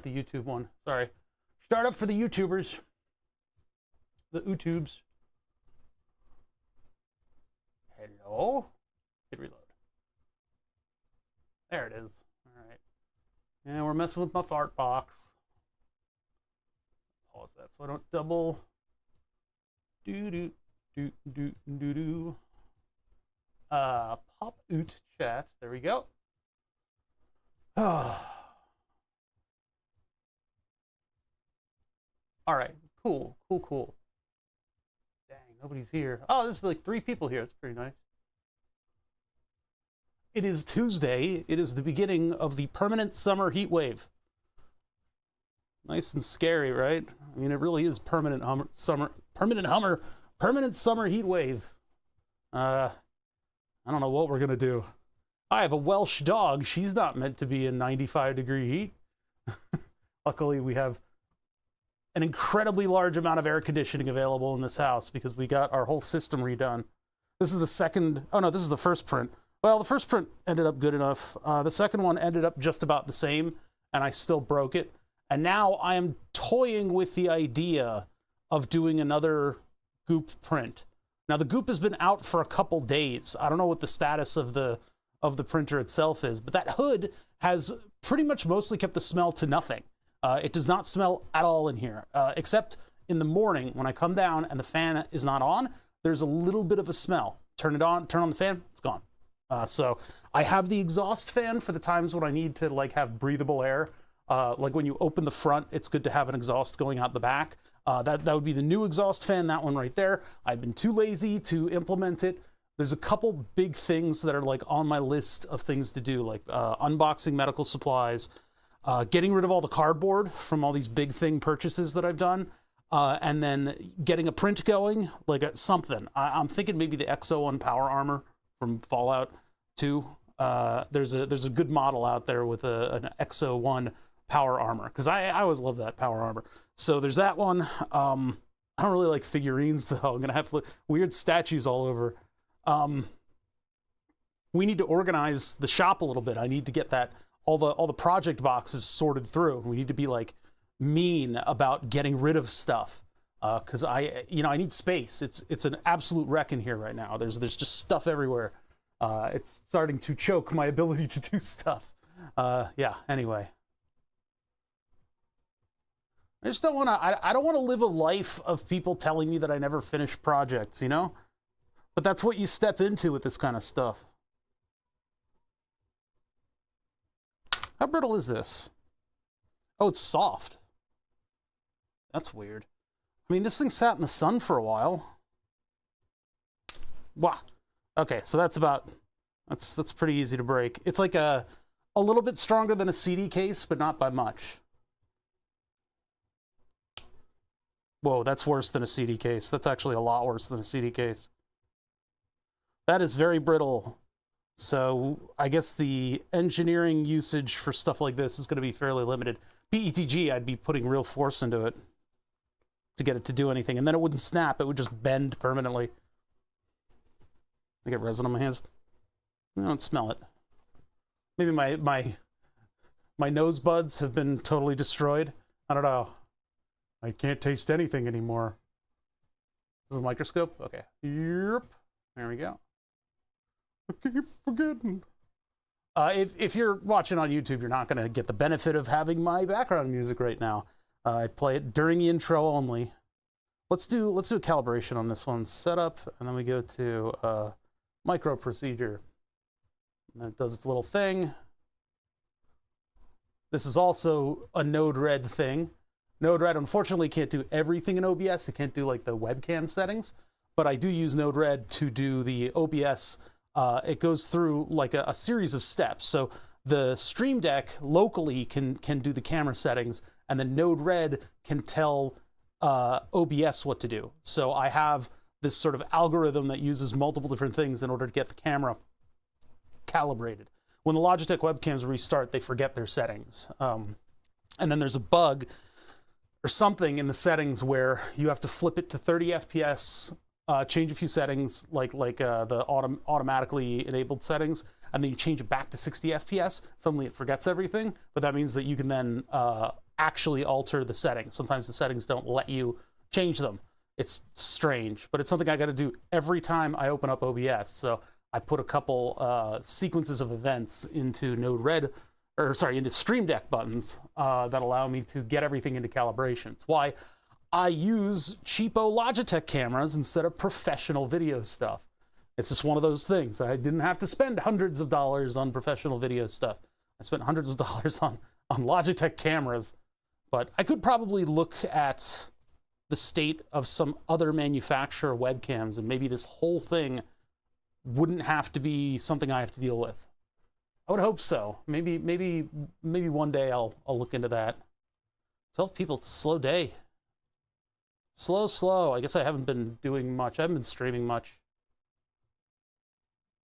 The YouTube one. Sorry. Start up for the YouTubers. The YouTubes. Hello? Hit reload. There it is. All right. And we're messing with my fart box. Pause that so I don't double. Pop oot chat. There we go. All right. Cool. Dang, nobody's here. Oh, there's like 3 people here. That's pretty nice. It is Tuesday. It is the beginning of the permanent summer heat wave. Nice and scary, right? I mean, it really is permanent summer heat wave. I don't know what we're gonna do. I have a Welsh dog. She's not meant to be in 95-degree heat. Luckily, we have an incredibly large amount of air conditioning available in this house because we got our whole system redone. This is the second, oh no, this is the first print. Well, the first print ended up good enough. The second one ended up just about the same, and I still broke it. And now I am toying with the idea of doing another Goop print. Now, the Goop has been out for a couple days. I don't know what the status of the printer itself is, but that hood has pretty much mostly kept the smell to nothing. It does not smell at all in here, except in the morning when I come down and the fan is not on, there's a little bit of a smell. Turn it on, turn on the fan, it's gone. So I have the exhaust fan for the times when I need to like have breathable air. Like when you open the front, it's good to have an exhaust going out the back. That would be the new exhaust fan, that one right there. I've been too lazy to implement it. There's a couple big things that are like on my list of things to do, like unboxing medical supplies, getting rid of all the cardboard from all these big thing purchases that I've done, and then getting a print going, like something. I'm thinking maybe the XO1 Power Armor from Fallout 2. There's a good model out there with an XO1 Power Armor, because I always love that Power Armor. So there's that one. I don't really like figurines, though. I'm going to have weird statues all over. We need to organize the shop a little bit. I need to get that all the project boxes sorted through. We need to be like mean about getting rid of stuff, because I need space. It's an absolute wreck in here right now. There's just stuff everywhere. It's starting to choke my ability to do stuff. Yeah. Anyway, I just don't want to. I don't want to live a life of people telling me that I never finish projects. You know. But that's what you step into with this kind of stuff. How brittle is this? Oh, it's soft. That's weird. I mean, this thing sat in the sun for a while. Wow. Okay, so that's pretty easy to break. It's like a little bit stronger than a CD case, but not by much. Whoa, that's worse than a CD case. That's actually a lot worse than a CD case. That is very brittle. So I guess the engineering usage for stuff like this is going to be fairly limited. PETG, I'd be putting real force into it to get it to do anything. And then it wouldn't snap. It would just bend permanently. I get resin on my hands. I don't smell it. Maybe my nose buds have been totally destroyed. I don't know. I can't taste anything anymore. This is a microscope? Okay. Yep. There we go. I keep forgetting. If you're watching on YouTube, you're not going to get the benefit of having my background music right now. I play it during the intro only. Let's do a calibration on this one. Setup, and then we go to micro procedure. And then it does its little thing. This is also a Node-RED thing. Node-RED unfortunately can't do everything in OBS. It can't do like the webcam settings, but I do use Node-RED to do the OBS. It goes through like a series of steps. So the Stream Deck locally can do the camera settings, and then Node-RED can tell OBS what to do. So I have this sort of algorithm that uses multiple different things in order to get the camera calibrated. When the Logitech webcams restart, they forget their settings. And then there's a bug or something in the settings where you have to flip it to 30 FPS, change a few settings like the automatically enabled settings, and then you change it back to 60 FPS. Suddenly it forgets everything, but that means that you can then actually alter the settings. Sometimes the settings don't let you change them. It's strange, but it's something I got to do every time I open up OBS. So I put a couple sequences of events into into Stream Deck buttons that allow me to get everything into calibration. It's why I use cheapo Logitech cameras instead of professional video stuff. It's just one of those things. I didn't have to spend hundreds of dollars on professional video stuff. I spent hundreds of dollars on Logitech cameras, but I could probably look at the state of some other manufacturer webcams, and maybe this whole thing wouldn't have to be something I have to deal with. I would hope so. Maybe one day I'll look into that. 12 people, it's a slow day. Slow. I guess I haven't been doing much. I haven't been streaming much.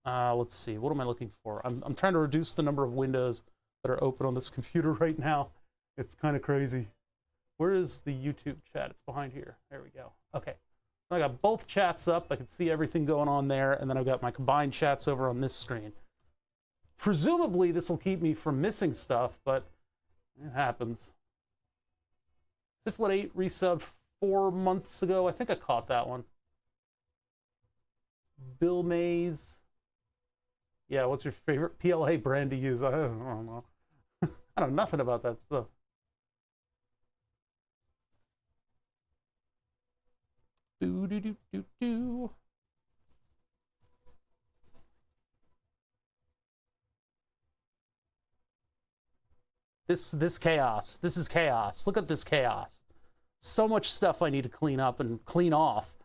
Let's see. What am I looking for? I'm trying to reduce the number of windows that are open on this computer right now. It's kind of crazy. Where is the YouTube chat? It's behind here. There we go. Okay. I got both chats up. I can see everything going on there, and then I've got my combined chats over on this screen. Presumably, this will keep me from missing stuff, but it happens. Siflet 8 resubbed 4 months ago. I think I caught that one. Bill Mays. Yeah, what's your favorite PLA brand to use? I don't know. I know nothing about that stuff. Do. This chaos. This is chaos. Look at this chaos. So much stuff I need to clean up and clean off.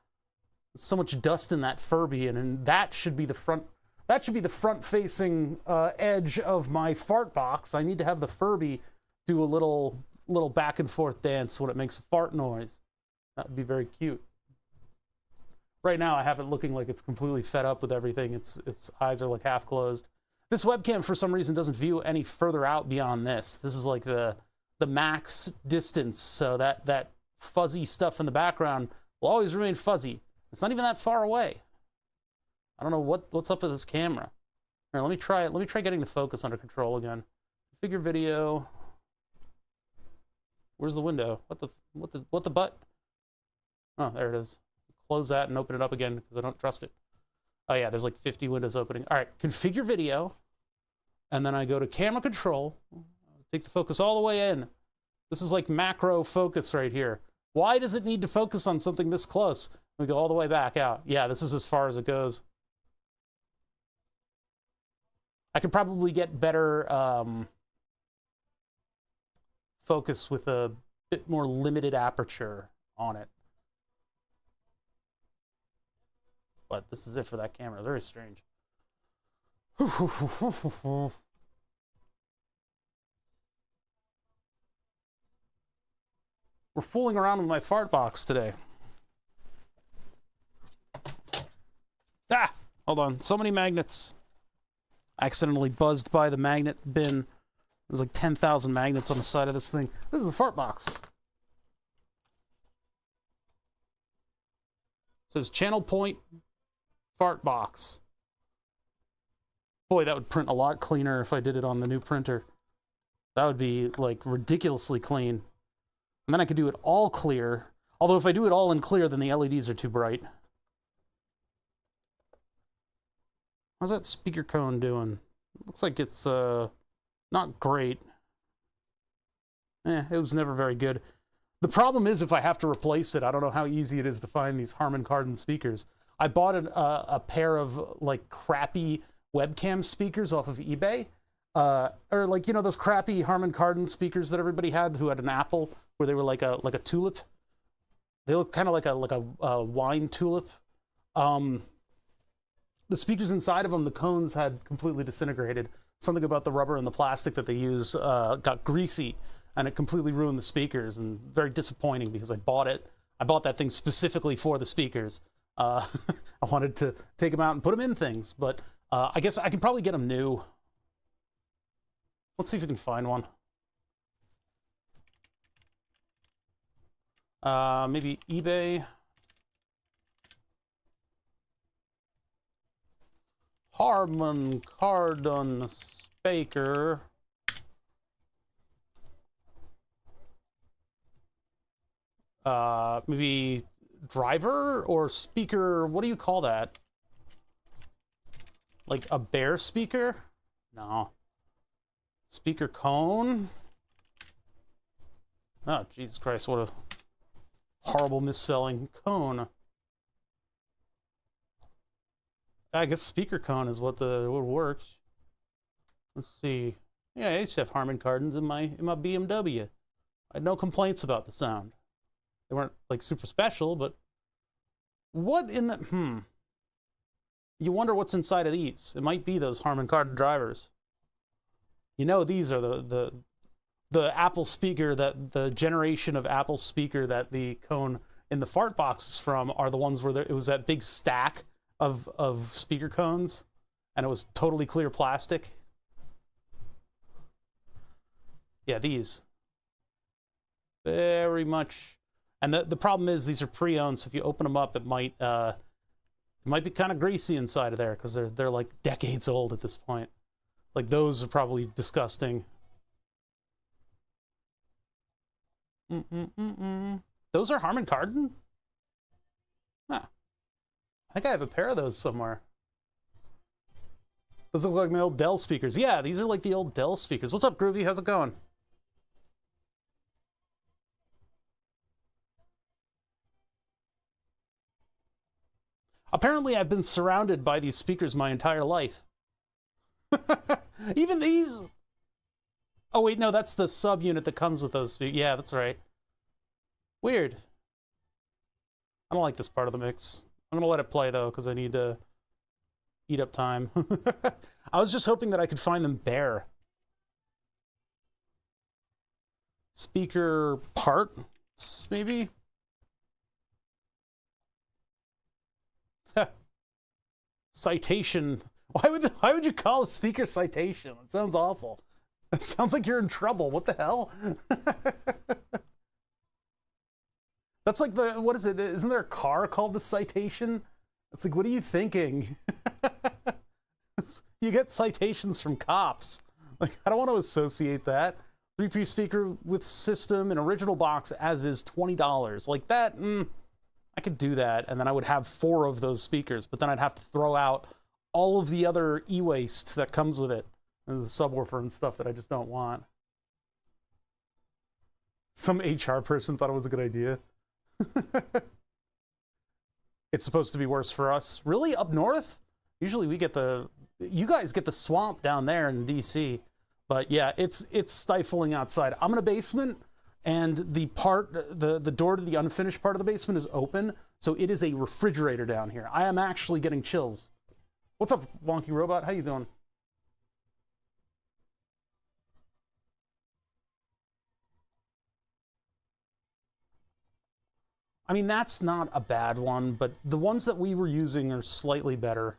So much dust in that Furby, and that should be the front. That should be the front-facing edge of my fart box. I need to have the Furby do a little back and forth dance when it makes a fart noise. That would be very cute. Right now, I have it looking like it's completely fed up with everything. Its eyes are like half closed. This webcam, for some reason, doesn't view any further out beyond this. This is like the max distance, so that fuzzy stuff in the background will always remain fuzzy. It's not even that far away. I don't know what's up with this camera. All right, let me try it. Let me try getting the focus under control again. Configure video. Where's the window? What the butt? Oh, there it is. Close that and open it up again because I don't trust it. Oh yeah, there's like 50 windows opening. All right, configure video, and then I go to camera control. Take the focus all the way in. This is like macro focus right here. Why does it need to focus on something this close? We go all the way back out. Yeah, this is as far as it goes. I could probably get better focus with a bit more limited aperture on it. But this is it for that camera. Very strange. We're fooling around with my fart box today. Ah! Hold on. So many magnets. I accidentally buzzed by the magnet bin. There's like 10,000 magnets on the side of this thing. This is the fart box. It says channel point fart box. Boy, that would print a lot cleaner if I did it on the new printer. That would be like ridiculously clean. And then I could do it all clear. Although if I do it all in clear, then the LEDs are too bright. How's that speaker cone doing? Looks like it's not great. It was never very good. The problem is if I have to replace it, I don't know how easy it is to find these Harman Kardon speakers. I bought a pair of like crappy webcam speakers off of eBay. Or like, you know, those crappy Harman Kardon speakers that everybody had who had an apple where they were like a tulip. They look kind of like a wine tulip. The speakers inside of them, the cones had completely disintegrated. Something about the rubber and the plastic that they use got greasy, and it completely ruined the speakers, and very disappointing because I bought it. I bought that thing specifically for the speakers. I wanted to take them out and put them in things, but I guess I can probably get them new. Let's see if we can find one. Maybe eBay. Harman Kardon speaker. maybe driver or speaker. What do you call that? Like a bare speaker? No. Speaker cone? Oh, Jesus Christ, what a horrible misspelling. Cone. I guess speaker cone is what works. Let's see. Yeah, I used to have Harman Kardons in my BMW. I had no complaints about the sound. They weren't like super special, but what in the you wonder what's inside of these. It might be those Harman Kardon drivers. You know, these are the Apple speaker, that the generation of Apple speaker that the cone in the fart box is from, are the ones where it was that big stack of speaker cones and it was totally clear plastic. Yeah, these. Very much. And the problem is these are pre-owned, so if you open them up, it might be kind of greasy inside of there because they're like decades old at this point. Like those are probably disgusting. Those are Harman Kardon? Huh. I think I have a pair of those somewhere. Those look like my old Dell speakers. Yeah, these are like the old Dell speakers. What's up, Groovy? How's it going? Apparently, I've been surrounded by these speakers my entire life. Even these. Oh, wait, no, that's the subunit that comes with those speakers. Yeah, that's right. Weird. I don't like this part of the mix. I'm going to let it play, though, because I need to eat up time. I was just hoping that I could find them bare. Speaker parts, maybe? Citation. Why would you call a speaker citation? It sounds awful. It sounds like you're in trouble. What the hell? That's like what is it? Isn't there a car called the Citation? It's like, what are you thinking? You get citations from cops. Like, I don't want to associate that. 3-piece speaker with system and original box as is $20. Like that, I could do that, and then I would have 4 of those speakers, but then I'd have to throw out all of the other e-waste that comes with it. And the subwoofer and stuff that I just don't want. Some HR person thought it was a good idea. It's supposed to be worse for us. Really? Up north? Usually we get you guys get the swamp down there in DC. But yeah, it's stifling outside. I'm in a basement, and the door to the unfinished part of the basement is open, so it is a refrigerator down here. I am actually getting chills. What's up, Wonky Robot? How you doing? I mean, that's not a bad one, but the ones that we were using are slightly better.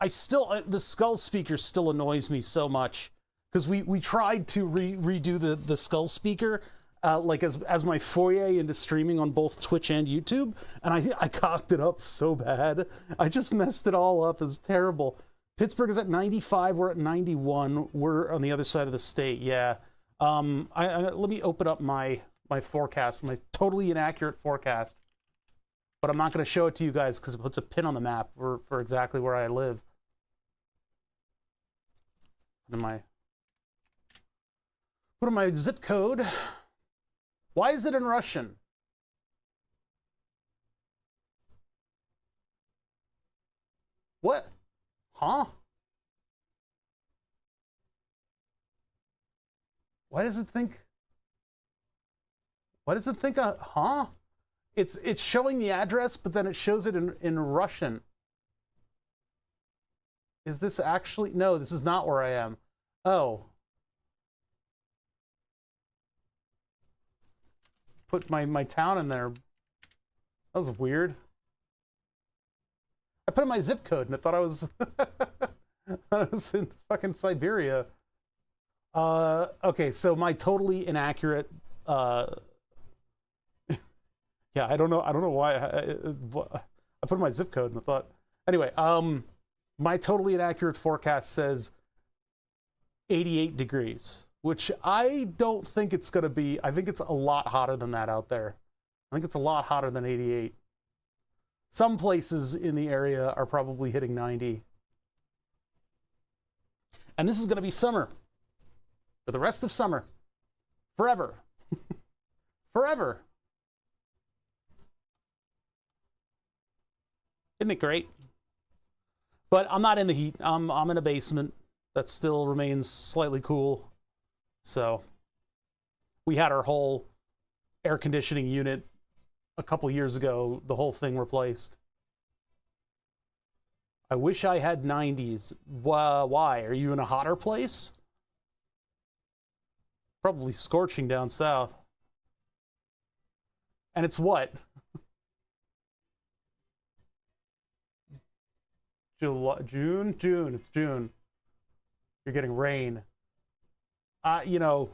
The skull speaker still annoys me so much, because we tried to redo the skull speaker, like as my foray into streaming on both Twitch and YouTube, and I cocked it up so bad. I just messed it all up. It's terrible. Pittsburgh is at 95. We're at 91. We're on the other side of the state. Yeah. Let me open up my forecast, my totally inaccurate forecast. But I'm not going to show it to you guys because it puts a pin on the map for exactly where I live. Put in my zip code. Why is it in Russian? What? Huh? Why does it think? Why does it think? Huh? It's showing the address, but then it shows it in Russian. Is this actually? No, this is not where I am. Oh. Put my town in there. That was weird. I put in my zip code and I thought I was I was in fucking Siberia. Okay, so my totally inaccurate yeah, I don't know why I put in my zip code and I thought anyway, my totally inaccurate forecast says 88 degrees, which I don't think it's going to be. I think it's a lot hotter than that out there. I think it's a lot hotter than 88. Some places in the area are probably hitting 90. And this is going to be summer. For the rest of summer. Forever. Forever. Isn't it great? But I'm not in the heat. I'm in a basement that still remains slightly cool. So we had our whole air conditioning unit a couple years ago, the whole thing replaced. I wish I had 90s. Why? Are you in a hotter place? Probably scorching down south. And it's what? June? June. It's June. You're getting rain. You know,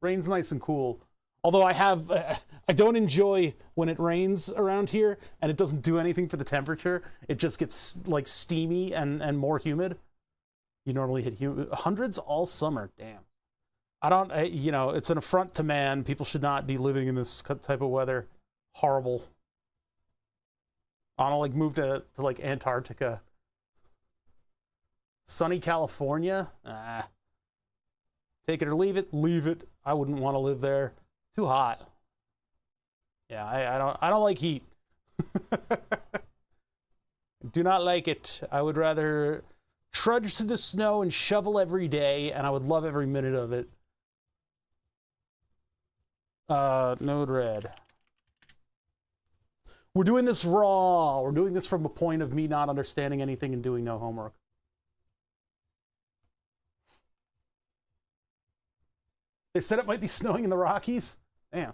rain's nice and cool. Although I don't enjoy when it rains around here and it doesn't do anything for the temperature. It just gets like steamy and more humid. You normally hit hundreds all summer. Damn. You know, it's an affront to man. People should not be living in this type of weather. Horrible. I want to like move to like Antarctica. Sunny California? Take it or leave it. Leave it. I wouldn't want to live there. Too hot. Yeah, I don't like heat. Do not like it. I would rather trudge through the snow and shovel every day, and I would love every minute of it. Node red. We're doing this raw. We're doing this from a point of me not understanding anything and doing no homework. They said it might be snowing in the Rockies. Damn.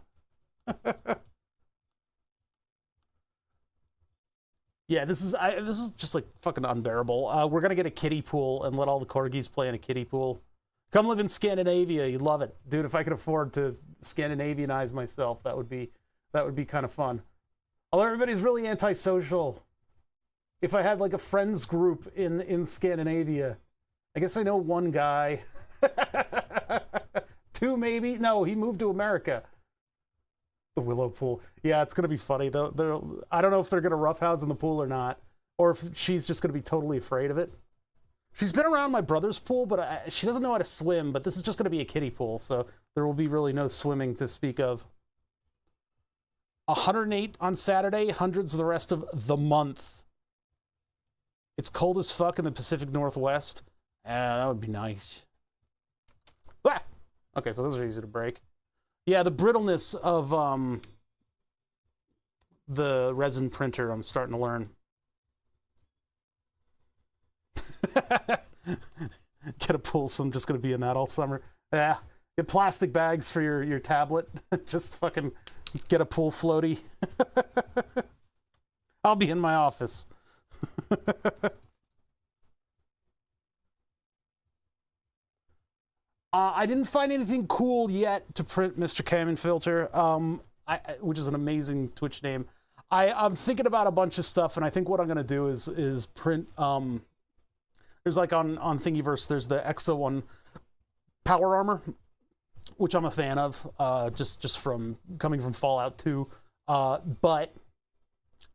Yeah, this is just like fucking unbearable. We're gonna get a kiddie pool and let all the corgis play in a kiddie pool. Come live in Scandinavia, you'd love it, dude. If I could afford to Scandinavianize myself, that would be kind of fun. Although everybody's really antisocial. If I had like a friends group in Scandinavia, I guess I know one guy. Two maybe. No, he moved to America. The Willow Pool. Yeah, it's gonna be funny. I don't know if they're gonna roughhouse in the pool or not, or if she's just gonna be totally afraid of it. She's been around my brother's pool, but she doesn't know how to swim. But this is just gonna be a kiddie pool, so there will be really no swimming to speak of. 108 on Saturday, hundreds the rest of the month. It's cold as fuck in the Pacific Northwest. That would be nice. Ah! Okay, so those are easy to break. Yeah, the brittleness of the resin printer, I'm starting to learn. Get a pool, so I'm just going to be in that all summer. Yeah, get plastic bags for your tablet. Just fucking get a pool floaty. I'll be in my office. I didn't find anything cool yet to print Mr. Kamen Filter, which is an amazing Twitch name. I'm thinking about a bunch of stuff, and I think what I'm going to do is print... there's like on Thingiverse, there's the Exo 1 Power Armor, which I'm a fan of, just from coming from Fallout 2. But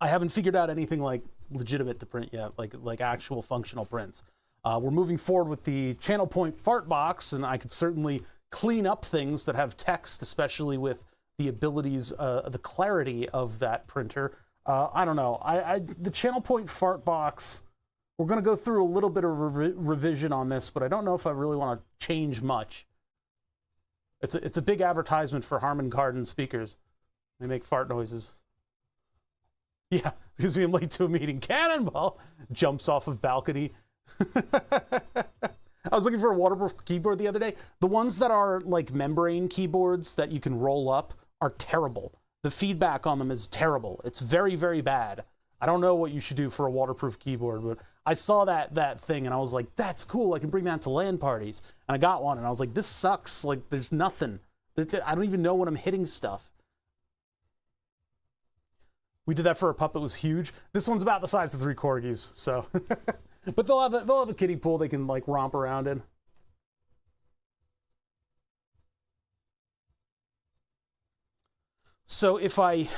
I haven't figured out anything like legitimate to print yet, like actual functional prints. We're moving forward with the Channel Point Fart Box, and I could certainly clean up things that have text, especially with the abilities, the clarity of that printer. I don't know. The Channel Point Fart Box, we're going to go through a little bit of revision on this, but I don't know if I really want to change much. It's a big advertisement for Harman Kardon speakers. They make fart noises. Yeah, excuse me, I'm late to a meeting. Cannonball jumps off of balcony. I was looking for a waterproof keyboard the other day. The ones that are like membrane keyboards that you can roll up are terrible. The feedback on them is terrible. It's very, very bad. I don't know what you should do for a waterproof keyboard, but I saw that thing and I was like, that's cool. I can bring that to LAN parties. And I got one and I was like, this sucks. Like, there's nothing. I don't even know when I'm hitting stuff. We did that for a pup that was huge. This one's about the size of 3 corgis, so... But they'll have a kiddie pool they can like romp around in. So if I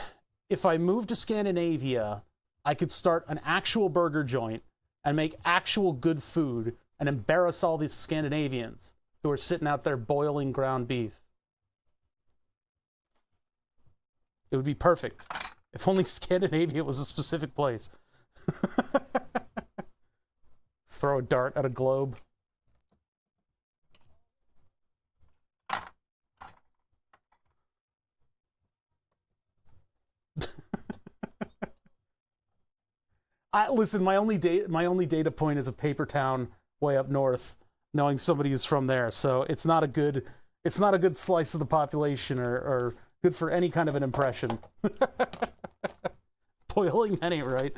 move to Scandinavia, I could start an actual burger joint and make actual good food and embarrass all these Scandinavians who are sitting out there boiling ground beef. It would be perfect. If only Scandinavia was a specific place. Throw a dart at a globe. Listen, my only data point is a paper town way up north, knowing somebody who's from there. So it's not a good slice of the population or good for any kind of an impression. Boiling many, right?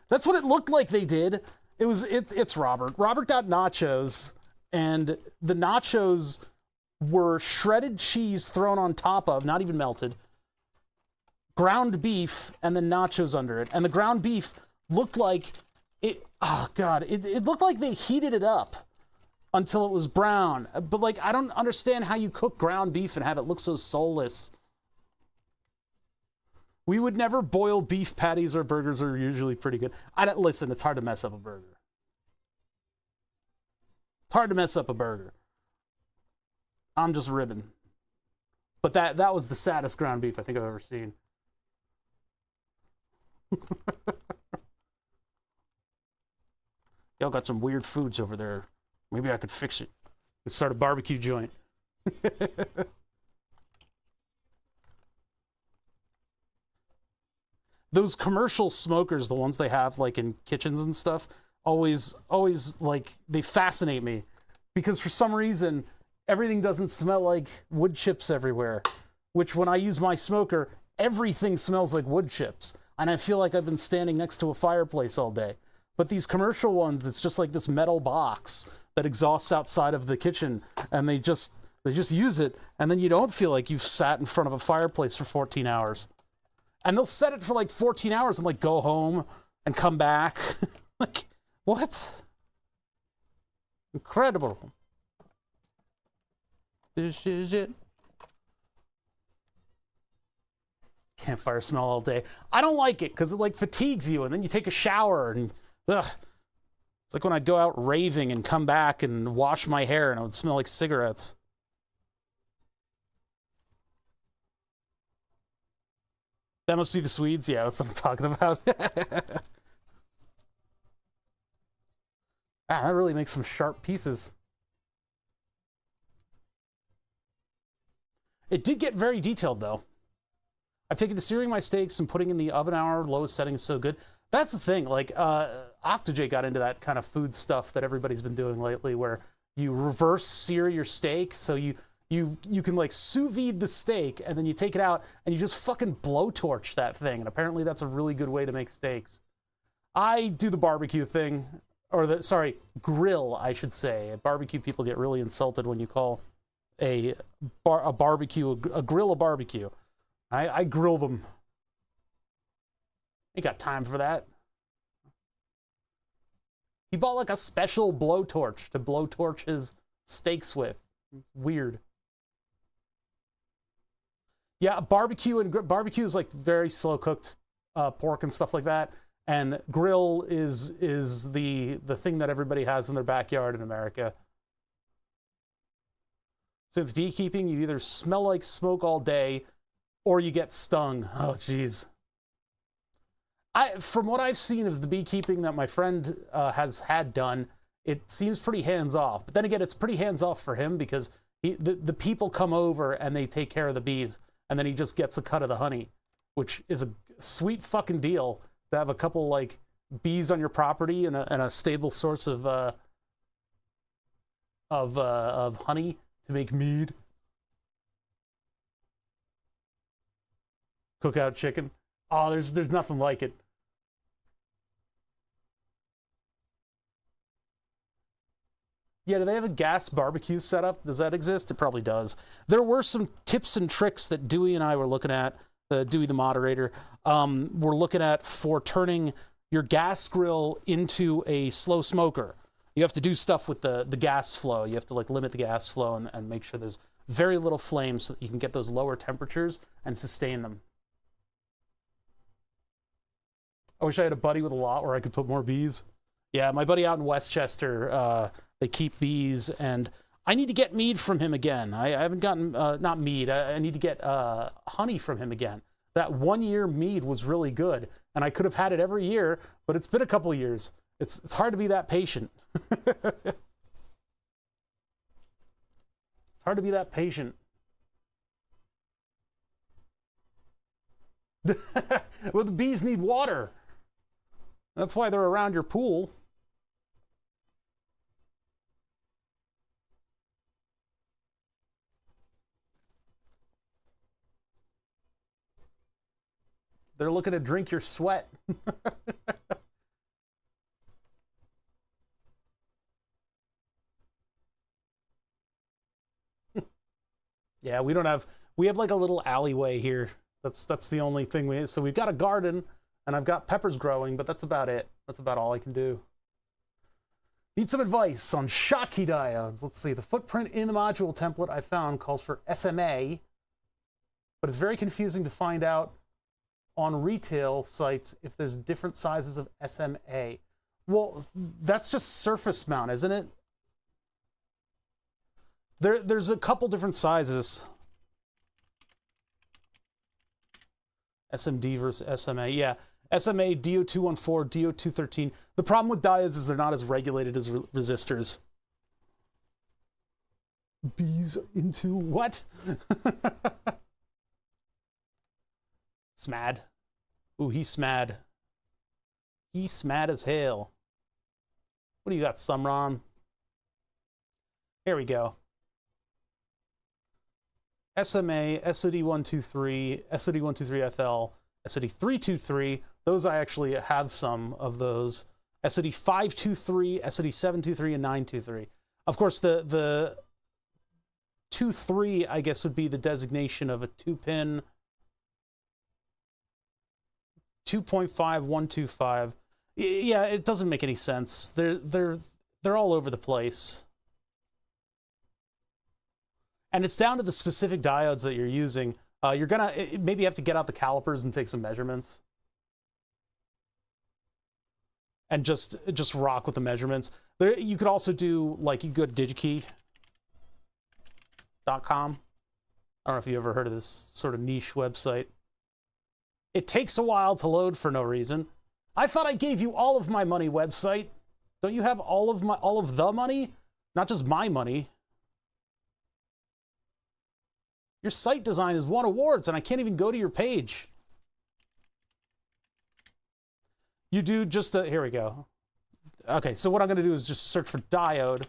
That's what it looked like they did. It's Robert. Robert got nachos, and the nachos were shredded cheese thrown on top of, not even melted, ground beef, and then nachos under it. And the ground beef looked like it. Oh God! It looked like they heated it up until it was brown. But like, I don't understand how you cook ground beef and have it look so soulless. We would never boil beef patties. Or burgers are usually pretty good. Listen, it's hard to mess up a burger. It's hard to mess up a burger. I'm just ribbing. But that was the saddest ground beef I think I've ever seen. Y'all got some weird foods over there. Maybe I could fix it. Let's start a barbecue joint. Those commercial smokers, the ones they have like in kitchens and stuff, always like, they fascinate me because for some reason everything doesn't smell like wood chips everywhere, which when I use my smoker, everything smells like wood chips, and I feel like I've been standing next to a fireplace all day. But these commercial ones, it's just like this metal box that exhausts outside of the kitchen, and they just use it, and then you don't feel like you've sat in front of a fireplace for 14 hours. And they'll set it for like 14 hours and like go home and come back. Like, what? Incredible. This is it. Campfire smell all day. I don't like it because it like fatigues you, and then you take a shower and ugh. It's like when I'd go out raving and come back and wash my hair and it would smell like cigarettes. That must be the Swedes? Yeah, that's what I'm talking about. That really makes some sharp pieces. It did get very detailed, though. I've taken to searing my steaks and putting in the oven hour, lowest setting is so good. That's the thing, like, Octoj got into that kind of food stuff that everybody's been doing lately, where you reverse sear your steak, so you can like sous vide the steak, and then you take it out and you just fucking blowtorch that thing. And apparently that's a really good way to make steaks. I do the barbecue thing, or grill, I should say. At barbecue, people get really insulted when you call a barbecue a grill a barbecue. I grill them. Ain't got time for that. He bought like a special blowtorch to blowtorch his steaks with. It's weird. Yeah, barbecue is like very slow cooked pork and stuff like that. And grill is the thing that everybody has in their backyard in America. So with beekeeping, you either smell like smoke all day or you get stung. Oh, jeez. From what I've seen of the beekeeping that my friend has had done, it seems pretty hands-off. But then again, it's pretty hands-off for him because the people come over and they take care of the bees, and then he just gets a cut of the honey, which is a sweet fucking deal to have a couple like bees on your property and a stable source of honey to make mead. Cookout chicken. Oh, there's nothing like it. Yeah, do they have a gas barbecue setup? Does that exist? It probably does. There were some tips and tricks that Dewey and I were looking at, Dewey the moderator, we're looking at for turning your gas grill into a slow smoker. You have to do stuff with the gas flow. You have to like limit the gas flow and make sure there's very little flame so that you can get those lower temperatures and sustain them. I wish I had a buddy with a lot where I could put more bees. Yeah, my buddy out in Westchester, they keep bees, and I need to get mead from him again. I haven't gotten, not mead, I need to get honey from him again. That 1 year mead was really good, and I could have had it every year, but it's been a couple years. It's hard to be that patient. It's hard to be that patient. Well, the bees need water. That's why they're around your pool. They're looking to drink your sweat. Yeah, we have like a little alleyway here. That's the only thing so we've got a garden and I've got peppers growing, but that's about it. That's about all I can do. Need some advice on Schottky diodes. Let's see, the footprint in the module template I found calls for SMA, but it's very confusing to find out on retail sites if there's different sizes of SMA. Well, that's just surface mount, isn't it? There's a couple different sizes. SMD versus SMA, yeah. SMA, DO214, DO213. The problem with diodes is they're not as regulated as resistors. Bees into what? Smad. Ooh, he's smad. He's smad as hell. What do you got, Sumron? Here we go. SMA, SOD123, SOD123FL, SOD323. Those I actually have some of those. SOD523, SOD723, and 923. Of course, the 2.3, I guess, would be the designation of a 2-pin 2.5125. Yeah, it doesn't make any sense. They're all over the place. And it's down to the specific diodes that you're using. You're gonna maybe have to get out the calipers and take some measurements. And just rock with the measurements. There, you could also do, like, you go to digikey.com. I don't know if you ever heard of this sort of niche website. It takes a while to load for no reason. I thought I gave you all of my money, website. Don't you have all of the money? Not just my money. Your site design has won awards and I can't even go to your page. You do just a, here we go. Okay, so what I'm gonna do is just search for diode.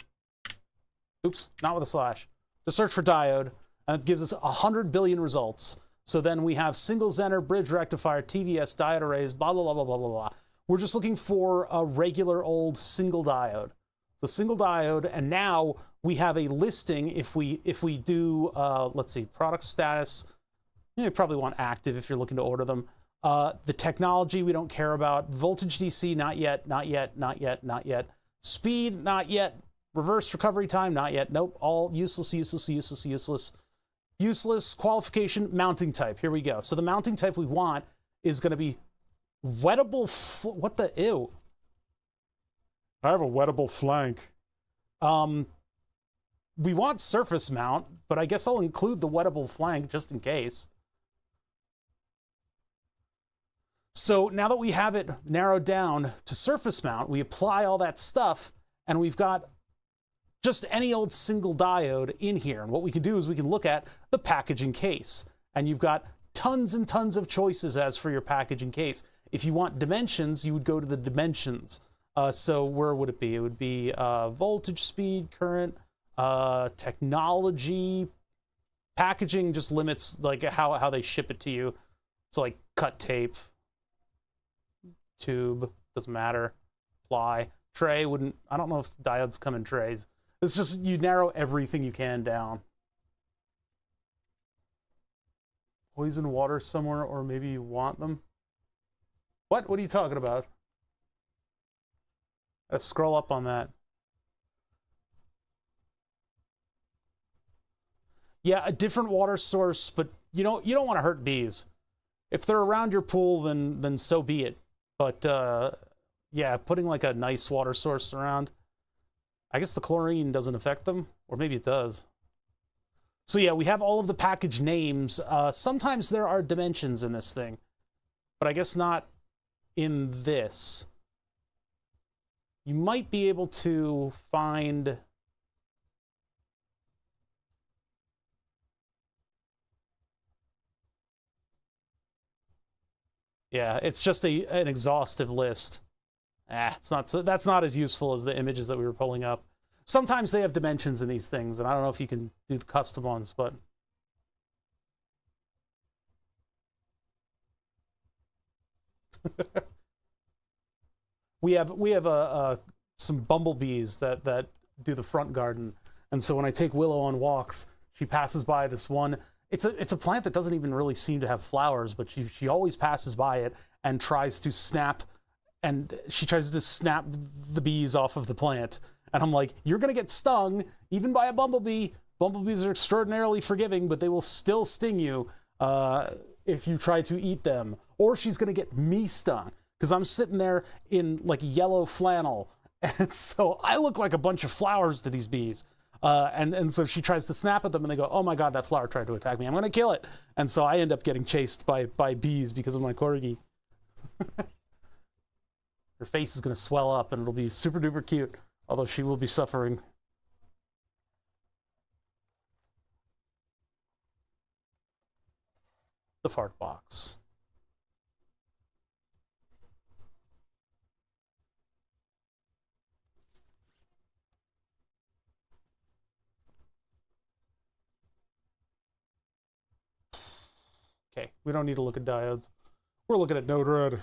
Oops, not with a slash. Just search for diode, and it gives us 100 billion results. So then we have single Zener, bridge rectifier, TVS, diode arrays, blah, blah, blah, blah, blah, blah, blah. We're just looking for a regular old single diode. The single diode, and now we have a listing. If we do, let's see, product status, you probably want active if you're looking to order them. The technology we don't care about. Voltage DC, not yet, not yet, not yet, not yet. Speed, not yet. Reverse recovery time, not yet. Nope, all useless, useless, useless, useless. Useless. Qualification, mounting type. Here we go. So the mounting type we want is going to be wettable, what the, ew. I have a wettable flank. We want surface mount, but I guess I'll include the wettable flank just in case. So now that we have it narrowed down to surface mount, we apply all that stuff, and we've got just any old single diode in here. And what we can do is we can look at the packaging case, and you've got tons and tons of choices as for your packaging case. If you want dimensions, you would go to the dimensions. So where would it be? It would be voltage, speed, current, technology. Packaging just limits like how they ship it to you. So like cut tape, tube, doesn't matter. Ply, tray wouldn't. I don't know if diodes come in trays. It's just you narrow everything you can down. Poison water somewhere, or maybe you want them. What? What are you talking about? Let's scroll up on that. Yeah, a different water source, but you don't want to hurt bees. If they're around your pool, then so be it. But yeah, putting like a nice water source around. I guess the chlorine doesn't affect them, or maybe it does. So yeah, we have all of the package names. Sometimes there are dimensions in this thing, but I guess not in this. You might be able to find... Yeah, it's just an exhaustive list. That's not as useful as the images that we were pulling up. Sometimes they have dimensions in these things, and I don't know if you can do the custom ones, but... we have some bumblebees that do the front garden, and so when I take Willow on walks, she passes by this one. It's a plant that doesn't even really seem to have flowers, but she always passes by it and tries to snap the bees off of the plant. And I'm like, you're gonna get stung even by a bumblebee. Bumblebees are extraordinarily forgiving, but they will still sting you if you try to eat them. Or she's gonna get me stung because I'm sitting there in like yellow flannel, and so I look like a bunch of flowers to these bees. And so she tries to snap at them, and they go, oh my god, that flower tried to attack me. I'm gonna kill it. And so I end up getting chased by bees because of my corgi. Her face is gonna swell up, and it'll be super duper cute, although she will be suffering. The fart box. Okay, we don't need to look at diodes. We're looking at Node-RED.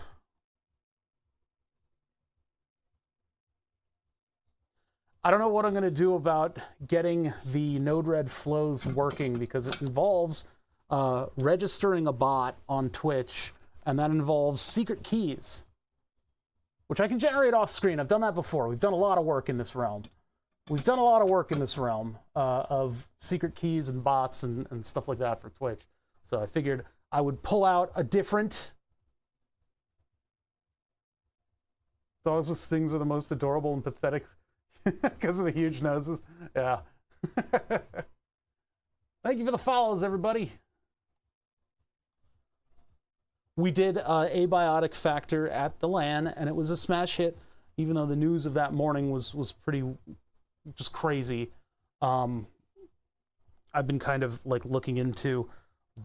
I don't know what I'm going to do about getting the Node-RED flows working because it involves registering a bot on Twitch, and that involves secret keys, which I can generate off screen. I've done that before. We've done a lot of work in this realm. Of secret keys and bots and stuff like that for Twitch. So I figured I would pull out a different... Dogs with stings are the most adorable and pathetic because of the huge noses. Yeah. Thank you for the follows, everybody. We did Abiotic Factor at the LAN, and it was a smash hit, even though the news of that morning was pretty just crazy. I've been kind of like looking into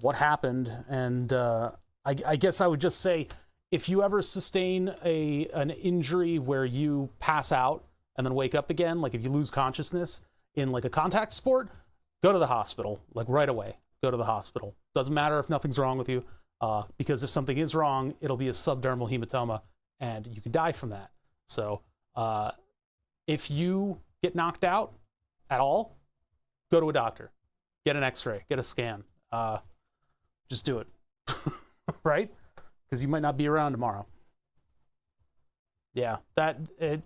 what happened, and I guess I would just say, if you ever sustain an injury where you pass out and then wake up again, like if you lose consciousness in like a contact sport, go to the hospital, like right away. Go to the hospital. Doesn't matter if nothing's wrong with you, because if something is wrong, it'll be a subdermal hematoma, and you can die from that. So if you get knocked out at all, go to a doctor. Get an x-ray, get a scan. Just do it, right? Because you might not be around tomorrow. Yeah, if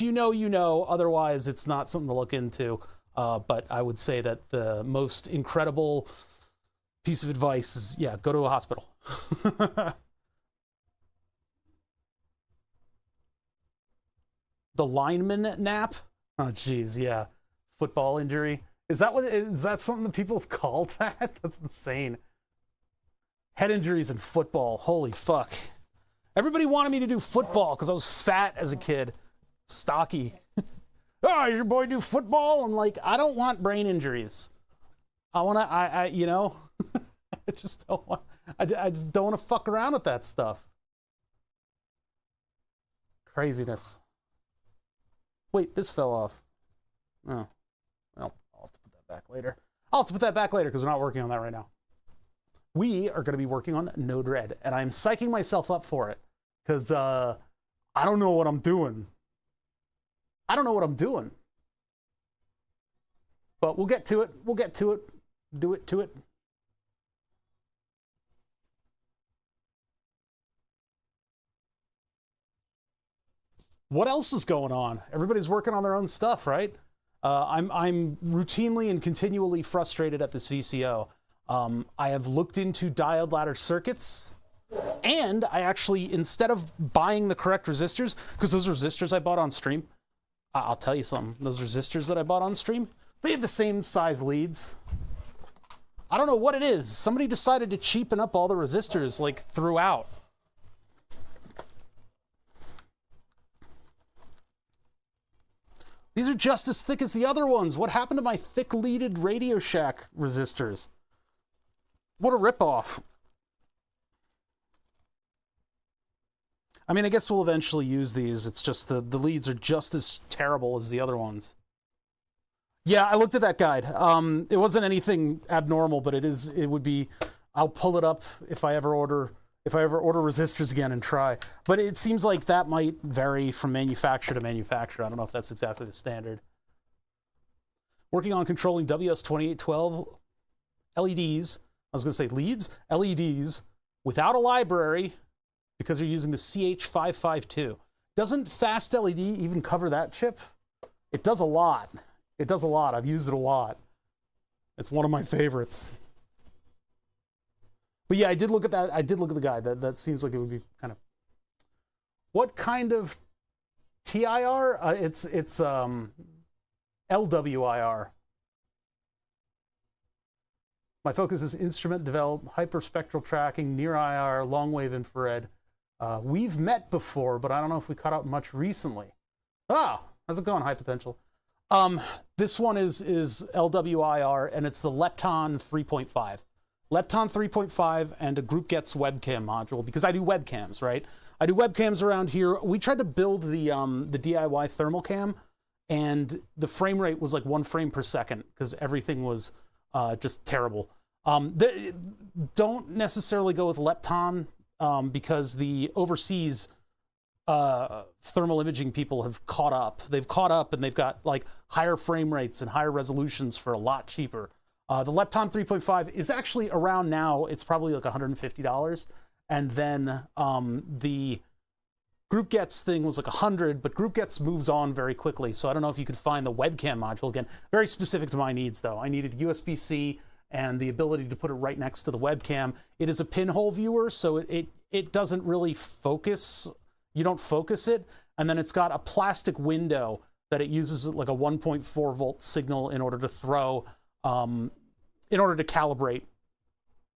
you know, you know. Otherwise, it's not something to look into. But I would say that the most incredible piece of advice is, yeah, go to a hospital. The lineman nap? Oh, geez, yeah. Football injury. Is that something that people have called that? That's insane. Head injuries in football. Holy fuck. Everybody wanted me to do football because I was fat as a kid. Stocky. Oh, your boy do football? I'm like, I don't want brain injuries. I you know, I just don't want, I don't want to fuck around with that stuff. Craziness. Wait, this fell off. Oh, well, I'll have to put that back later. I'll have to put that back later because we're not working on that right now. We are going to be working on Node-RED, and I'm psyching myself up for it because I don't know what I'm doing. I don't know what I'm doing. But we'll get to it. We'll get to it. Do it to it. What else is going on? Everybody's working on their own stuff, right? I'm routinely and continually frustrated at this VCO. I have looked into diode ladder circuits, and I actually, instead of buying the correct resistors, because those resistors I bought on stream, I'll tell you something, those resistors that I bought on stream, they have the same size leads. I don't know what it is. Somebody decided to cheapen up all the resistors like throughout. These are just as thick as the other ones. What happened to my thick-leaded Radio Shack resistors? What a ripoff. I mean, I guess we'll eventually use these. It's just the leads are just as terrible as the other ones. Yeah, I looked at that guide. It wasn't anything abnormal, but it would be, I'll pull it up if I ever order resistors again and try. But it seems like that might vary from manufacturer to manufacturer. I don't know if that's exactly the standard. Working on controlling WS2812 LEDs, I was going to say leads, LEDs, without a library, because you're using the CH552. Doesn't Fast LED even cover that chip? It does a lot. It does a lot. I've used it a lot. It's one of my favorites. But yeah, I did look at that. I did look at the guide. That seems like it would be kind of... What kind of TIR? It's LWIR. My focus is instrument developed, hyperspectral tracking, near IR, long wave infrared. We've met before, but I don't know if we caught up much recently. Ah, how's it going, High Potential? This one is LWIR, and it's the Lepton 3.5. Lepton 3.5 and a Group Gets webcam module, because I do webcams, right? I do webcams around here. We tried to build the DIY thermal cam, and the frame rate was like 1 frame per second because everything was just terrible. Don't necessarily go with Lepton because the overseas thermal imaging people have caught up. They've caught up, and they've got like higher frame rates and higher resolutions for a lot cheaper. The Lepton 3.5 is actually around now. It's probably like $150. And then the Group Gets thing was like 100, but Group Gets moves on very quickly. So I don't know if you could find the webcam module again. Very specific to my needs, though. I needed USB-C and the ability to put it right next to the webcam. It is a pinhole viewer, so it doesn't really focus. You don't focus it. And then it's got a plastic window that it uses like a 1.4 volt signal in order to throw, in order to calibrate.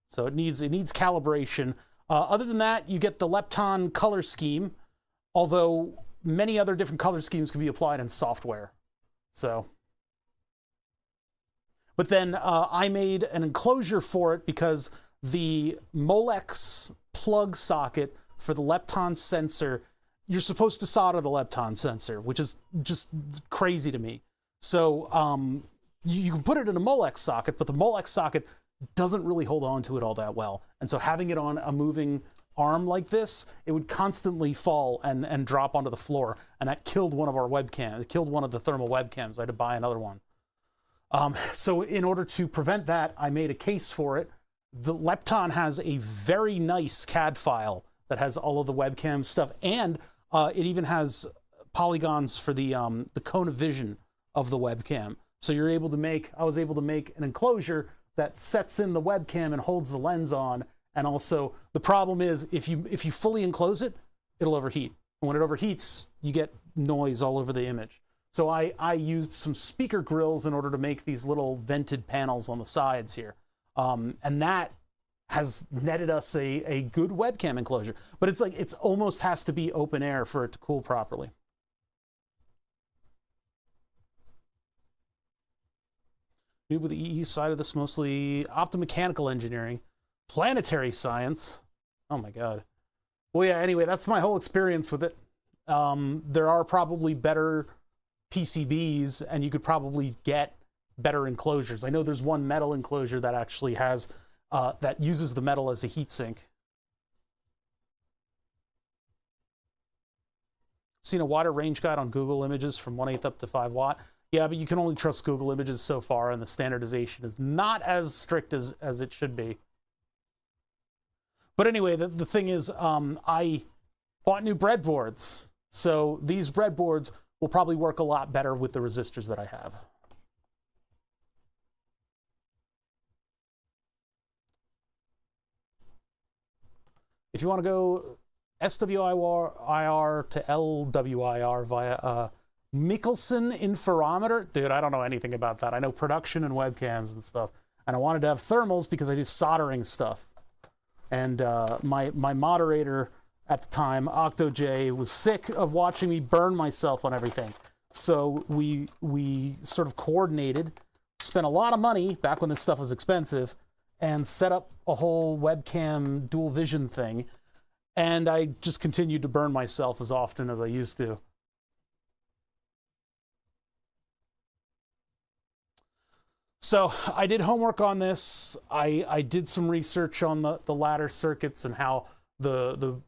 So it needs calibration. Other than that, you get the Lepton color scheme, although many other different color schemes can be applied in software. So, but then I made an enclosure for it because the Molex plug socket for the Lepton sensor, you're supposed to solder the Lepton sensor, which is just crazy to me. So you can put it in a Molex socket, but the Molex socket doesn't really hold on to it all that well. And so having it on a moving arm like this, it would constantly fall and drop onto the floor. And that killed one of our webcams. It killed one of the thermal webcams. I had to buy another one. So in order to prevent that, I made a case for it. The Lepton has a very nice CAD file that has all of the webcam stuff, and it even has polygons for the cone of vision of the webcam. So you're able to make, I was able to make an enclosure that sets in the webcam and holds the lens on. And also the problem is if you fully enclose it, it'll overheat. And when it overheats, you get noise all over the image. So I used some speaker grills in order to make these little vented panels on the sides here. And that has netted us a good webcam enclosure. But it's like, it's almost has to be open air for it to cool properly. Noob with the EE side of this, mostly optomechanical engineering, planetary science. Oh my God. Well, yeah, anyway, that's my whole experience with it. There are probably better PCBs, and you could probably get better enclosures. I know there's one metal enclosure that actually has, that uses the metal as a heatsink. Seen a wider range guide on Google Images from 1/8 up to 5 watt. Yeah, but you can only trust Google Images so far, and the standardization is not as strict as it should be. But anyway, the thing is, I bought new breadboards. So these breadboards will probably work a lot better with the resistors that I have. if you want to go SWIR to LWIR via a Michelson interferometer, dude, I don't know anything about that. I know production and webcams and stuff. And I wanted to have thermals because I do soldering stuff. And my moderator at the time, OctoJ, was sick of watching me burn myself on everything. So we sort of coordinated, spent a lot of money back when this stuff was expensive, and set up a whole webcam dual vision thing. And I just continued to burn myself as often as I used to. So I did homework on this. I did some research on the ladder circuits and how the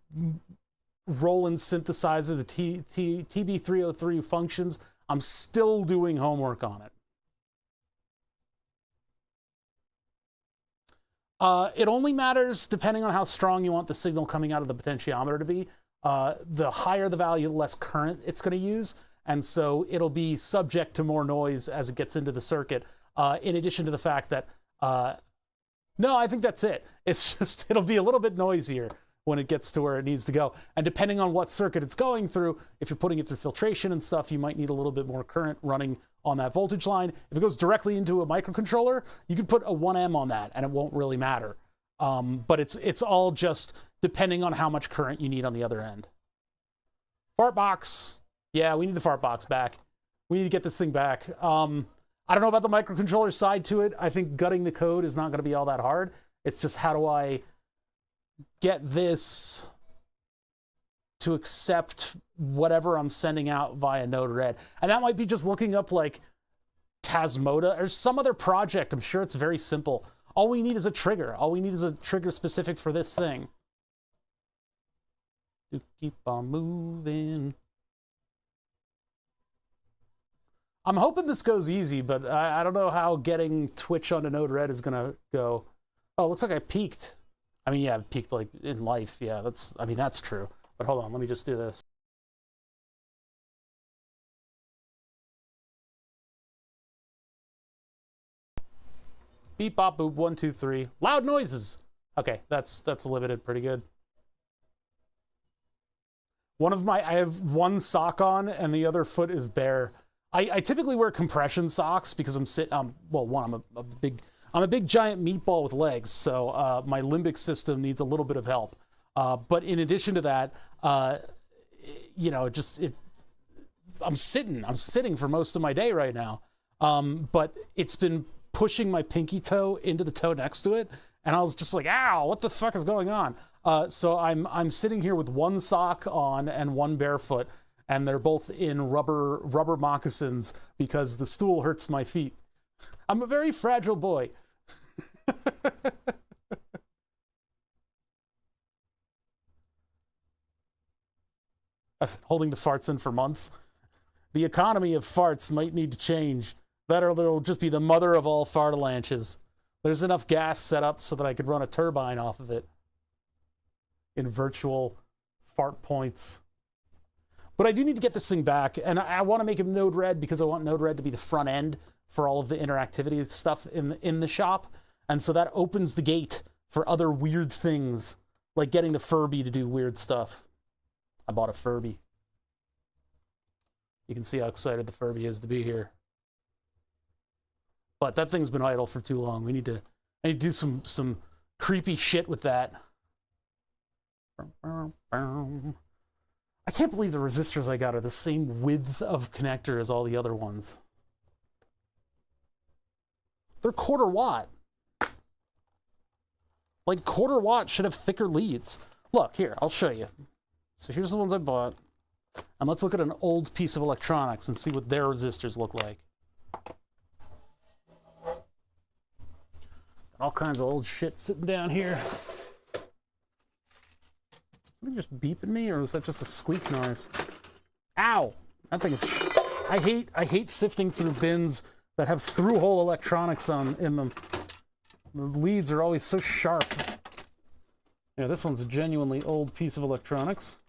Roland synthesizer, the TB303 functions. I'm still doing homework on it. It only matters depending on how strong you want the signal coming out of the potentiometer to be. The higher the value, the less current it's going to use. And so it'll be subject to more noise as it gets into the circuit. In addition to the fact that, no, I think that's it. It's just, it'll be a little bit noisier when it gets to where it needs to go. And depending on what circuit it's going through, if you're putting it through filtration and stuff, you might need a little bit more current running on that voltage line. If it goes directly into a microcontroller, you could put a 1M on that and it won't really matter. But it's all just depending on how much current you need on the other end. Fart box. Yeah, we need the fart box back. We need to get this thing back. I don't know about the microcontroller side to it. I think gutting the code is not going to be all that hard. It's just how do I get this to accept whatever I'm sending out via Node-RED. And that might be just looking up like Tasmoda or some other project. I'm sure it's very simple. All we need is a trigger. All we need is a trigger specific for this thing. To keep on moving. I'm hoping this goes easy, but I don't know how getting Twitch onto Node-RED is gonna go. Oh, it looks like I peaked. I mean, yeah, I've peaked like in life. Yeah, that's true. But hold on, let me just do this. Beep, bop, boop, 1, 2, 3. Loud noises. Okay, that's limited pretty good. I have one sock on and the other foot is bare. I typically wear compression socks because well, one, I'm a big giant meatball with legs, so my limbic system needs a little bit of help. But in addition to that, you know, I'm sitting for most of my day right now. But it's been pushing my pinky toe into the toe next to it, and I was just like, ow, what the fuck is going on? So I'm sitting here with one sock on and one barefoot, and they're both in rubber moccasins because the stool hurts my feet. I'm a very fragile boy. I've been holding the farts in for months. The economy of farts might need to change. That or there'll just be the mother of all fartalanches. There's enough gas set up so that I could run a turbine off of it in virtual fart points. But I do need to get this thing back, and I want to make it Node-RED because I want Node-RED to be the front end for all of the interactivity stuff in the shop. And so that opens the gate for other weird things, like getting the Furby to do weird stuff. I bought a Furby. You can see how excited the Furby is to be here. But that thing's been idle for too long. I need to do some creepy shit with that. I can't believe the resistors I got are the same width of connector as all the other ones. They're 1/4 watt. Like 1/4 watt should have thicker leads. Look, here, I'll show you. So here's the ones I bought. And let's look at an old piece of electronics and see what their resistors look like. All kinds of old shit sitting down here. Something just beeping me, or is that just a squeak noise? Ow! That thing is... I hate sifting through bins that have through-hole electronics in them. The leads are always so sharp. Yeah, this one's a genuinely old piece of electronics.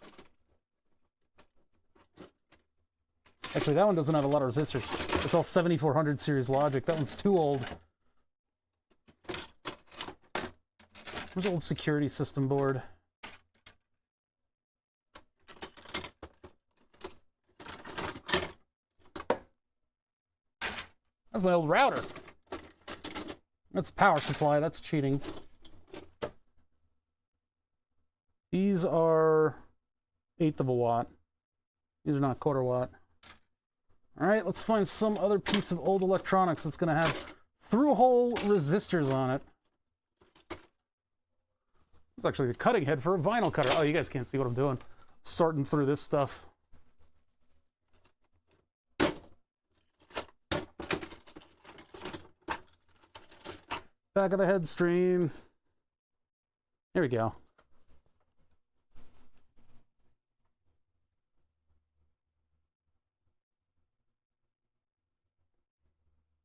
Actually, that one doesn't have a lot of resistors. It's all 7400 series logic. That one's too old. There's an old security system board. That's my old router. That's power supply. That's cheating. These are 1/8 of a watt. These are not 1/4 watt. All right, let's find some other piece of old electronics that's going to have through-hole resistors on it. It's actually the cutting head for a vinyl cutter. Oh, you guys can't see what I'm doing. Sorting through this stuff. Back of the head stream. There we go.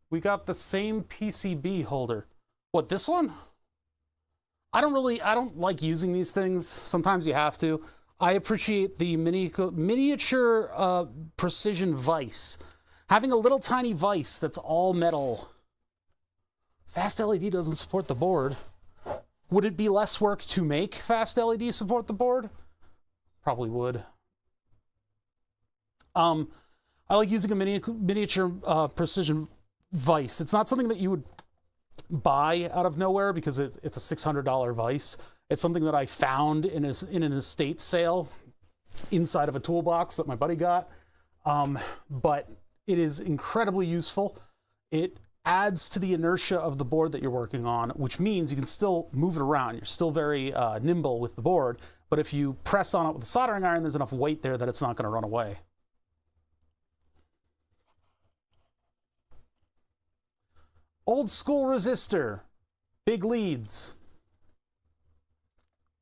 We got the same PCB holder. What, this one? I don't like using these things. Sometimes you have to. I appreciate the miniature precision vise. Having a little tiny vise that's all metal. Fast LED doesn't support the board. Would it be less work to make Fast LED support the board? Probably would. I like using a miniature precision vise. It's not something that you would buy out of nowhere because it's a $600 vise. It's something that I found in an estate sale inside of a toolbox that my buddy got. But it is incredibly useful. It adds to the inertia of the board that you're working on, which means you can still move it around. You're still very nimble with the board, but if you press on it with a soldering iron, there's enough weight there that it's not going to run away. Old school resistor, big leads.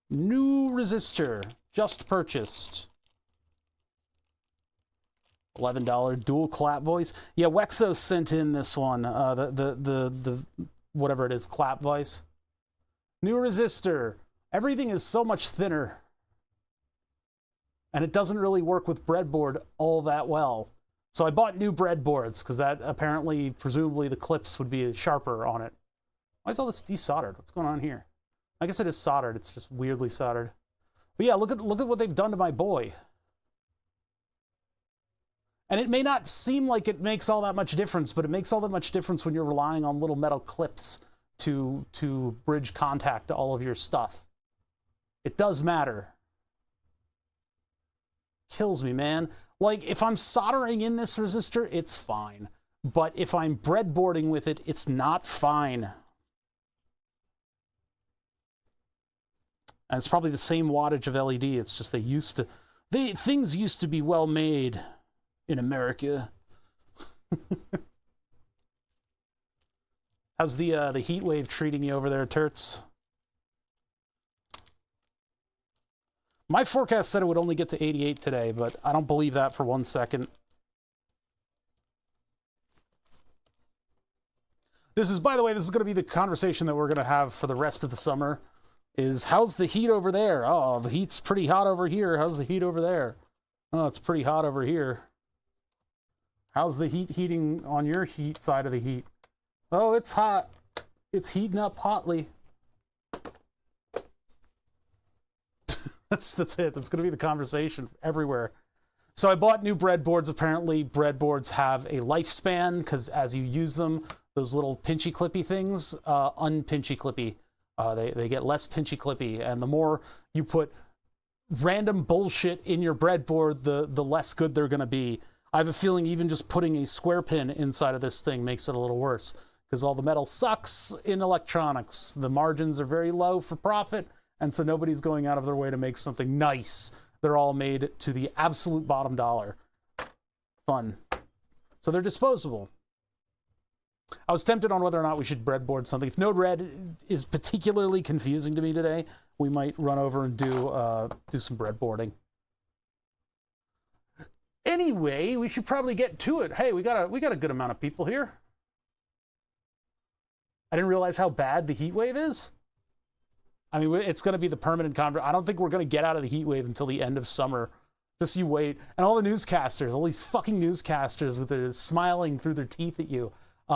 New resistor, just purchased. $11 dual clap voice. Yeah, Wexo sent in this one. The whatever it is, clap voice. New resistor. Everything is so much thinner, and it doesn't really work with breadboard all that well. So I bought new breadboards because that apparently, presumably, the clips would be sharper on it. Why is all this desoldered? What's going on here? I guess it is soldered. It's just weirdly soldered. But yeah, look at what they've done to my boy. And it may not seem like it makes all that much difference, but it makes all that much difference when you're relying on little metal clips to bridge contact to all of your stuff. It does matter. Kills me, man. Like, if I'm soldering in this resistor, it's fine. But if I'm breadboarding with it, it's not fine. And it's probably the same wattage of LED. It's just things used to be well made in America. How's the heat wave treating you over there, Turts? My forecast said it would only get to 88 today, but I don't believe that for 1 second. This is, by the way, this is going to be the conversation that we're going to have for the rest of the summer. Is how's the heat over there? Oh, the heat's pretty hot over here. How's the heat over there? Oh, it's pretty hot over here. How's the heating on your heat side of the heat? Oh, it's hot. It's heating up hotly. That's it. That's going to be the conversation everywhere. So I bought new breadboards. Apparently, breadboards have a lifespan because as you use them, those little pinchy clippy things unpinchy clippy. They get less pinchy clippy, and the more you put random bullshit in your breadboard, the less good they're going to be. I have a feeling even just putting a square pin inside of this thing makes it a little worse because all the metal sucks in electronics. The margins are very low for profit, and so nobody's going out of their way to make something nice. They're all made to the absolute bottom dollar. Fun. So they're disposable. I was tempted on whether or not we should breadboard something. If Node-RED is particularly confusing to me today, we might run over and do some breadboarding. Anyway, we should probably get to it. Hey, we got a good amount of people here. I didn't realize how bad the heat wave is. I mean, it's going to be the permanent I don't think we're going to get out of the heat wave until the end of summer. Just you wait. And all the newscasters, all these fucking newscasters with their smiling through their teeth at you. It's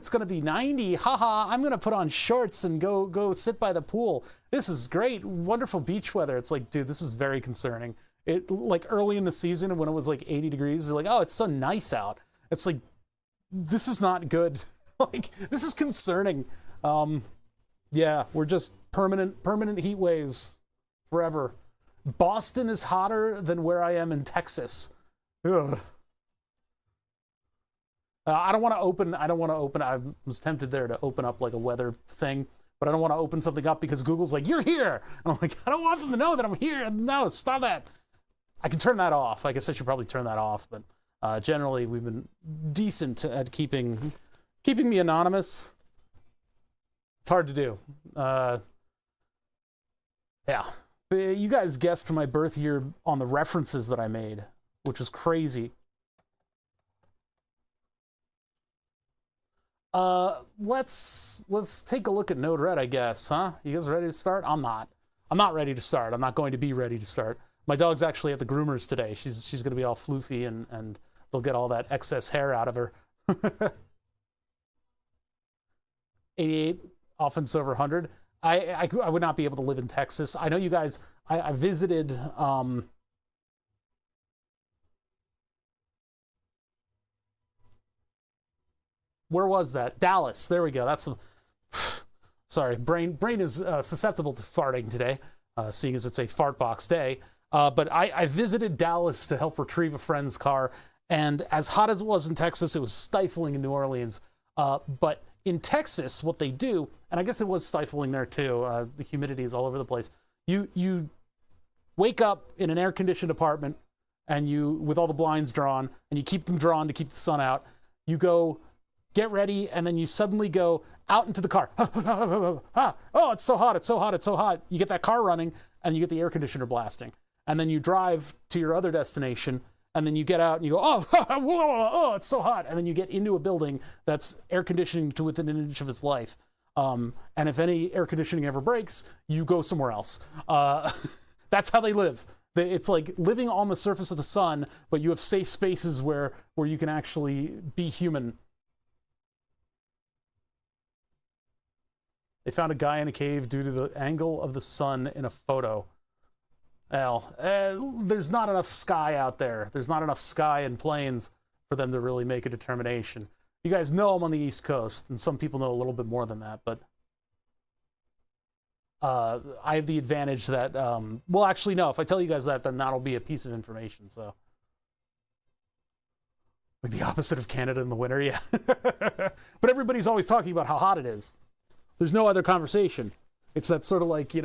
going to be 90. Haha, I'm going to put on shorts and go sit by the pool. This is great. Wonderful beach weather. It's like, dude, this is very concerning. It like early in the season when it was like 80 degrees, like, oh, it's so nice out. It's like, this is not good. Like, this is concerning. Yeah, we're just permanent heat waves forever. Boston is hotter than where I am in Texas. Ugh. I don't want to open. I was tempted there to open up like a weather thing, but I don't want to open something up because Google's like, you're here. And I'm like, I don't want them to know that I'm here. No, stop that. I can turn that off. I guess I should probably turn that off, but generally we've been decent at keeping me anonymous. It's hard to do. Yeah. But you guys guessed my birth year on the references that I made, which was crazy. Let's take a look at Node-RED, I guess, huh? You guys ready to start? I'm not. I'm not ready to start. I'm not going to be ready to start. My dog's actually at the groomer's today. She's going to be all floofy and they'll get all that excess hair out of her. 88, offense over 100. I would not be able to live in Texas. I know you guys, I visited, where was that? Dallas. There we go. That's sorry. Brain is susceptible to farting today, seeing as it's a fart box day. But I visited Dallas to help retrieve a friend's car, and as hot as it was in Texas, it was stifling in New Orleans. But in Texas, what they do, and I guess it was stifling there too. The humidity is all over the place. You wake up in an air-conditioned apartment, and with all the blinds drawn, and you keep them drawn to keep the sun out. You go get ready, and then you suddenly go out into the car. Oh, it's so hot, it's so hot, it's so hot. You get that car running, and you get the air conditioner blasting. And then you drive to your other destination, and then you get out and you go, oh, it's so hot. And then you get into a building that's air conditioning to within an inch of its life. And if any air conditioning ever breaks, you go somewhere else. That's how they live. It's like living on the surface of the sun, but you have safe spaces where you can actually be human. They found a guy in a cave due to the angle of the sun in a photo. Well, there's not enough sky out there. There's not enough sky and plains for them to really make a determination. You guys know I'm on the East Coast, and some people know a little bit more than that, but I have the advantage that, well, actually, no, if I tell you guys that, then that'll be a piece of information, so. Like the opposite of Canada in the winter, yeah. But everybody's always talking about how hot it is. There's no other conversation. It's that sort of like,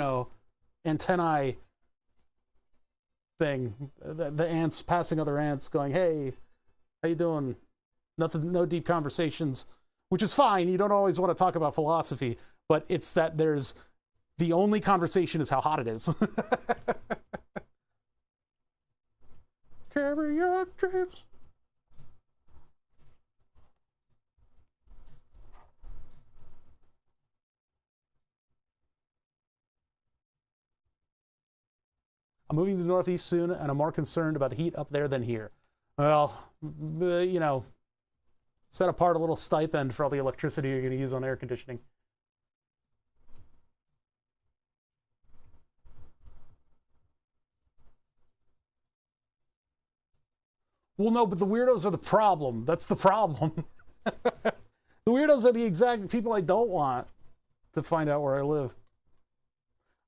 antennae thing. The ants passing other ants going, hey, how you doing? Nothing, no deep conversations, which is fine. You don't always want to talk about philosophy, but it's that the only conversation is how hot it is. Carry your dreams. I'm moving to the Northeast soon, and I'm more concerned about the heat up there than here. Well, set apart a little stipend for all the electricity you're going to use on air conditioning. Well, no, but the weirdos are the problem. That's the problem. The weirdos are the exact people I don't want to find out where I live.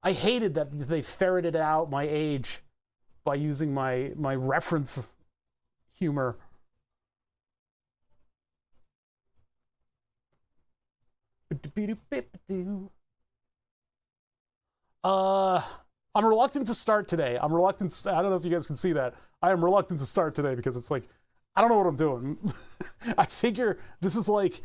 I hated that they ferreted out my age by using my reference humor. I'm reluctant to start today. I don't know if you guys can see that. I am reluctant to start today because it's like, I don't know what I'm doing. I figure this is like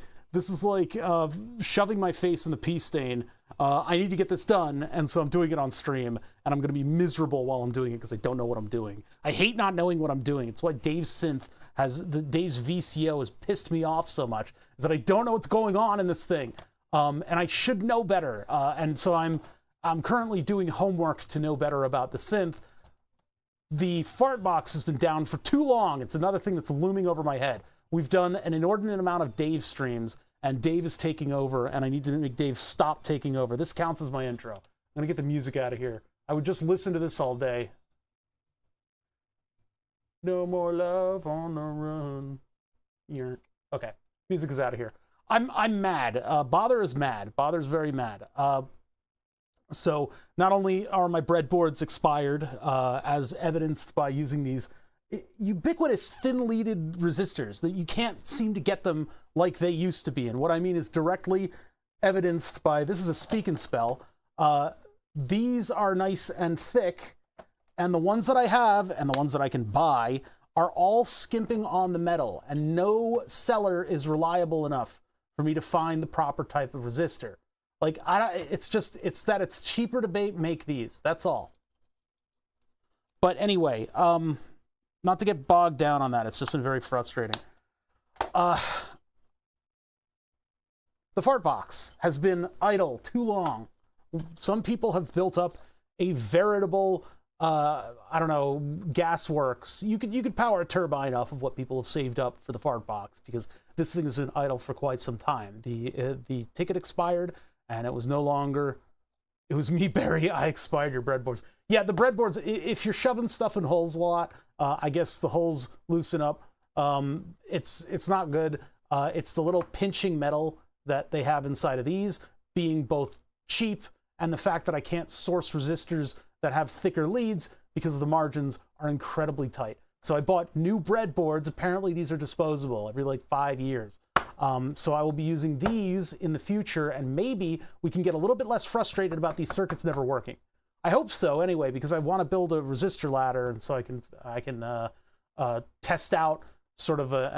shoving my face in the pee stain. I need to get this done, and so I'm doing it on stream, and I'm going to be miserable while I'm doing it because I don't know what I'm doing. I hate not knowing what I'm doing. It's why Dave's VCO has pissed me off so much, is that I don't know what's going on in this thing, and I should know better. And so I'm currently doing homework to know better about the synth. The fart box has been down for too long. It's another thing that's looming over my head. We've done an inordinate amount of Dave streams, and Dave is taking over, and I need to make Dave stop taking over. This counts as my intro. I'm going to get the music out of here. I would just listen to this all day. No more love on the run. Yerk. Okay, music is out of here. I'm mad. Bother is mad. Bother's very mad. So not only are my breadboards expired, as evidenced by using these ubiquitous thin-leaded resistors that you can't seem to get them like they used to be. And what I mean is directly evidenced by, this is a speak and spell. These are nice and thick, and the ones that I have and the ones that I can buy are all skimping on the metal, and no seller is reliable enough for me to find the proper type of resistor. Like, it's that it's cheaper to make these. That's all. But anyway, not to get bogged down on that. It's just been very frustrating. The fart box has been idle too long. Some people have built up a veritable, I don't know, gas works. You could power a turbine off of what people have saved up for the fart box, because this thing has been idle for quite some time. The ticket expired, and it was no longer. It was me, Barry. I expired your breadboards. Yeah, the breadboards. If you're shoving stuff in holes a lot, I guess the holes loosen up. It's not good. It's the little pinching metal that they have inside of these being both cheap, and the fact that I can't source resistors that have thicker leads because the margins are incredibly tight. So I bought new breadboards. Apparently these are disposable every like 5 years. So I will be using these in the future, and maybe we can get a little bit less frustrated about these circuits never working. I hope so anyway, because I want to build a resistor ladder, and so I can test out sort of a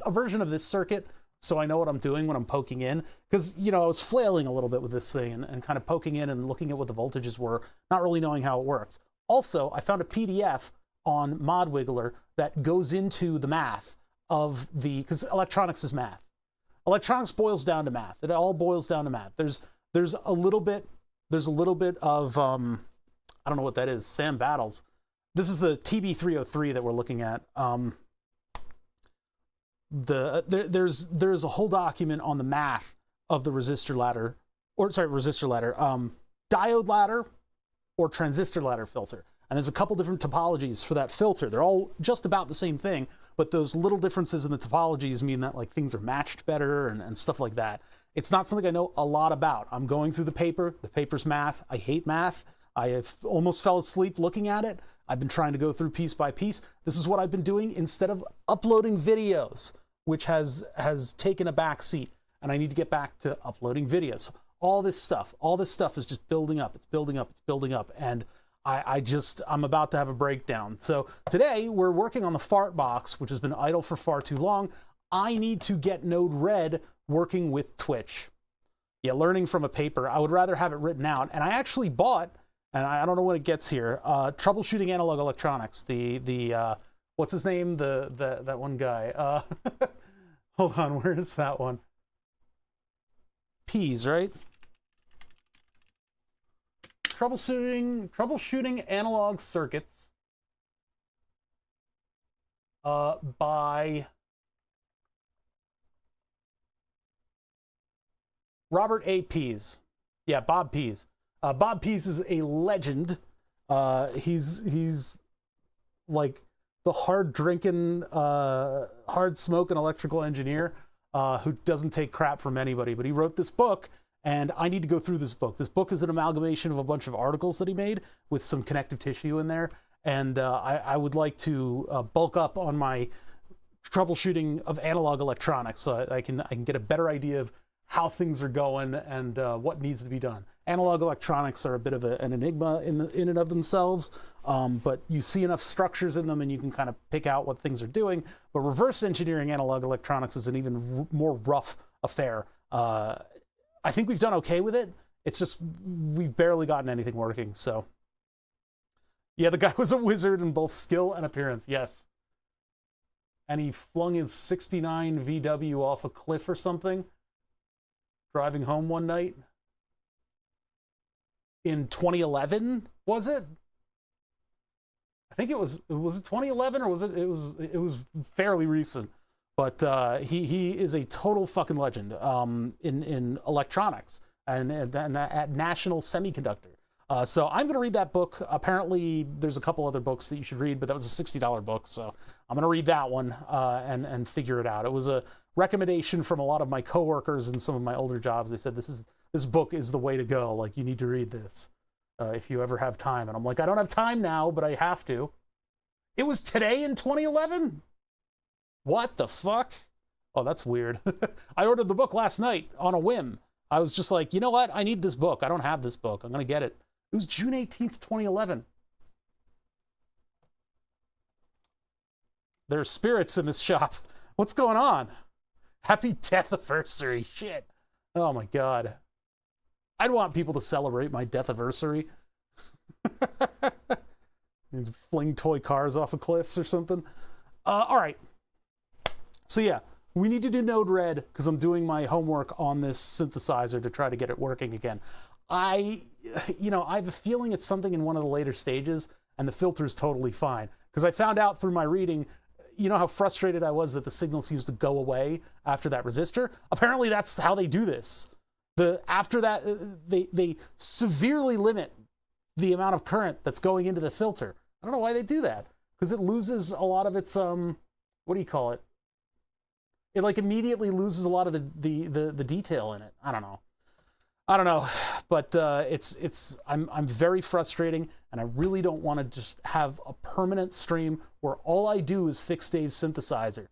version of this circuit, so I know what I'm doing when I'm poking in. Because, you know, I was flailing a little bit with this thing and kind of poking in and looking at what the voltages were, not really knowing how it works. Also, I found a PDF on ModWiggler that goes into the math of because electronics is math. Electronics boils down to math. It all boils down to math. There's a little bit of I don't know what that is. Sam Battles. This is the TB303 that we're looking at. There's a whole document on the math of the resistor ladder, diode ladder or transistor ladder filter. And there's a couple different topologies for that filter. They're all just about the same thing, but those little differences in the topologies mean that like things are matched better and stuff like that. It's not something I know a lot about. I'm going through the paper. The paper's math. I hate math. I have almost fell asleep looking at it. I've been trying to go through piece by piece. This is what I've been doing instead of uploading videos, which has taken a back seat, and I need to get back to uploading videos. All this stuff is just building up. It's building up. It's building up. And I'm about to have a breakdown. So today we're working on the fart box, which has been idle for far too long. I need to get Node Red working with Twitch. Yeah, learning from a paper. I would rather have it written out. And I actually bought, and I don't know when it gets here, Troubleshooting Analog Electronics. The what's his name? That one guy. Hold on, where is that one? Peas, right? Troubleshooting Analog Circuits by Robert A. Pease. Yeah, Bob Pease. Bob Pease is a legend. He's like the hard drinking, hard smoking electrical engineer who doesn't take crap from anybody. But he wrote this book, and I need to go through this book. This book is an amalgamation of a bunch of articles that he made with some connective tissue in there. And I would like to bulk up on my troubleshooting of analog electronics so I can get a better idea of how things are going and what needs to be done. Analog electronics are a bit of an enigma in and of themselves, but you see enough structures in them and you can kind of pick out what things are doing. But reverse engineering analog electronics is an even more rough affair. I think we've done okay with it. It's just we've barely gotten anything working. So yeah, the guy was a wizard in both skill and appearance. Yes. And he flung his 69 VW off a cliff or something, driving home one night in 2011, was it? I think it was it 2011, or was it was fairly recent. But he is a total fucking legend in electronics and at National Semiconductor. So I'm going to read that book. Apparently, there's a couple other books that you should read, but that was a $60 book. So I'm going to read that one and figure it out. It was a recommendation from a lot of my coworkers in some of my older jobs. They said, this book is the way to go. Like, you need to read this if you ever have time. And I'm like, I don't have time now, but I have to. It was today in 2011? What the fuck? Oh, that's weird. I ordered the book last night on a whim. I was just like, you know what? I need this book. I don't have this book. I'm going to get it. It was June 18th, 2011. There are spirits in this shop. What's going on? Happy death anniversary. Shit. Oh my God. I'd want people to celebrate my death anniversary. And fling toy cars off of cliffs or something. All right. So yeah, we need to do Node-RED because I'm doing my homework on this synthesizer to try to get it working again. I have a feeling it's something in one of the later stages, and the filter is totally fine. Because I found out through my reading, you know how frustrated I was that the signal seems to go away after that resistor? Apparently that's how they do this. After that, they severely limit the amount of current that's going into the filter. I don't know why they do that. Because it loses a lot of its, what do you call it? It like immediately loses a lot of the detail in it. I don't know, but I'm very frustrating, and I really don't want to just have a permanent stream where all I do is fix Dave's synthesizer.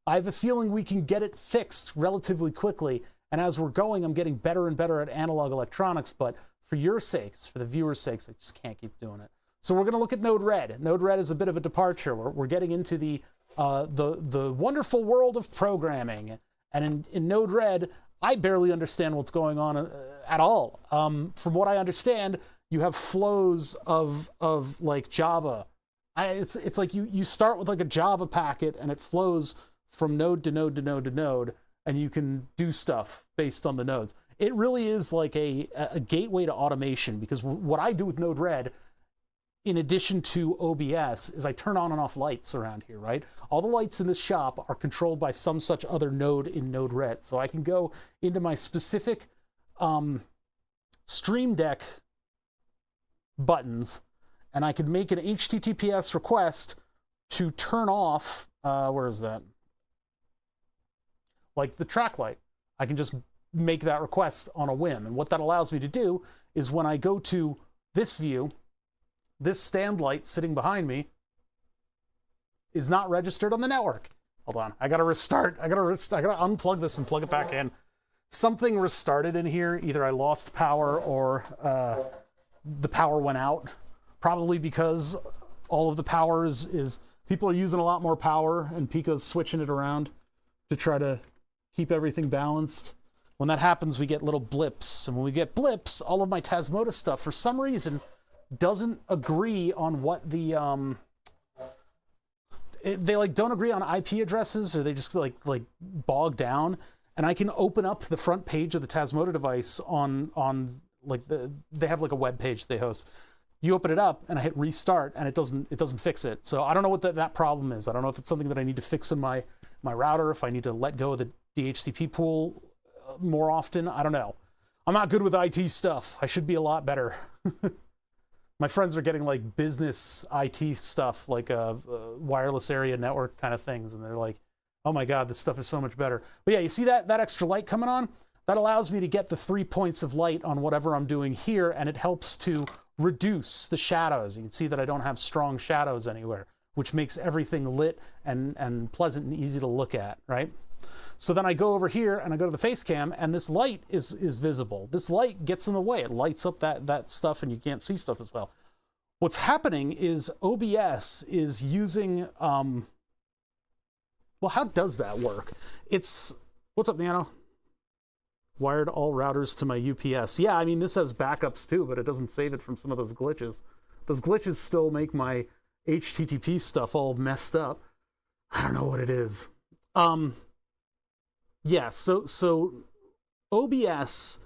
I have a feeling we can get it fixed relatively quickly, and as we're going, I'm getting better and better at analog electronics, but for your sakes, for the viewers' sakes, I just can't keep doing it. So we're going to look at Node-RED. Node-RED is a bit of a departure. We're getting into the wonderful world of programming, and in Node-RED, I barely understand what's going on at all. From what I understand, you have flows of like Java. It's like you start with like a Java packet and it flows from node to node to node to node, and you can do stuff based on the nodes. It really is like a gateway to automation, because what I do with Node-RED, in addition to OBS, is I turn on and off lights around here, right? All the lights in this shop are controlled by some such other node in Node-RED. So I can go into my specific Stream Deck buttons, and I can make an HTTPS request to turn off, where is that? Like the track light. I can just make that request on a whim. And what that allows me to do is when I go to this view, this stand light sitting behind me is not registered on the network. Hold on, I gotta restart. I gotta unplug this and plug it back in. Something restarted in here. Either I lost power or the power went out. Probably because all of the power is people are using a lot more power, and Pico's switching it around to try to keep everything balanced. When that happens, we get little blips. And when we get blips, all of my Tasmota stuff, for some reason, doesn't agree on what the they like don't agree on IP addresses, or they just like bog down. And I can open up the front page of the Tasmota device on like they have like a web page they host. You open it up and I hit restart and it doesn't fix it. So I don't know what that problem is. I don't know if it's something that I need to fix in my router, if I need to let go of the DHCP pool more often. I don't know. I'm not good with IT stuff. I should be a lot better. My friends are getting like business IT stuff, like wireless area network kind of things, and they're like, oh my God, this stuff is so much better. But yeah, you see that extra light coming on? That allows me to get the 3 points of light on whatever I'm doing here, and it helps to reduce the shadows. You can see that I don't have strong shadows anywhere, which makes everything lit and pleasant and easy to look at, right? So then I go over here and I go to the face cam, and this light is visible. This light gets in the way. It lights up that stuff, and you can't see stuff as well. What's happening is OBS is using, well, how does that work? What's up, Nano? Wired all routers to my UPS. Yeah, I mean, this has backups too, but it doesn't save it from some of those glitches. Those glitches still make my HTTP stuff all messed up. I don't know what it is. Yeah, so OBS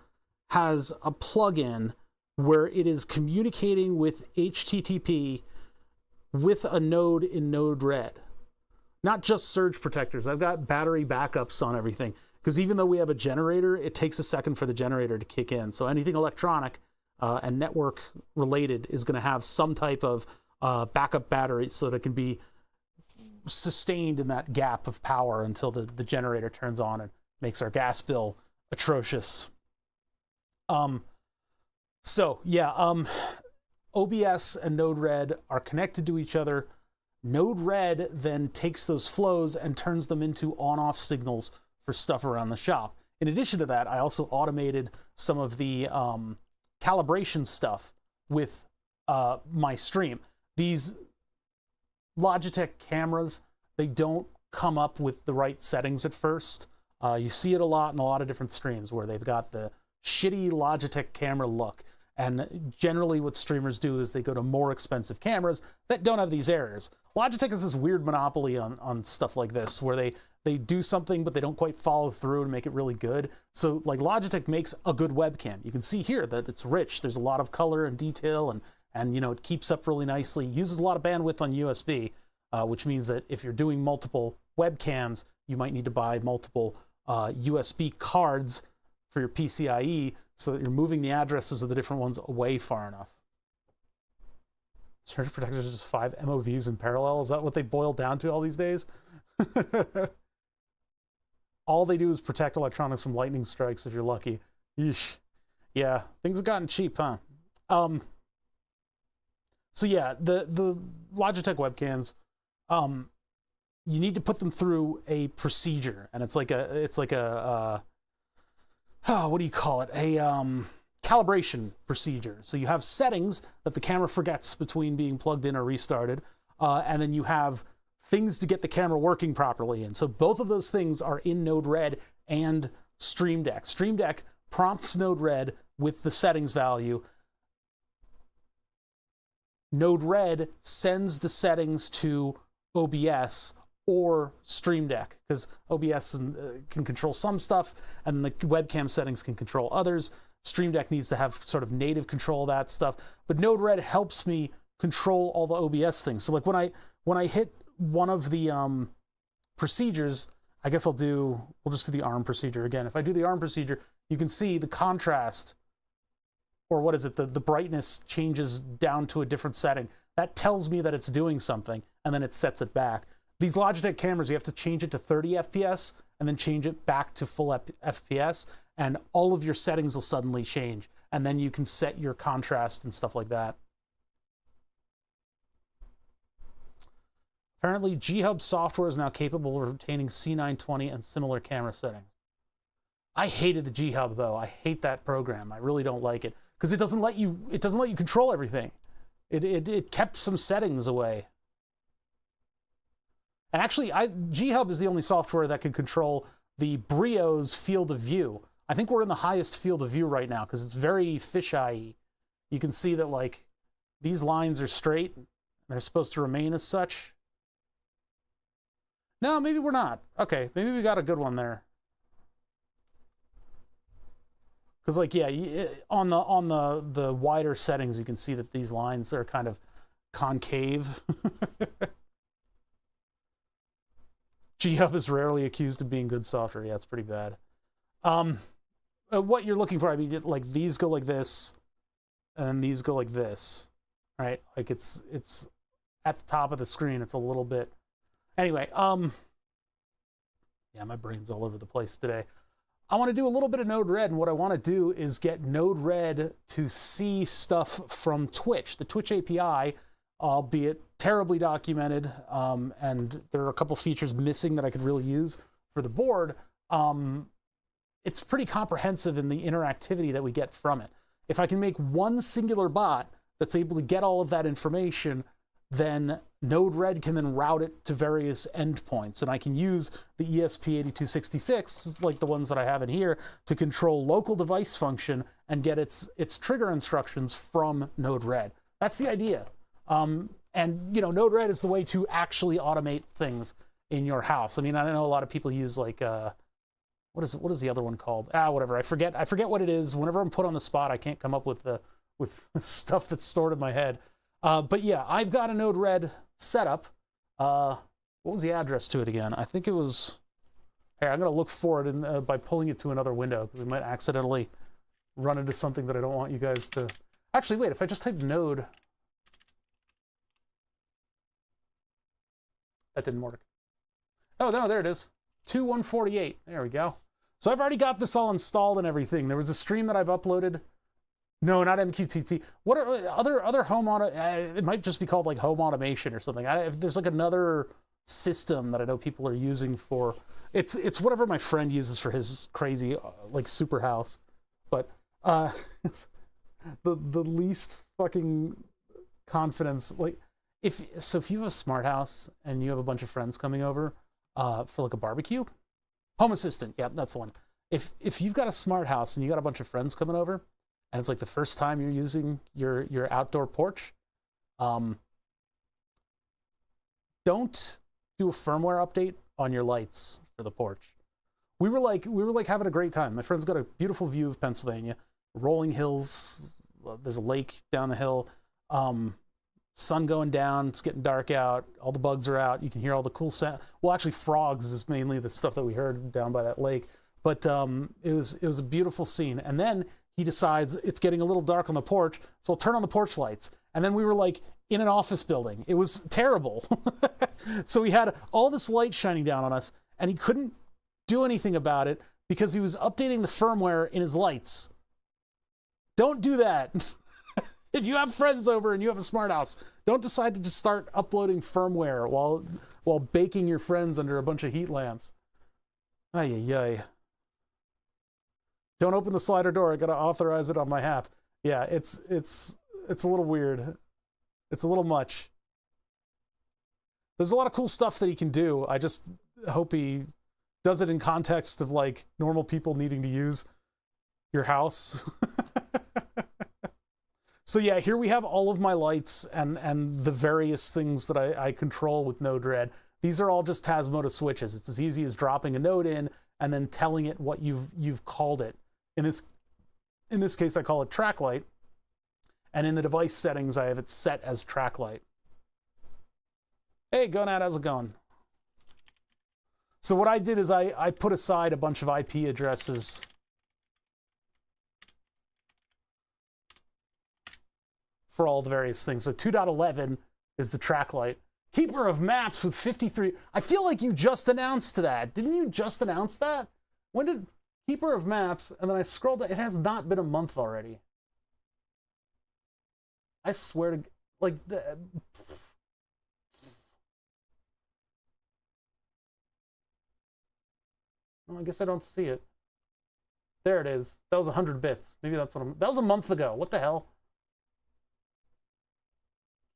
has a plugin where it is communicating with HTTP with a node in Node-RED. Not just surge protectors. I've got battery backups on everything, because even though we have a generator, it takes a second for the generator to kick in. So anything electronic, and network related is going to have some type of backup battery so that it can be sustained in that gap of power until the generator turns on and makes our gas bill atrocious. So yeah, OBS and Node-RED are connected to each other. Node-RED then takes those flows and turns them into on-off signals for stuff around the shop. In addition to that, I also automated some of the calibration stuff with my stream. These Logitech cameras, they don't come up with the right settings at first. You see it a lot in a lot of different streams where they've got the shitty Logitech camera look. And generally what streamers do is they go to more expensive cameras that don't have these errors. Logitech has this weird monopoly on stuff like this where they do something but they don't quite follow through and make it really good. So like Logitech makes a good webcam. You can see here that it's rich. There's a lot of color and detail and you know, it keeps up really nicely. Uses a lot of bandwidth on USB, which means that if you're doing multiple webcams, you might need to buy multiple USB cards for your PCIe so that you're moving the addresses of the different ones away far enough. Surge protectors are just 5 MOVs in parallel. Is that what they boil down to all these days? All they do is protect electronics from lightning strikes if you're lucky. Yeesh. Yeah, things have gotten cheap, huh? So yeah, the Logitech webcams, you need to put them through a procedure, and it's like a what do you call it? A calibration procedure. So you have settings that the camera forgets between being plugged in or restarted, and then you have things to get the camera working properly. And so both of those things are in Node-RED and Stream Deck. Stream Deck prompts Node-RED with the settings value. Node-RED sends the settings to OBS or Stream Deck, because OBS can control some stuff and the webcam settings can control others. Stream Deck needs to have sort of native control of that stuff, but Node-RED helps me control all the OBS things. So like when I hit one of the procedures, I guess we'll just do the arm procedure again. If I do the arm procedure, you can see the contrast, or what is it, the brightness changes down to a different setting. That tells me that it's doing something, and then it sets it back. These Logitech cameras, you have to change it to 30 FPS and then change it back to full FPS, and all of your settings will suddenly change. And then you can set your contrast and stuff like that. Apparently, G-Hub software is now capable of retaining C920 and similar camera settings. I hated the G-Hub though. I hate that program. I really don't like it because it doesn't let you control everything. It kept some settings away. And actually, G-Hub is the only software that can control the Brio's field of view. I think we're in the highest field of view right now because it's very fisheye. You can see that like these lines are straight. They're supposed to remain as such. No, maybe we're not. Okay, maybe we got a good one there. Because like, yeah, on the wider settings, you can see that these lines are kind of concave. G-Hub is rarely accused of being good software. Yeah, it's pretty bad. What you're looking for, I mean, like these go like this, and these go like this, right? Like it's at the top of the screen. It's a little bit. Anyway, yeah, my brain's all over the place today. I want to do a little bit of Node-RED, and what I want to do is get Node-RED to see stuff from Twitch. The Twitch API, albeit terribly documented, and there are a couple features missing that I could really use for the board. It's pretty comprehensive in the interactivity that we get from it. If I can make one singular bot that's able to get all of that information, then Node-RED can then route it to various endpoints, and I can use the ESP8266, like the ones that I have in here, to control local device function and get its trigger instructions from Node-RED. That's the idea. And you know, Node-RED is the way to actually automate things in your house. I mean, I know a lot of people use like what is the other one called? Whatever. I forget what it is. Whenever I'm put on the spot, I can't come up with stuff that's stored in my head. But yeah, I've got a Node-RED setup. What was the address to it again? I think it was. Here, I'm gonna look for it by pulling it to another window because we might accidentally run into something that I don't want you guys to Actually, wait, if I just type node, that didn't work. Oh, no, there it is. 2148. There we go. So I've already got this all installed and everything. There was a stream that I've uploaded. No, not MQTT. What are other home auto? It might just be called like home automation or something. If there's like another system that I know people are using for, it's whatever my friend uses for his crazy like super house. But the least fucking confidence, like if you have a smart house and you have a bunch of friends coming over for like a barbecue, Home Assistant, yeah, that's the one. If you've got a smart house and you got a bunch of friends coming over, and it's like the first time you're using your outdoor porch, don't do a firmware update on your lights for the porch. We were like having a great time. My friend's got a beautiful view of Pennsylvania, rolling hills. There's a lake down the hill. Sun going down. It's getting dark out. All the bugs are out. You can hear all the cool sound. Well, actually, frogs is mainly the stuff that we heard down by that lake. But it was a beautiful scene. And then he decides it's getting a little dark on the porch, so I'll turn on the porch lights. And then we were like in an office building. It was terrible. So we had all this light shining down on us, and he couldn't do anything about it because he was updating the firmware in his lights. Don't do that. If you have friends over and you have a smart house, don't decide to just start uploading firmware while baking your friends under a bunch of heat lamps. Ay, ay, ay. Don't open the slider door. I gotta authorize it on my app. Yeah, it's a little weird. It's a little much. There's a lot of cool stuff that he can do. I just hope he does it in context of like normal people needing to use your house. So yeah, here we have all of my lights and the various things that I control with Node-RED. These are all just Tasmota switches. It's as easy as dropping a node in and then telling it what you've called it. In this case, I call it track light. And in the device settings, I have it set as track light. Hey, Gonad, how's it going? So what I did is I put aside a bunch of IP addresses for all the various things. So 2.11 is the track light. Keeper of Maps with 53. I feel like you just announced that. Didn't you just announce that? When did Keeper of Maps? And then I scrolled down. It has not been a month already. I swear to, like, well, I guess I don't see it. There it is. That was 100 bits. Maybe that's what that was a month ago. What the hell?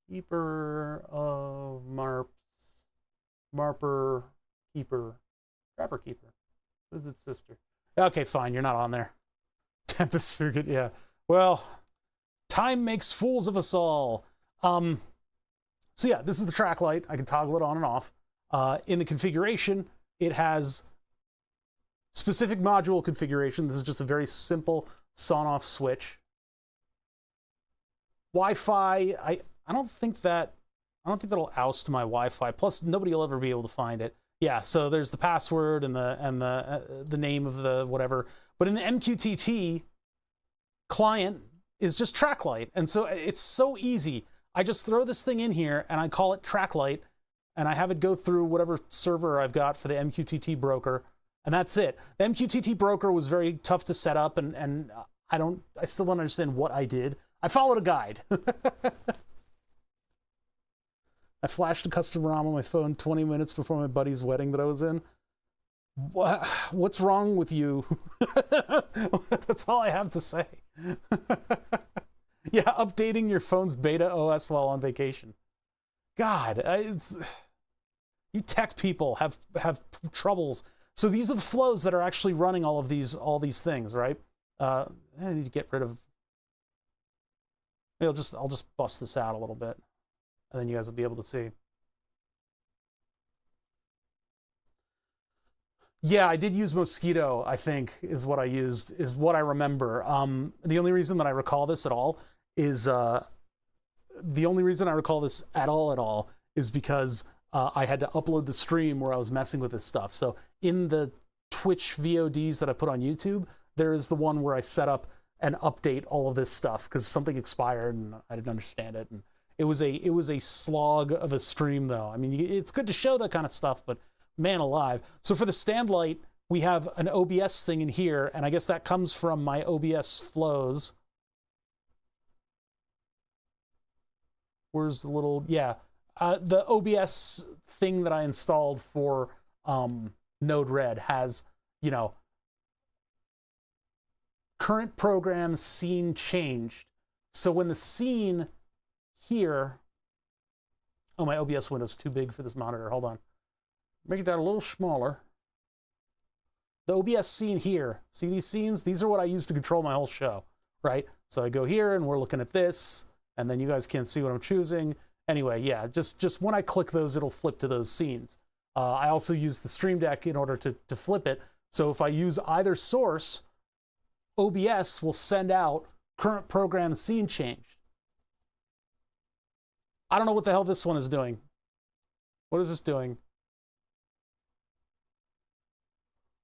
Keeper of Marps. Marper Keeper. Trapper Keeper. Who's its sister? Okay, fine. You're not on there. Tempest Fugit, yeah. Well, time makes fools of us all. So yeah, this is the track light. I can toggle it on and off. In the configuration, it has specific module configuration. This is just a very simple sawn-off switch. Wi-Fi, I don't think that'll oust my Wi-Fi. Plus, nobody will ever be able to find it. Yeah, so there's the password and the name of the whatever. But in the MQTT client is just track light, and so it's so easy. I just throw this thing in here and I call it track light, and I have it go through whatever server I've got for the MQTT broker, and that's it. The MQTT broker was very tough to set up, and I still don't understand what I did. I followed a guide. I flashed a custom ROM on my phone 20 minutes before my buddy's wedding that I was in. What's wrong with you? That's all I have to say. Yeah, updating your phone's beta OS while on vacation. God, you tech people have troubles. So these are the flows that are actually running all these things, right? I need to get rid of. I'll just bust this out a little bit, and then you guys will be able to see. Yeah, I did use Mosquito, I think, is what I used, is what I remember. The only reason that I recall this at all is because I had to upload the stream where I was messing with this stuff. So in the Twitch VODs that I put on YouTube, there is the one where I set up and update all of this stuff because something expired and I didn't understand it. And it was a slog of a stream, though. I mean, it's good to show that kind of stuff, but man alive. So for the stand light, we have an OBS thing in here, and I guess that comes from my OBS flows. Where's the little, yeah, the OBS thing that I installed for Node-RED has, you know, current program scene changed. So when the scene here, oh, my OBS window's too big for this monitor. Hold on. Make that a little smaller. The OBS scene here, see these scenes? These are what I use to control my whole show, right? So I go here and we're looking at this, and then you guys can't see what I'm choosing. Anyway, yeah, just when I click those, it'll flip to those scenes. I also use the Stream Deck in order to flip it. So if I use either source, OBS will send out current program scene changed. I don't know what the hell this one is doing. What is this doing?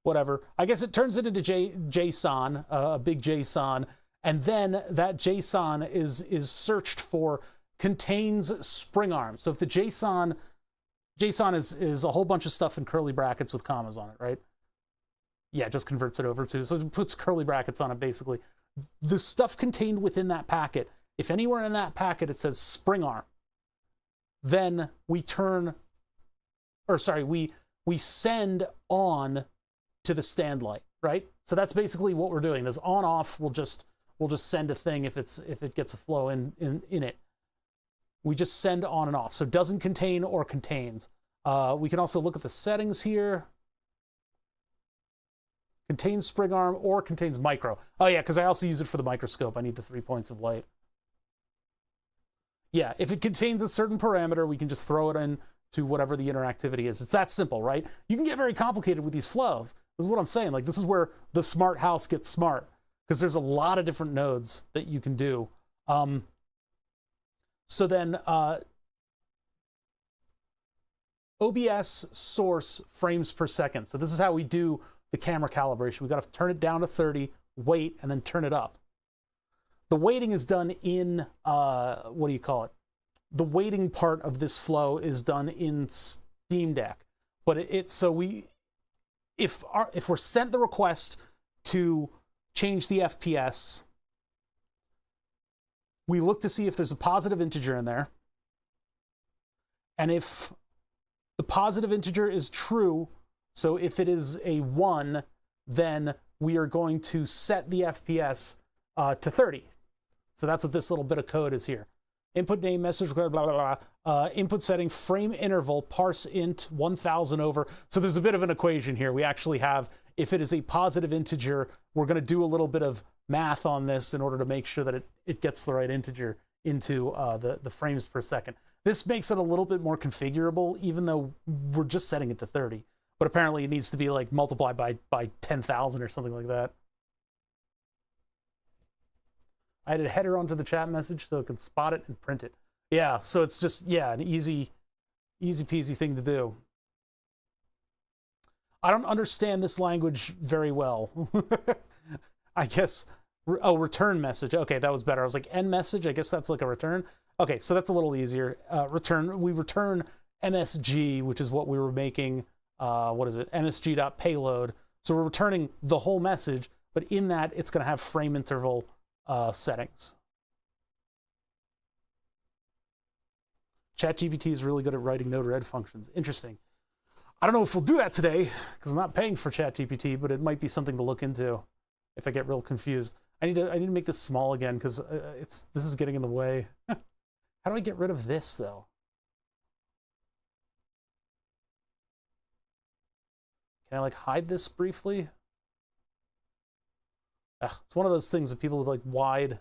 Whatever. I guess it turns it into JSON, a big JSON, and then that JSON is searched for contains spring arm. So if the JSON is a whole bunch of stuff in curly brackets with commas on it, right? Yeah, it just converts it over to, so it puts curly brackets on it basically. The stuff contained within that packet, if anywhere in that packet it says spring arm, then we send on to the stand light, right? So that's basically what we're doing. This on off will just send a thing if it gets a flow in it. We just send on and off. So doesn't contain or contains. We can also look at the settings here. Contains spring arm or contains micro. Oh yeah, because I also use it for the microscope. I need the 3 points of light. Yeah, if it contains a certain parameter, we can just throw it in to whatever the interactivity is. It's that simple, right? You can get very complicated with these flows. This is what I'm saying. Like, this is where the smart house gets smart, because there's a lot of different nodes that you can do. So then OBS source frames per second. So this is how we do the camera calibration. We got to turn it down to 30, wait, and then turn it up. The waiting is done in, what do you call it? The waiting part of this flow is done in Steam Deck. But if we're sent the request to change the FPS, we look to see if there's a positive integer in there. And if the positive integer is true, so if it is a 1, then we are going to set the FPS to 30. So that's what this little bit of code is here. Input name, message, blah, blah, blah, blah. Input setting, frame interval, parse int, 1000 over. So there's a bit of an equation here. We actually have, if it is a positive integer, we're going to do a little bit of math on this in order to make sure that it gets the right integer into the frames per second. This makes it a little bit more configurable, even though we're just setting it to 30. But apparently it needs to be like multiplied by 10,000 or something like that. I added a header onto the chat message so it can spot it and print it. Yeah, so it's just, yeah, an easy peasy thing to do. I don't understand this language very well. I guess, oh, return message. Okay, that was better. I was like, end message, I guess that's like a return. Okay, so that's a little easier. We return MSG, which is what we were making, what is it? MSG.payload. So we're returning the whole message, but in that it's gonna have frame interval settings. ChatGPT is really good at writing Node-RED functions. Interesting. I don't know if we'll do that today because I'm not paying for ChatGPT, but it might be something to look into if I get real confused. I need to make this small again because this is getting in the way. How do I get rid of this though? Can I like hide this briefly? It's one of those things that people with like wide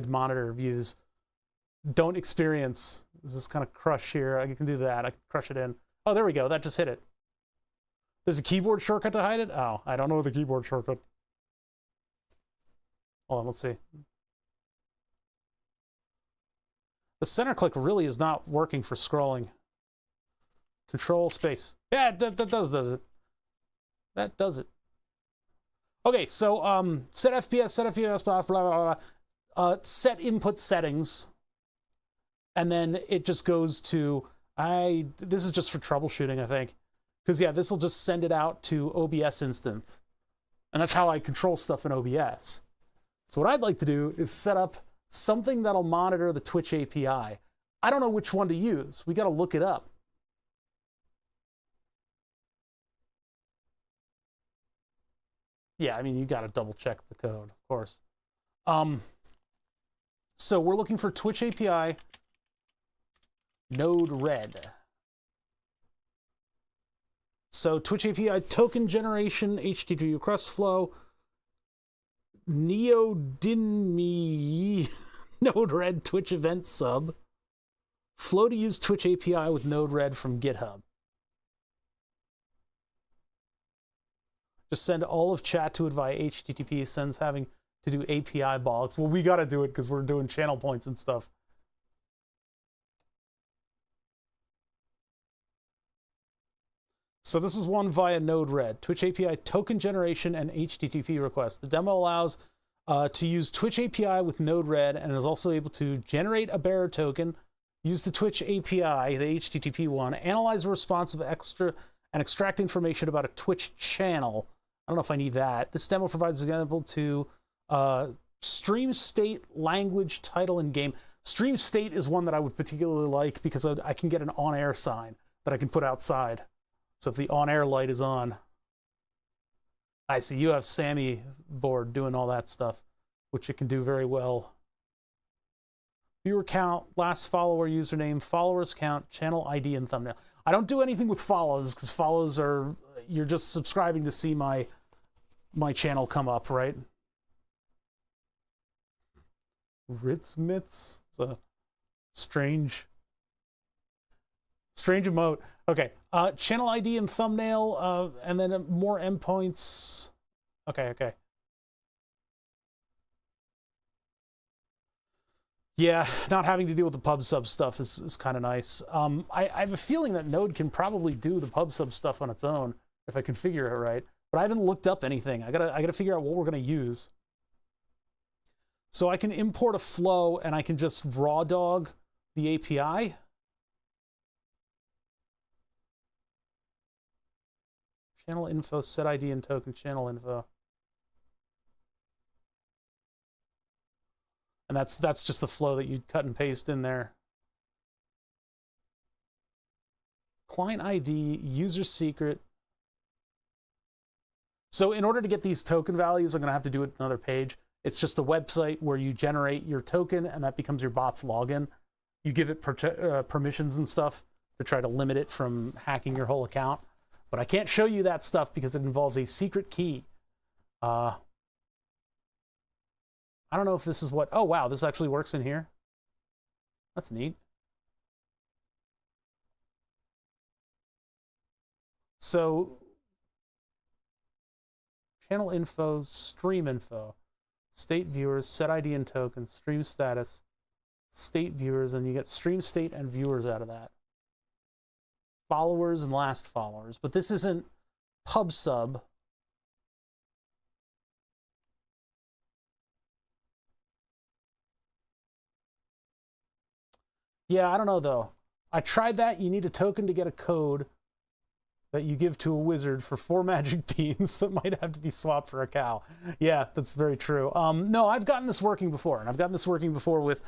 monitor views don't experience. There's this kind of crush here. I can do that. I can crush it in. Oh, there we go. That just hit it. There's a keyboard shortcut to hide it? Oh, I don't know the keyboard shortcut. Hold on, let's see. The center click really is not working for scrolling. Control space. Yeah, that does it. That does it. Okay, so set FPS, blah, blah, blah, blah. Set input settings. And then it just goes to, this is just for troubleshooting, I think. Because, yeah, this will just send it out to OBS instance. And that's how I control stuff in OBS. So what I'd like to do is set up something that'll monitor the Twitch API. I don't know which one to use. We got to look it up. Yeah, I mean, you got to double check the code, of course. So we're looking for Twitch API Node-RED. So Twitch API token generation, HTTP request flow, neodynmy Node-RED Twitch event sub, flow to use Twitch API with Node-RED from GitHub. Just send all of chat to it via HTTP, sends having to do API bollocks. Well, we got to do it because we're doing channel points and stuff. So this is one via Node-RED, Twitch API token generation and HTTP request. The demo allows to use Twitch API with Node-RED and is also able to generate a bearer token, use the Twitch API, the HTTP one, analyze the response of extra, and extract information about a Twitch channel. I don't know if I need that. This demo provides an example to stream state, language, title, and game. Stream state is one that I would particularly like because I can get an on-air sign that I can put outside. So if the on-air light is on, I see you have Sammy board doing all that stuff, which it can do very well. Viewer count, last follower username, followers count, channel ID, and thumbnail. I don't do anything with follows because follows are, you're just subscribing to see my channel come up, right? Ritz Mitz? It's a strange emote. Okay, channel ID and thumbnail, and then more endpoints. Okay. Yeah, not having to deal with the pub sub stuff is kind of nice. I have a feeling that Node can probably do the pub sub stuff on its own if I configure it right, but I haven't looked up anything. I gotta figure out what we're gonna use. So I can import a flow and I can just raw dog the API. Channel info, set ID and token, channel info. And that's just the flow that you cut and paste in there. Client ID, user secret. So in order to get these token values, I'm going to have to do it another page. It's just a website where you generate your token and that becomes your bot's login. You give it permissions and stuff to try to limit it from hacking your whole account. But I can't show you that stuff because it involves a secret key. I don't know if this is what... Oh, wow, this actually works in here. That's neat. So, channel info, stream info, state viewers, set ID and token, stream status, state viewers, and you get stream state and viewers out of that. Followers and last followers, but this isn't pub sub. Yeah, I don't know though. I tried that. You need a token to get a code that you give to a wizard for 4 magic beans that might have to be swapped for a cow. Yeah, that's very true. No, I've gotten this working before, and I've gotten this working before with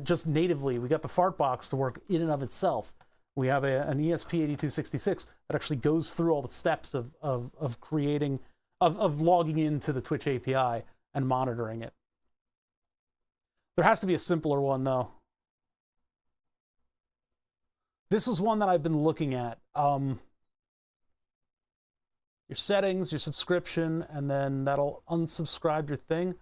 just natively. We got the fart box to work in and of itself. We have an ESP8266 that actually goes through all the steps of creating, of logging into the Twitch API and monitoring it. There has to be a simpler one though. This is one that I've been looking at. Your settings, your subscription, and then that'll unsubscribe your thing.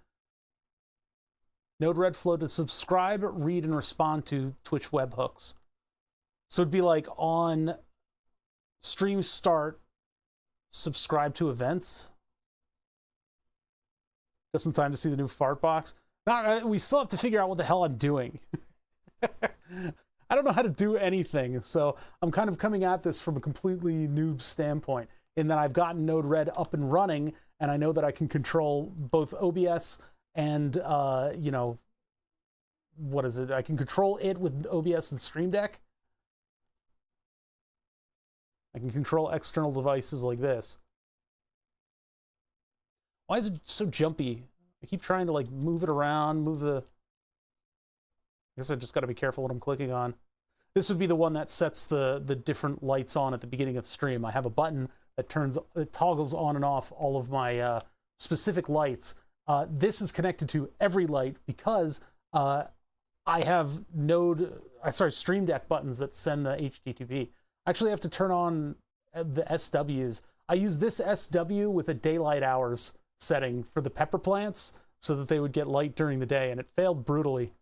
Node-RED flow to subscribe, read, and respond to Twitch webhooks. So it'd be like on stream start, subscribe to events. Just in time to see the new fart box. We still have to figure out what the hell I'm doing. I don't know how to do anything, so I'm kind of coming at this from a completely noob standpoint. in that I've gotten Node-RED up and running, and I know that I can control both OBS and, you know, what is it? I can control it with OBS and Stream Deck. I can control external devices like this. Why is it so jumpy? I keep trying to like move it around, move the... I guess I just got to be careful what I'm clicking on. This would be the one that sets the different lights on at the beginning of stream. I have a button that toggles on and off all of my specific lights. This is connected to every light because I have Stream Deck buttons that send the HTTP. I actually have to turn on the SWs. I use this SW with a daylight hours setting for the pepper plants so that they would get light during the day, and it failed brutally.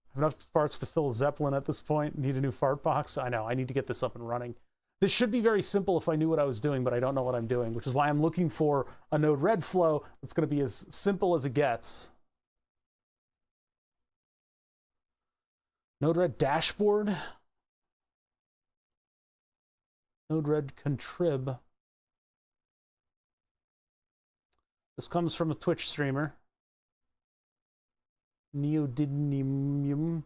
I have enough farts to fill a Zeppelin at this point. Need a new fart box? I know, I need to get this up and running. This should be very simple if I knew what I was doing, but I don't know what I'm doing, which is why I'm looking for a Node-RED flow that's going to be as simple as it gets. Node-RED dashboard. Node-RED contrib. This comes from a Twitch streamer. Neodymium.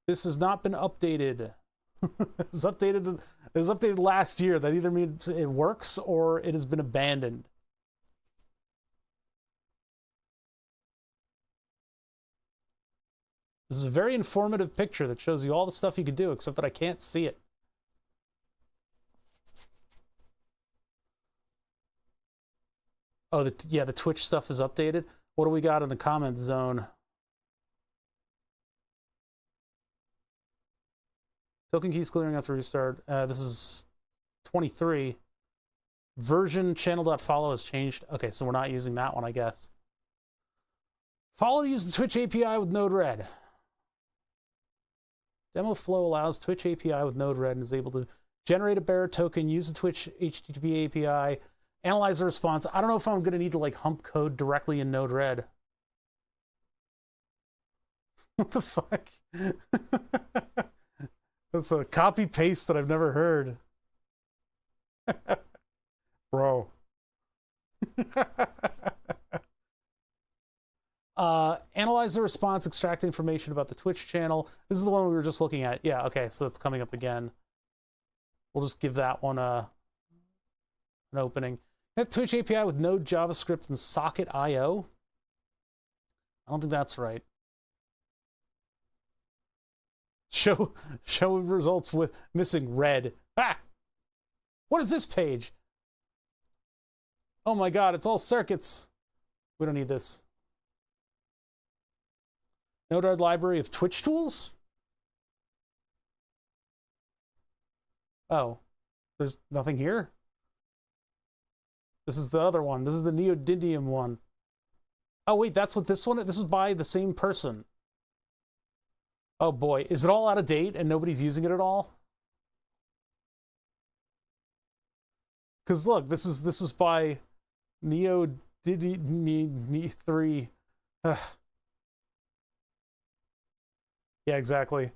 This has not been updated. It was updated last year. That either means it works or it has been abandoned. This is a very informative picture that shows you all the stuff you could do, except that I can't see it. Oh, yeah, the Twitch stuff is updated. What do we got in the comments zone? Token keys clearing after restart. This is 23. Version channel.follow has changed. Okay, so we're not using that one, I guess. Follow to use the Twitch API with Node-RED. Demo flow allows Twitch API with Node-RED and is able to generate a bearer token, use the Twitch HTTP API, analyze the response. I don't know if I'm going to need to like hump code directly in Node-RED. What the fuck? That's a copy paste that I've never heard. Bro. Analyze the response, extract information about the Twitch channel. This is the one we were just looking at. Yeah, okay, so that's coming up again. We'll just give that one an opening. Have Twitch API with Node, JavaScript, and Socket IO. I don't think that's right. Show results with missing red. Ah! What is this page? Oh my god, it's all circuits. We don't need this. Node-RED library of Twitch tools? Oh, there's nothing here? This is the other one. This is the neodymium one. Oh wait, that's what this one is? This is by the same person. Oh boy, is it all out of date and nobody's using it at all? Because look, this is by Neodymium3. Yeah, exactly.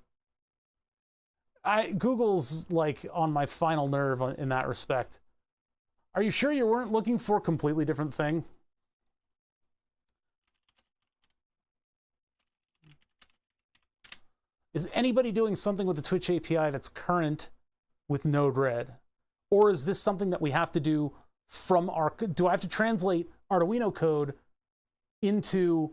Google's like on my final nerve in that respect. Are you sure you weren't looking for a completely different thing? Is anybody doing something with the Twitch API that's current with Node-RED? Or is this something that we have to do from our... Do I have to translate Arduino code into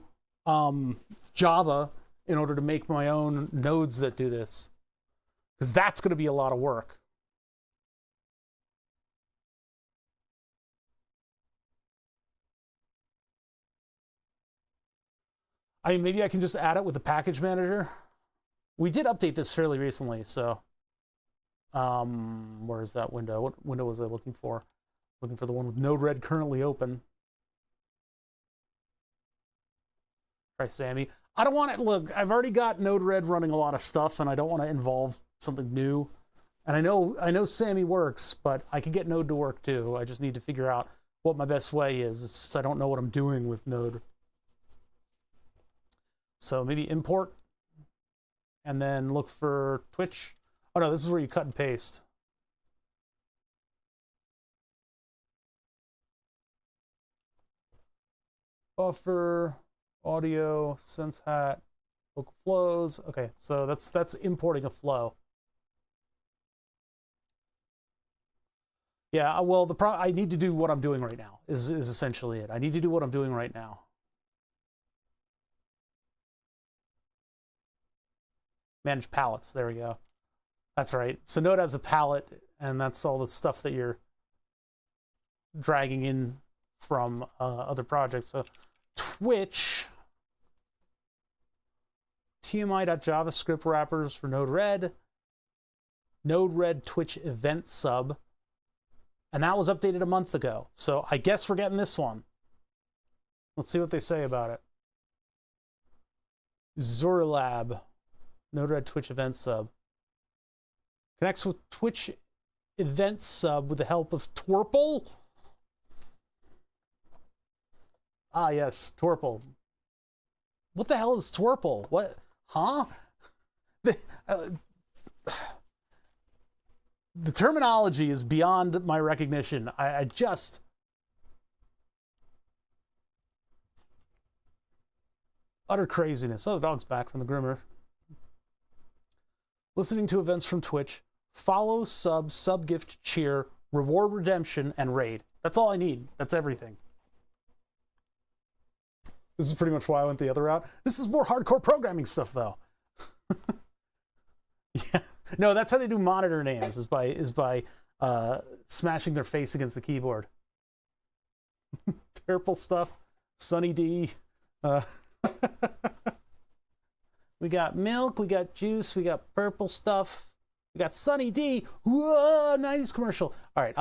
Java in order to make my own nodes that do this? Because that's going to be a lot of work. I mean, maybe I can just add it with the package manager. We did update this fairly recently, so... where is that window? What window was I looking for? Looking for the one with Node-RED currently open. Try Sammy. I don't want it... Look, I've already got Node-RED running a lot of stuff, and I don't want to involve something new. And I know Sammy works, but I can get Node to work too. I just need to figure out what my best way is. It's just I don't know what I'm doing with Node. So maybe import, and then look for Twitch. Oh no, this is where you cut and paste. Buffer, audio, sense hat, local flows. Okay, so that's importing a flow. Yeah, well, I need to do what I'm doing right now is essentially it. I need to do what I'm doing right now. Manage palettes. There we go. That's right. So Node has a palette, and that's all the stuff that you're dragging in from other projects. So Twitch, tmi.javascript wrappers for Node-RED, Node-RED Twitch event sub, and that was updated a month ago. So I guess we're getting this one. Let's see what they say about it. Zorilab, Node-RED Twitch event sub. Connects with Twitch event sub with the help of Twerple. Ah, yes, Twerple. What the hell is Twerple? What? Huh? The terminology is beyond my recognition. I just... Utter craziness. Oh, the dog's back from the groomer. Listening to events from Twitch. Follow, sub gift, cheer, reward redemption, and raid. That's all I need. That's everything. This is pretty much why I went the other route. This is more hardcore programming stuff, though. Yeah. No, that's how they do monitor names, is by smashing their face against the keyboard. Purple stuff. Sunny D. We got milk, we got juice, we got purple stuff. We got Sunny D. Whoa, 90s commercial. All right,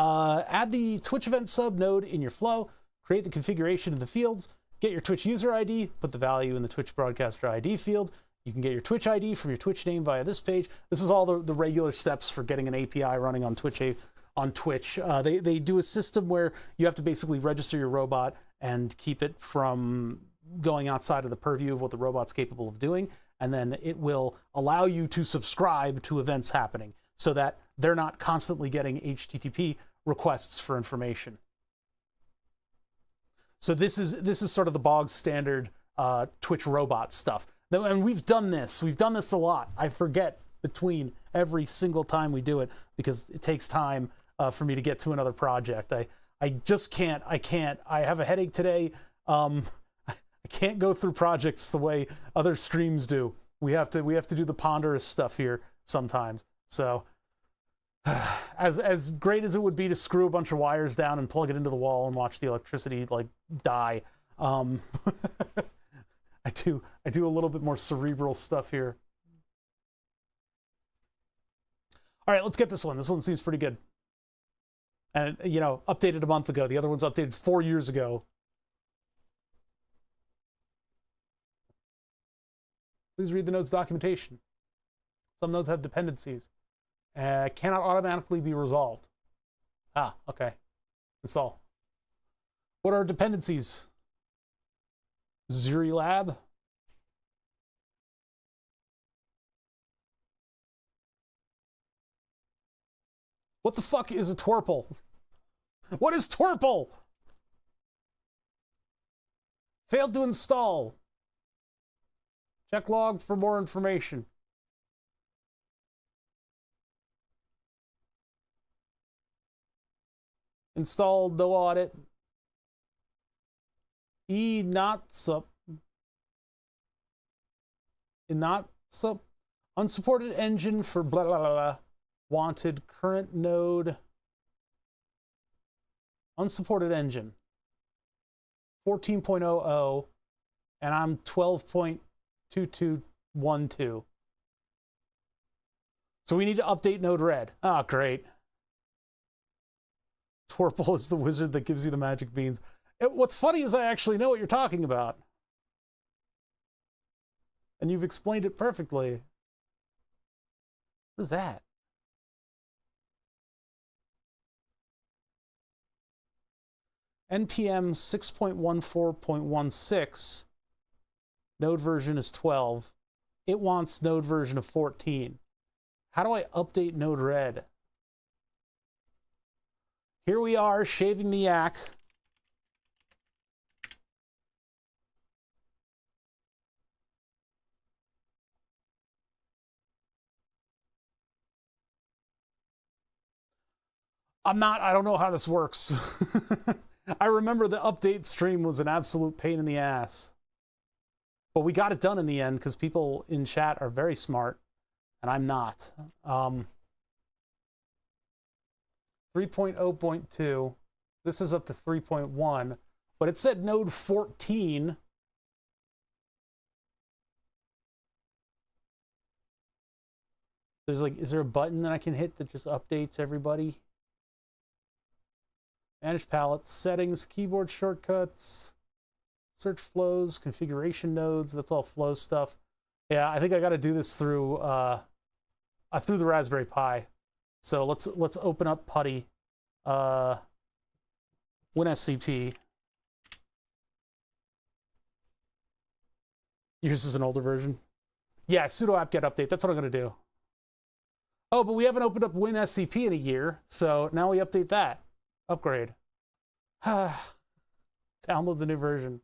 add the Twitch event sub node in your flow. Create the configuration of the fields. Get your Twitch user ID. Put the value in the Twitch broadcaster ID field. You can get your Twitch ID from your Twitch name via this page. This is all the regular steps for getting an API running on Twitch. They do a system where you have to basically register your robot and keep it from going outside of the purview of what the robot's capable of doing. And then it will allow you to subscribe to events happening so that they're not constantly getting HTTP requests for information. So this is sort of the bog standard Twitch robot stuff. And we've done this a lot. I forget between every single time we do it because it takes time for me to get to another project. I just can't. I have a headache today. I can't go through projects the way other streams do. We have to do the ponderous stuff here sometimes. So as great as it would be to screw a bunch of wires down and plug it into the wall and watch the electricity like die, I do a little bit more cerebral stuff here. All right, let's get this one. This one seems pretty good. And, you know, updated a month ago. The other one's updated 4 years ago. Please read the node's documentation. Some nodes have dependencies. Cannot automatically be resolved. Ah, okay. Install. What are dependencies? Zorilab. What the fuck is a Twerple? What is Twerple? Failed to install. Check log for more information. Installed, no audit. Not sup. Unsupported engine for blah blah blah blah. Wanted current node. Unsupported engine. 14.00 and I'm 12.2212. So we need to update Node-RED. Ah, great. Twerple is the wizard that gives you the magic beans. What's funny is I actually know what you're talking about. And you've explained it perfectly. What is that? NPM 6.14.16. Node version is 12. It wants node version of 14. How do I update Node-RED? Here we are, shaving the yak. I don't know how this works. I remember the update stream was an absolute pain in the ass. But we got it done in the end because people in chat are very smart, and I'm not. 3.0.2. This is up to 3.1, but it said node 14. There's like, is there a button that I can hit that just updates everybody? Manage palette, settings, keyboard shortcuts, search flows, configuration nodes. That's all flow stuff. Yeah, I think I got to do this through the Raspberry Pi. So let's open up PuTTY, WinSCP. Yours is an older version. Yeah, sudo apt-get update. That's what I'm gonna do. Oh, but we haven't opened up WinSCP in a year, so now we update that. Upgrade. Download the new version.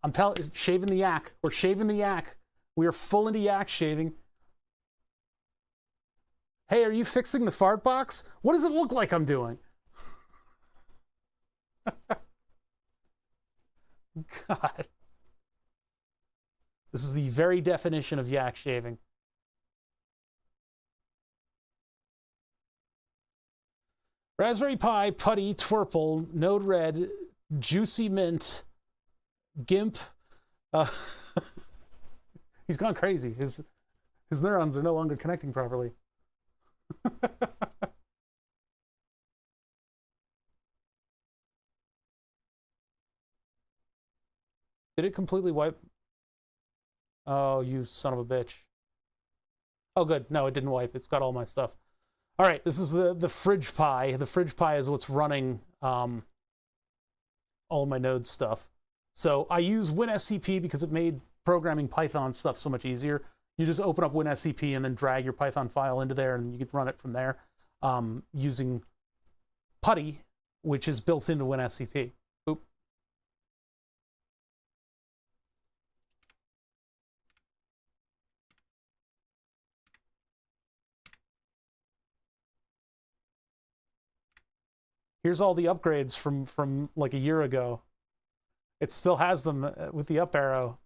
I'm shaving the yak. We're shaving the yak. We are full into yak shaving. Hey, are you fixing the fart box? What does it look like I'm doing? God. This is the very definition of yak shaving. Raspberry Pi, PuTTY, Twerple, Node-RED, Juicy Mint, GIMP. He's gone crazy. His neurons are no longer connecting properly. Did it completely wipe? Oh, you son of a bitch. Oh, good. No, it didn't wipe. It's got all my stuff. All right, this is the Fridge Pi. The Fridge Pi is what's running all my Node stuff. So I use WinSCP because it made programming Python stuff so much easier. You just open up WinSCP and then drag your Python file into there, and you can run it from there using PuTTY, which is built into WinSCP. Oop. Here's all the upgrades from like a year ago. It still has them with the up arrow.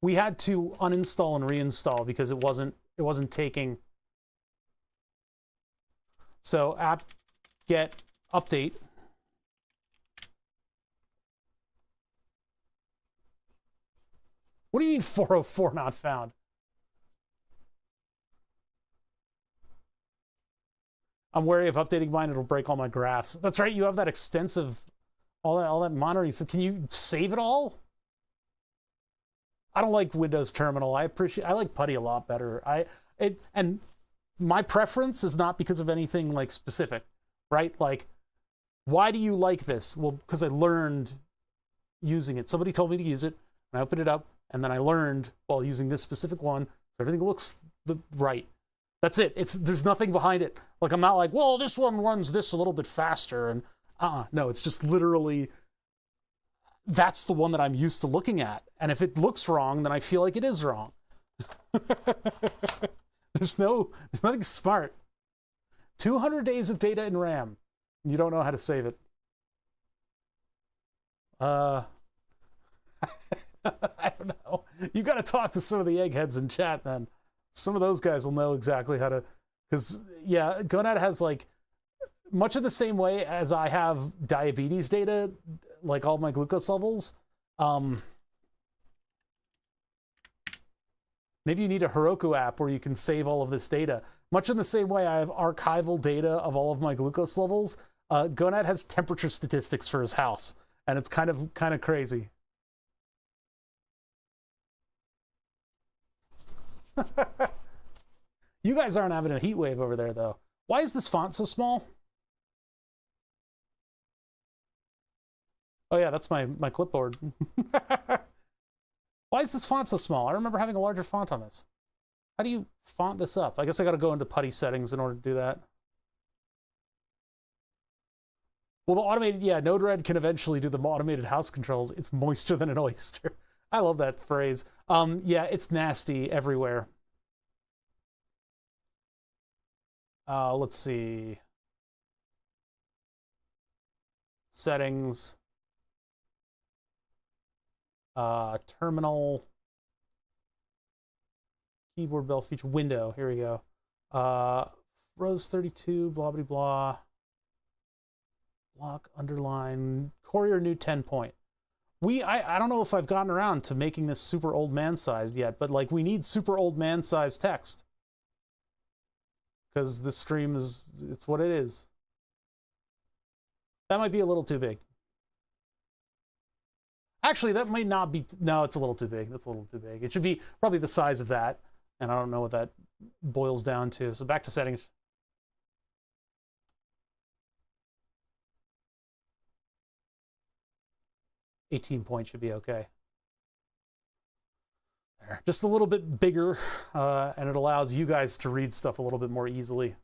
We had to uninstall and reinstall because it wasn't taking. So apt-get update. What do you mean 404 not found? I'm wary of updating mine, it'll break all my graphs. That's right, you have that extensive, all that monitoring. So can you save it all? I don't like Windows Terminal. I like PuTTY a lot better. And my preference is not because of anything like specific, right? Like, why do you like this? Well, because I learned using it. Somebody told me to use it, and I opened it up, and then I learned while using this specific one, so everything looks right. That's it. There's nothing behind it. Like, I'm not like, well, this one runs this a little bit faster, and no, it's just literally that's the one that I'm used to looking at. And if it looks wrong, then I feel like it is wrong. There's nothing smart. 200 days of data in RAM. You don't know how to save it. I don't know. You got to talk to some of the eggheads in chat then. Some of those guys will know exactly how to, because yeah, Gonad has like much of the same way as I have diabetes data, like all my glucose levels. Maybe you need a Heroku app where you can save all of this data. Much in the same way I have archival data of all of my glucose levels. Gonad has temperature statistics for his house, and it's kind of crazy. You guys aren't having a heat wave over there, though. Why is this font so small? Oh yeah, that's my clipboard. Why is this font so small? I remember having a larger font on this. How do you font this up? I guess I got to go into putty settings in order to do that. Well, the automated, yeah, Node-RED can eventually do the automated house controls. It's moister than an oyster. I love that phrase. Yeah, it's nasty everywhere. Let's see. Settings. Terminal. Keyboard bell feature window. Here we go. Rows 32, blah, blah, blah. Block, underline, Courier new 10 point. I don't know if I've gotten around to making this super old man sized yet, but like we need super old man sized text. Because this stream it's what it is. That might be a little too big. Actually, that might not be, no, it's a little too big. That's a little too big. It should be probably the size of that. And I don't know what that boils down to. So back to settings. .18 should be okay. There. Just a little bit bigger, and it allows you guys to read stuff a little bit more easily.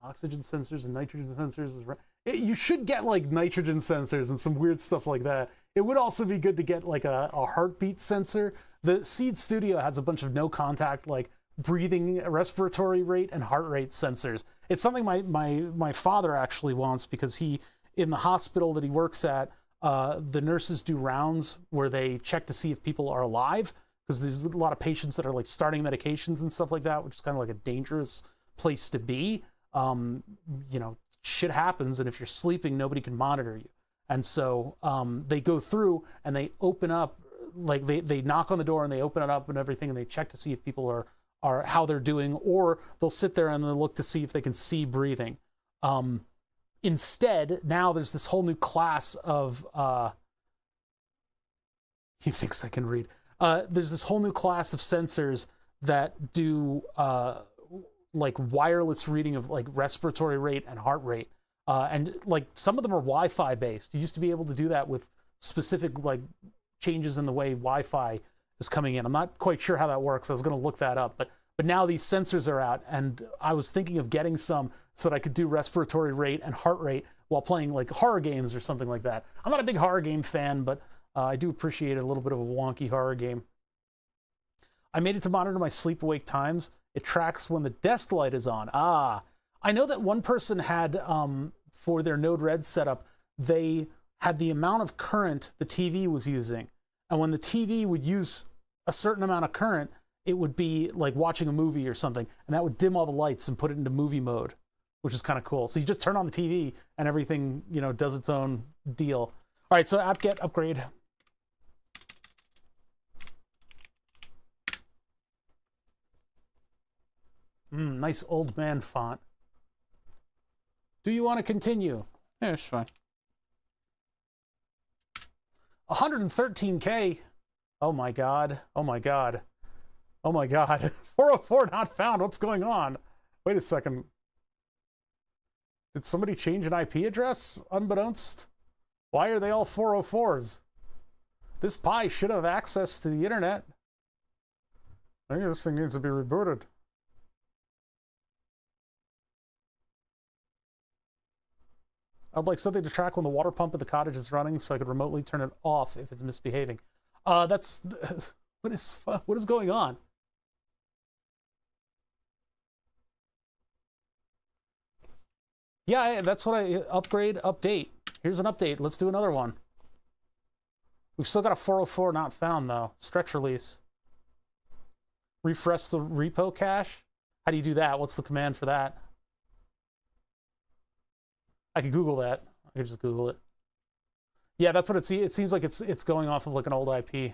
Oxygen sensors and nitrogen sensors. You should get like nitrogen sensors and some weird stuff like that. It would also be good to get like a heartbeat sensor. The Seed Studio has a bunch of no contact, like breathing, respiratory rate, and heart rate sensors. It's something my father actually wants because he, in the hospital that he works at, the nurses do rounds where they check to see if people are alive, because there's a lot of patients that are like starting medications and stuff like that, which is kind of like a dangerous place to be. You know, shit happens, and if you're sleeping, nobody can monitor you. And so they go through and they open up, like they knock on the door and they open it up and everything, and they check to see if people are how they're doing, or they'll sit there and they'll look to see if they can see breathing. Instead, now there's this whole new class of he thinks I can read. There's this whole new class of sensors that do like wireless reading of like respiratory rate and heart rate. And like some of them are Wi-Fi based. You used to be able to do that with specific like changes in the way Wi-Fi is coming in. I'm not quite sure how that works. I was going to look that up, but now these sensors are out, and I was thinking of getting some so that I could do respiratory rate and heart rate while playing like horror games or something like that. I'm not a big horror game fan, but I do appreciate a little bit of a wonky horror game. I made it to monitor my sleep-awake times. It tracks when the desk light is on. I know that one person had, for their Node-RED setup, they had the amount of current the TV was using. And when the TV would use a certain amount of current, it would be like watching a movie or something, and that would dim all the lights and put it into movie mode, which is kind of cool. So you just turn on the TV and everything, you know, does its own deal. All right, so apt-get upgrade. Nice old man font. Do you want to continue? Yeah, it's fine. 113K. Oh my God. Oh my God. Oh my God. 404 not found. What's going on? Wait a second. Did somebody change an IP address unbeknownst? Why are they all 404s? This Pi should have access to the internet. I think this thing needs to be rebooted. I'd like something to track when the water pump at the cottage is running so I could remotely turn it off if it's misbehaving. That's... what is going on? Yeah, that's what upgrade, update. Here's an update. Let's do another one. We've still got a 404 not found, though. Stretch release. Refresh the repo cache? How do you do that? What's the command for that? I could Google that. I could just Google it. Yeah, that's what it seems like it's going off of like an old IP.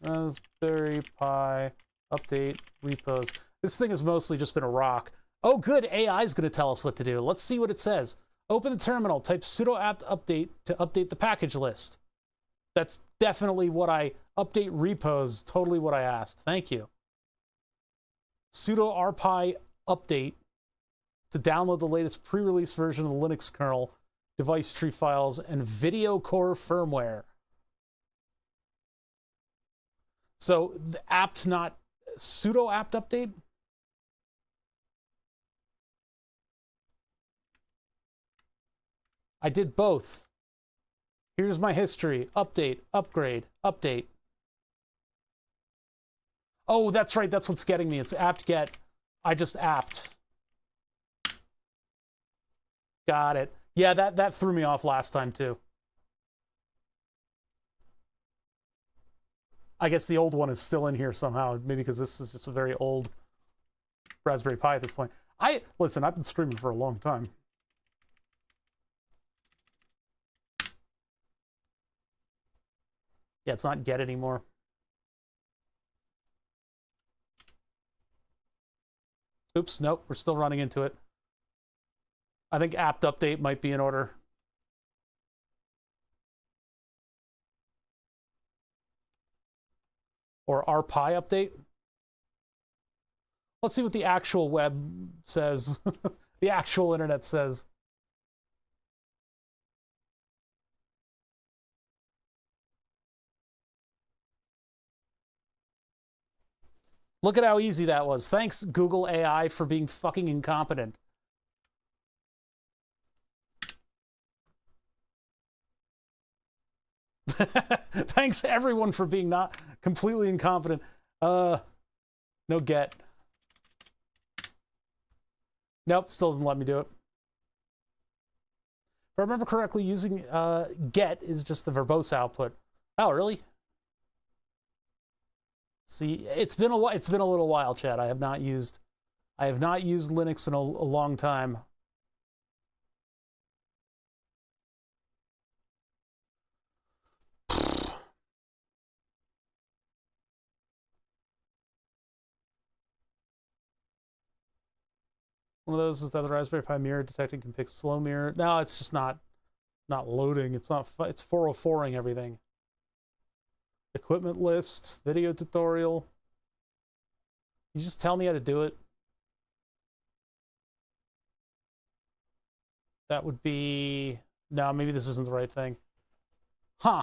Raspberry Pi update repos. This thing has mostly just been a rock. Oh, good. AI is going to tell us what to do. Let's see what it says. Open the terminal. Type sudo apt update to update the package list. That's definitely what I update repos. Totally what I asked. Thank you. Sudo rpi update to download the latest pre-release version of the Linux kernel, device tree files, and video core firmware. So the apt, not sudo apt update? I did both. Here's my history. Update, upgrade, update. Oh, that's right. That's what's getting me. It's apt-get. I just apt. Got it. Yeah, that threw me off last time, too. I guess the old one is still in here somehow. Maybe because this is just a very old Raspberry Pi at this point. Listen, I've been streaming for a long time. Yeah, it's not get anymore. Oops, nope, we're still running into it. I think apt update might be in order. Or rpi update. Let's see what the actual web says. The actual internet says. Look at how easy that was. Thanks, Google AI, for being fucking incompetent. Thanks, everyone, for being not completely incompetent. No get. Nope, still doesn't let me do it. If I remember correctly, using get is just the verbose output. Oh, really? See, it's been a little while, Chad. I have not used Linux in a long time. One of those is that the Raspberry Pi mirror detecting can pick slow mirror. No, it's just not loading. It's 404ing everything. Equipment list, video tutorial. You just tell me how to do it. That would be... No, maybe this isn't the right thing. Huh.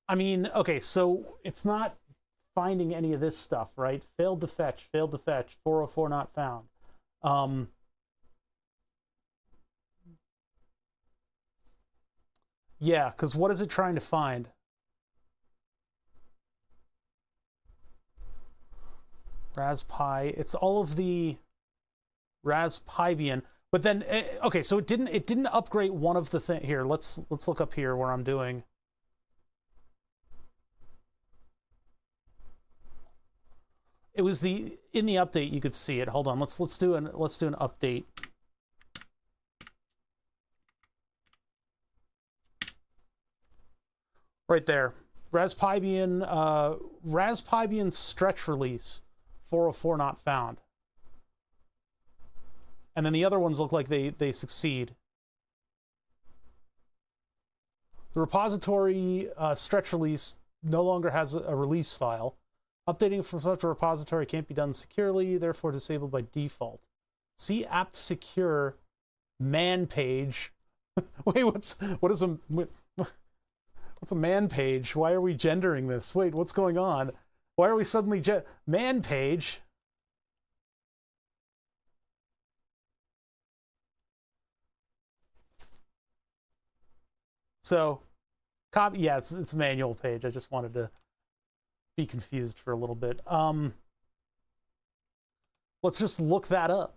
I mean, okay, so it's not finding any of this stuff, right? Failed to fetch, 404 not found. Yeah, because what is it trying to find? Raspi. It's all of the Raspbian. But then, okay, so it didn't upgrade one of the thing. Here, let's look up here where I'm doing. It was in the update you could see it. Hold on, let's do an update. Right there. Raspbian stretch release 404 not found. And then the other ones look like they succeed. The repository stretch release no longer has a release file. Updating from such a repository can't be done securely, therefore disabled by default. See apt secure man page. Wait, what's a man page? Why are we gendering this? Wait, what's going on? Why are we suddenly man page? So, yeah, it's a manual page. I just wanted to be confused for a little bit. Let's just look that up.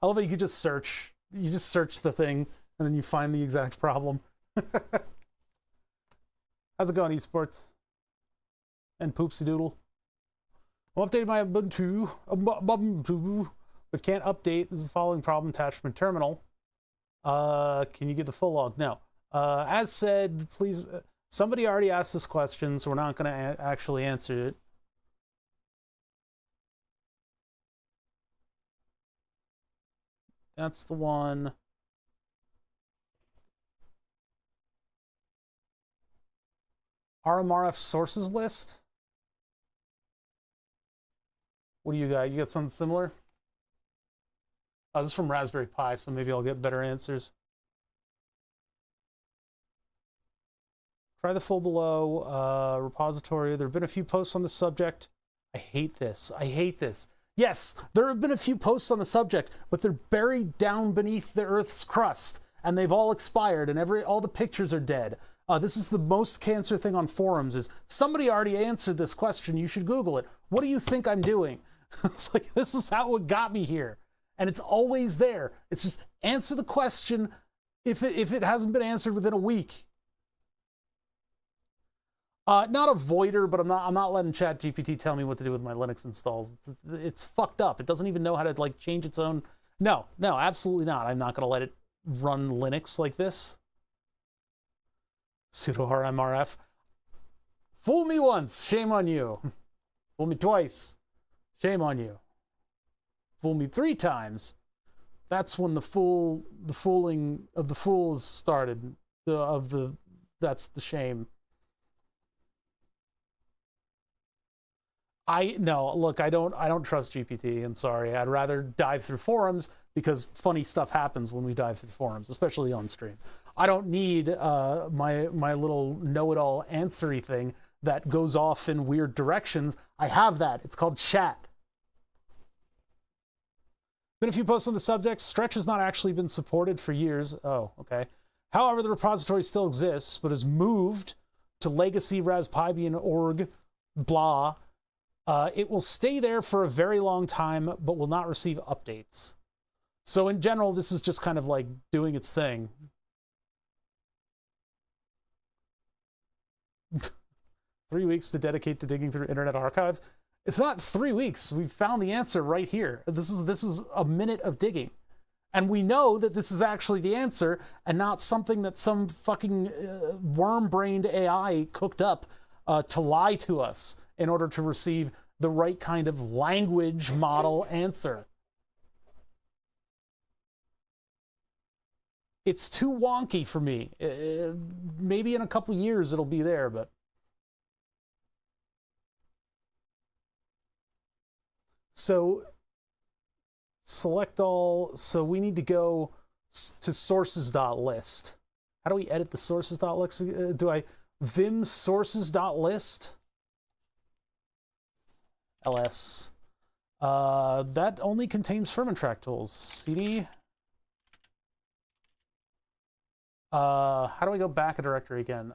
I love that you could just search. You just search the thing, and then you find the exact problem. How's it going, esports? And Poopsie Doodle. I'm updating my Ubuntu, but can't update. This is the following problem attachment terminal. Can you get the full log? No. As said, please, somebody already asked this question, so we're not going to actually answer it. That's the one. RMRF sources list? What do you got? You got something similar? Oh, this is from Raspberry Pi, so maybe I'll get better answers. Try the full below repository. There have been a few posts on the subject. I hate this. I hate this. Yes, there have been a few posts on the subject, but they're buried down beneath the Earth's crust, and they've all expired, and all the pictures are dead. This is the most cancer thing on forums, is somebody already answered this question. You should Google it. What do you think I'm doing? It's like, this is how it got me here. And it's always there. It's just answer the question if it hasn't been answered within a week. Not a voider, but I'm not letting ChatGPT tell me what to do with my Linux installs. It's fucked up. It doesn't even know how to like change its own. No, absolutely not. I'm not going to let it run Linux like this. Sudo RMRF. Fool me once, shame on you. Fool me twice, shame on you. Fool me 3 times. That's when the fooling of the fools started. That's the shame. Look, I don't trust GPT. I'm sorry. I'd rather dive through forums because funny stuff happens when we dive through forums, especially on stream. I don't need my little know-it-all answery thing that goes off in weird directions. I have that. It's called chat. Been a few posts on the subject. Stretch has not actually been supported for years. Oh, okay. However, the repository still exists, but has moved to legacy raspbian.org, blah. It will stay there for a very long time, but will not receive updates. So in general, this is just kind of like doing its thing. Three weeks to dedicate to digging through Internet Archives. It's not 3 weeks. We found the answer right here. This is a minute of digging. And we know that this is actually the answer and not something that some fucking worm-brained AI cooked up to lie to us in order to receive the right kind of language model answer. It's too wonky for me. Maybe in a couple years it'll be there, but... So, select all. So we need to go to sources.list. How do we edit the sources.list? Do I vim sources.list? ls. That only contains Fermentrack tools. cd. How do I go back a directory again?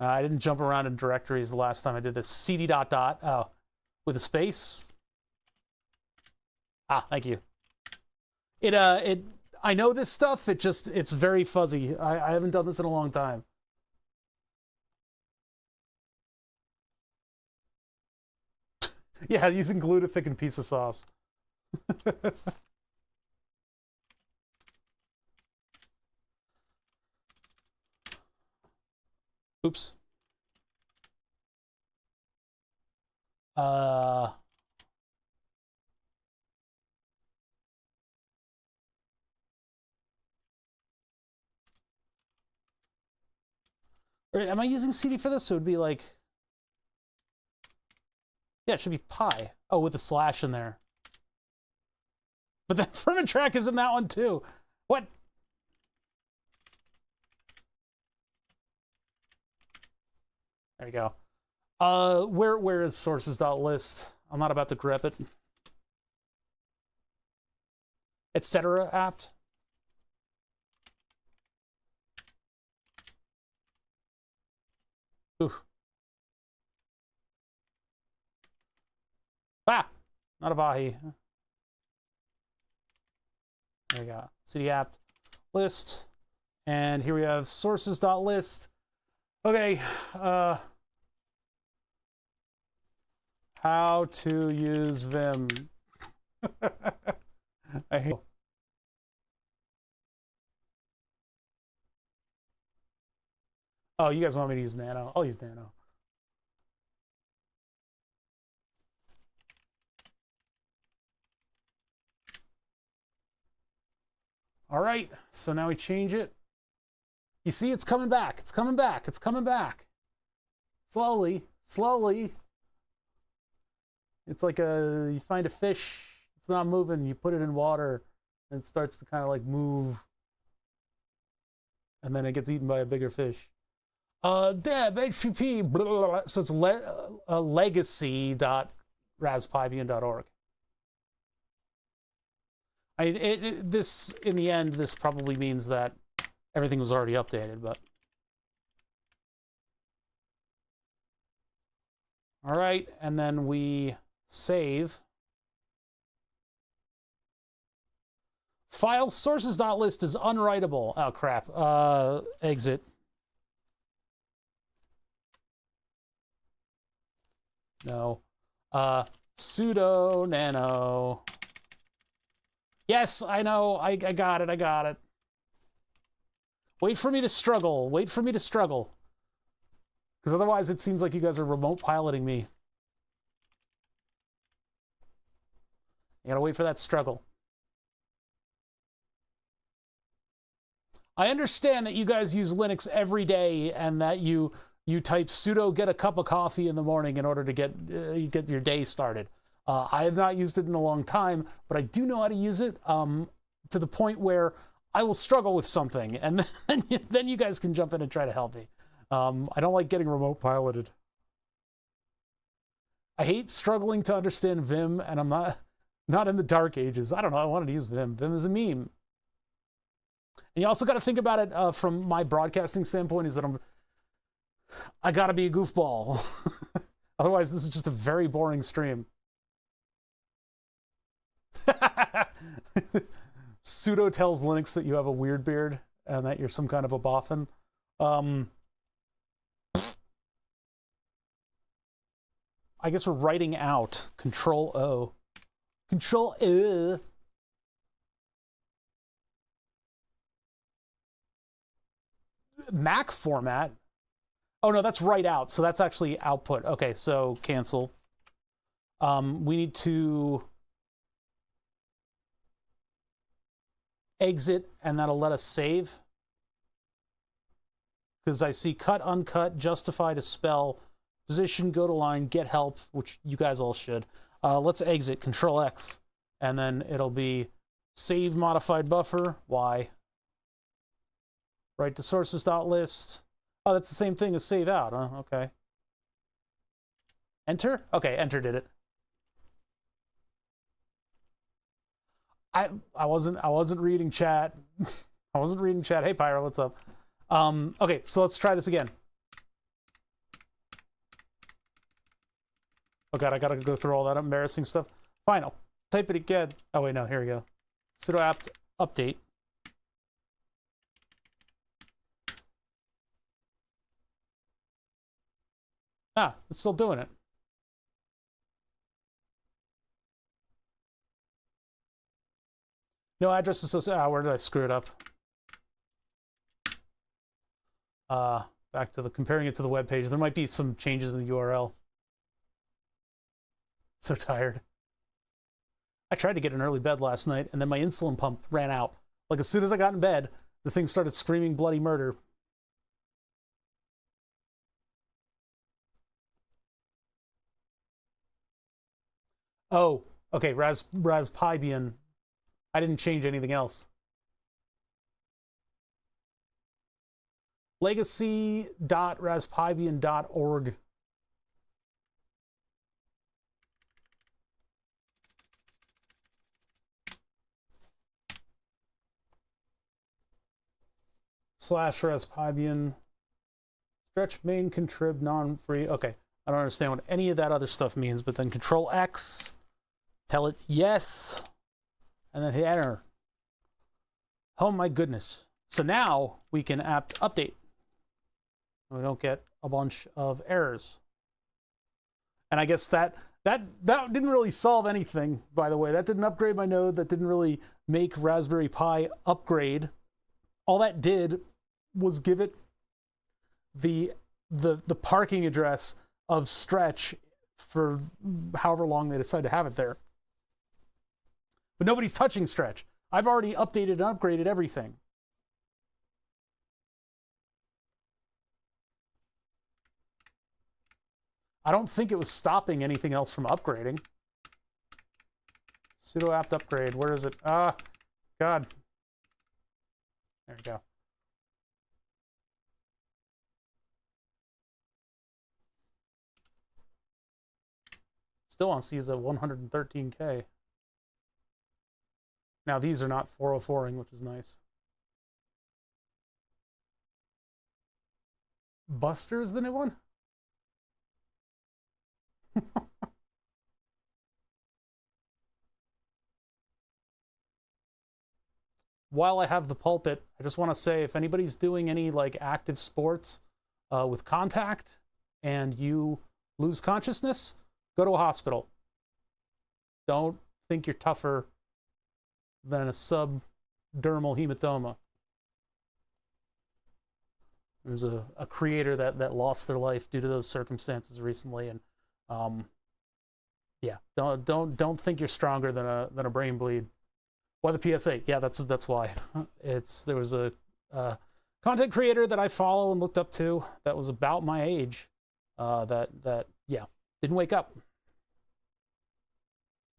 I didn't jump around in directories the last time I did this. cd ... Oh, with a space. Ah, thank you. I know this stuff. It's very fuzzy. I haven't done this in a long time. Yeah, using glue to thicken pizza sauce. Oops. Am I using CD for this? So it would be like... Yeah, it should be pi. Oh, with a slash in there. But then Fermentrack is in that one too. What? There you go. Where is sources.list? I'm not about to grep it. Etc. apt. Ooh. Ah! Not a Vahi. There we go. Cd apt list. And here we have sources.list. Okay. How to use Vim. I hate. Oh, you guys want me to use Nano? I'll use Nano. All right, so now we change it. You see, it's coming back. It's coming back. It's coming back. Slowly, slowly. It's like you find a fish, it's not moving, you put it in water, and it starts to kind of like move. And then it gets eaten by a bigger fish. Deb, HPP, blah, blah, blah. So it's legacy.raspbian.org. This, in the end, this probably means that everything was already updated, but. All right, and then we save. File sources.list is unwritable. Oh, crap. Exit. No. Sudo nano. Yes, I know. I got it. I got it. Wait for me to struggle. Wait for me to struggle. Because otherwise it seems like you guys are remote piloting me. You gotta wait for that struggle. I understand that you guys use Linux every day and that you type sudo get a cup of coffee in the morning in order to get your day started. I have not used it in a long time, but I do know how to use it to the point where I will struggle with something, and then you guys can jump in and try to help me. I don't like getting remote piloted. I hate struggling to understand Vim, and I'm not in the dark ages. I don't know. I wanted to use Vim. Vim is a meme. And you also got to think about it from my broadcasting standpoint, is that I got to be a goofball. Otherwise, this is just a very boring stream. Sudo tells Linux that you have a weird beard and that you're some kind of a boffin. I guess we're writing out Control O. Control O. Mac format. Oh no, that's write out. So that's actually output. Okay, so cancel. We need to exit, and that'll let us save. Because I see cut, uncut, justify to spell, position, go to line, get help, which you guys all should. Let's exit, Control X, and then it'll be save modified buffer, Y. Write to sources.list. Oh, that's the same thing as save out, huh? Okay. Enter? Okay, enter did it. I wasn't reading chat. I wasn't reading chat. Hey Pyro, what's up? Okay, so let's try this again. Oh god, I gotta go through all that embarrassing stuff. Fine, I'll type it again. Oh wait, no, here we go. Sudo apt update. Ah, it's still doing it. No address associated. Ah, where did I screw it up? Back to the comparing it to the web page. There might be some changes in the URL. So tired. I tried to get an early bed last night, and then my insulin pump ran out. Like as soon as I got in bed, the thing started screaming bloody murder. Oh, okay, Raspbian. I didn't change anything else. Legacy.raspbian.org. /Raspbian. Stretch main contrib non-free. Okay, I don't understand what any of that other stuff means, but then Control X, tell it yes, and then hit enter. Oh my goodness. So now we can apt update. We don't get a bunch of errors. And I guess that didn't really solve anything, by the way. That didn't upgrade my node. That didn't really make Raspberry Pi upgrade. All that did was give it the parking address of Stretch for however long they decide to have it there. But nobody's touching Stretch. I've already updated and upgraded everything. I don't think it was stopping anything else from upgrading. Sudo apt upgrade, where is it? Ah, God. There we go. Still on CISA 113K. Now these are not 404ing, which is nice. Buster is the new one? While I have the pulpit, I just want to say if anybody's doing any like active sports with contact and you lose consciousness, go to a hospital. Don't think you're tougher than a subdermal hematoma. There's a creator that lost their life due to those circumstances recently, and yeah, don't think you're stronger than a brain bleed. Why the PSA? Yeah, that's why. There was a content creator that I follow and looked up to that was about my age that yeah, didn't wake up.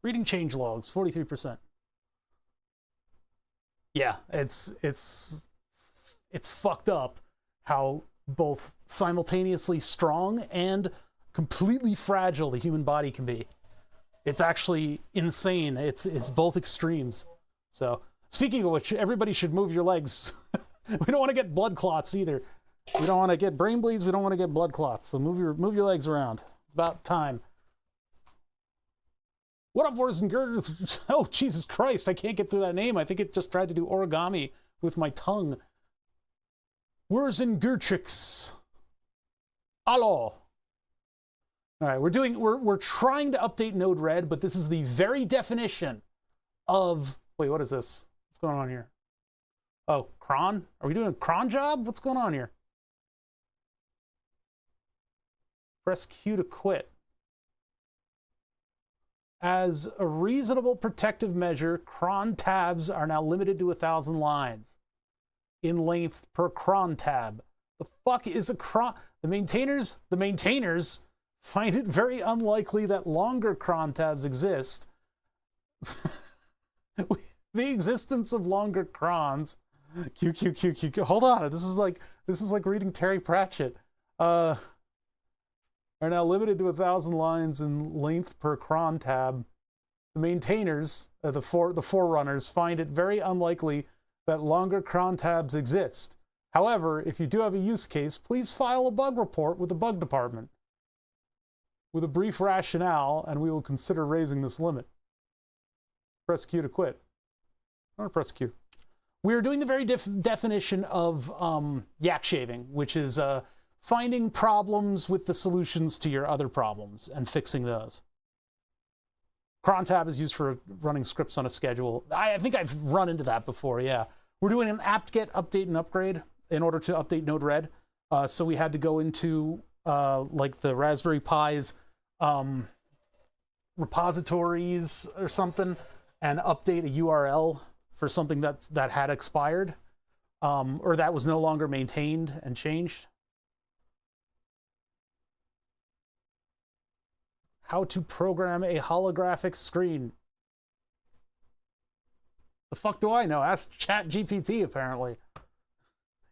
Reading change logs, 43%. Yeah, it's fucked up how both simultaneously strong and completely fragile the human body can be. It's actually insane. It's both extremes. So, speaking of which, everybody should move your legs. We don't want to get blood clots either. We don't want to get brain bleeds. We don't want to get blood clots. So move your legs around. It's about time. What up, Wars and Girders? Oh, Jesus Christ, I can't get through that name. I think it just tried to do origami with my tongue. Wars and Gertrix. Allo. All right, we're trying to update Node-RED, but this is the very definition of, wait, what is this? What's going on here? Oh, cron? Are we doing a cron job? What's going on here? Press Q to quit. As a reasonable protective measure, cron tabs are now limited to 1,000 lines in length per cron tab. The fuck is a cron? The maintainers find it very unlikely that longer cron tabs exist. The existence of longer crons. Q. Hold on, this is like reading Terry Pratchett. Are now limited to 1,000 lines in length per cron tab. The maintainers, the forerunners, find it very unlikely that longer cron tabs exist. However, if you do have a use case, please file a bug report with the bug department with a brief rationale, and we will consider raising this limit. Press Q to quit. Or press Q. We're doing the very definition of yak shaving, which is finding problems with the solutions to your other problems and fixing those. Cron tab is used for running scripts on a schedule. I think I've run into that before, yeah. We're doing an apt-get update and upgrade in order to update Node-RED. So we had to go into like the Raspberry Pi's repositories or something and update a URL for something that had expired or that was no longer maintained and changed. How to program a holographic screen. The fuck do I know? Ask ChatGPT, apparently.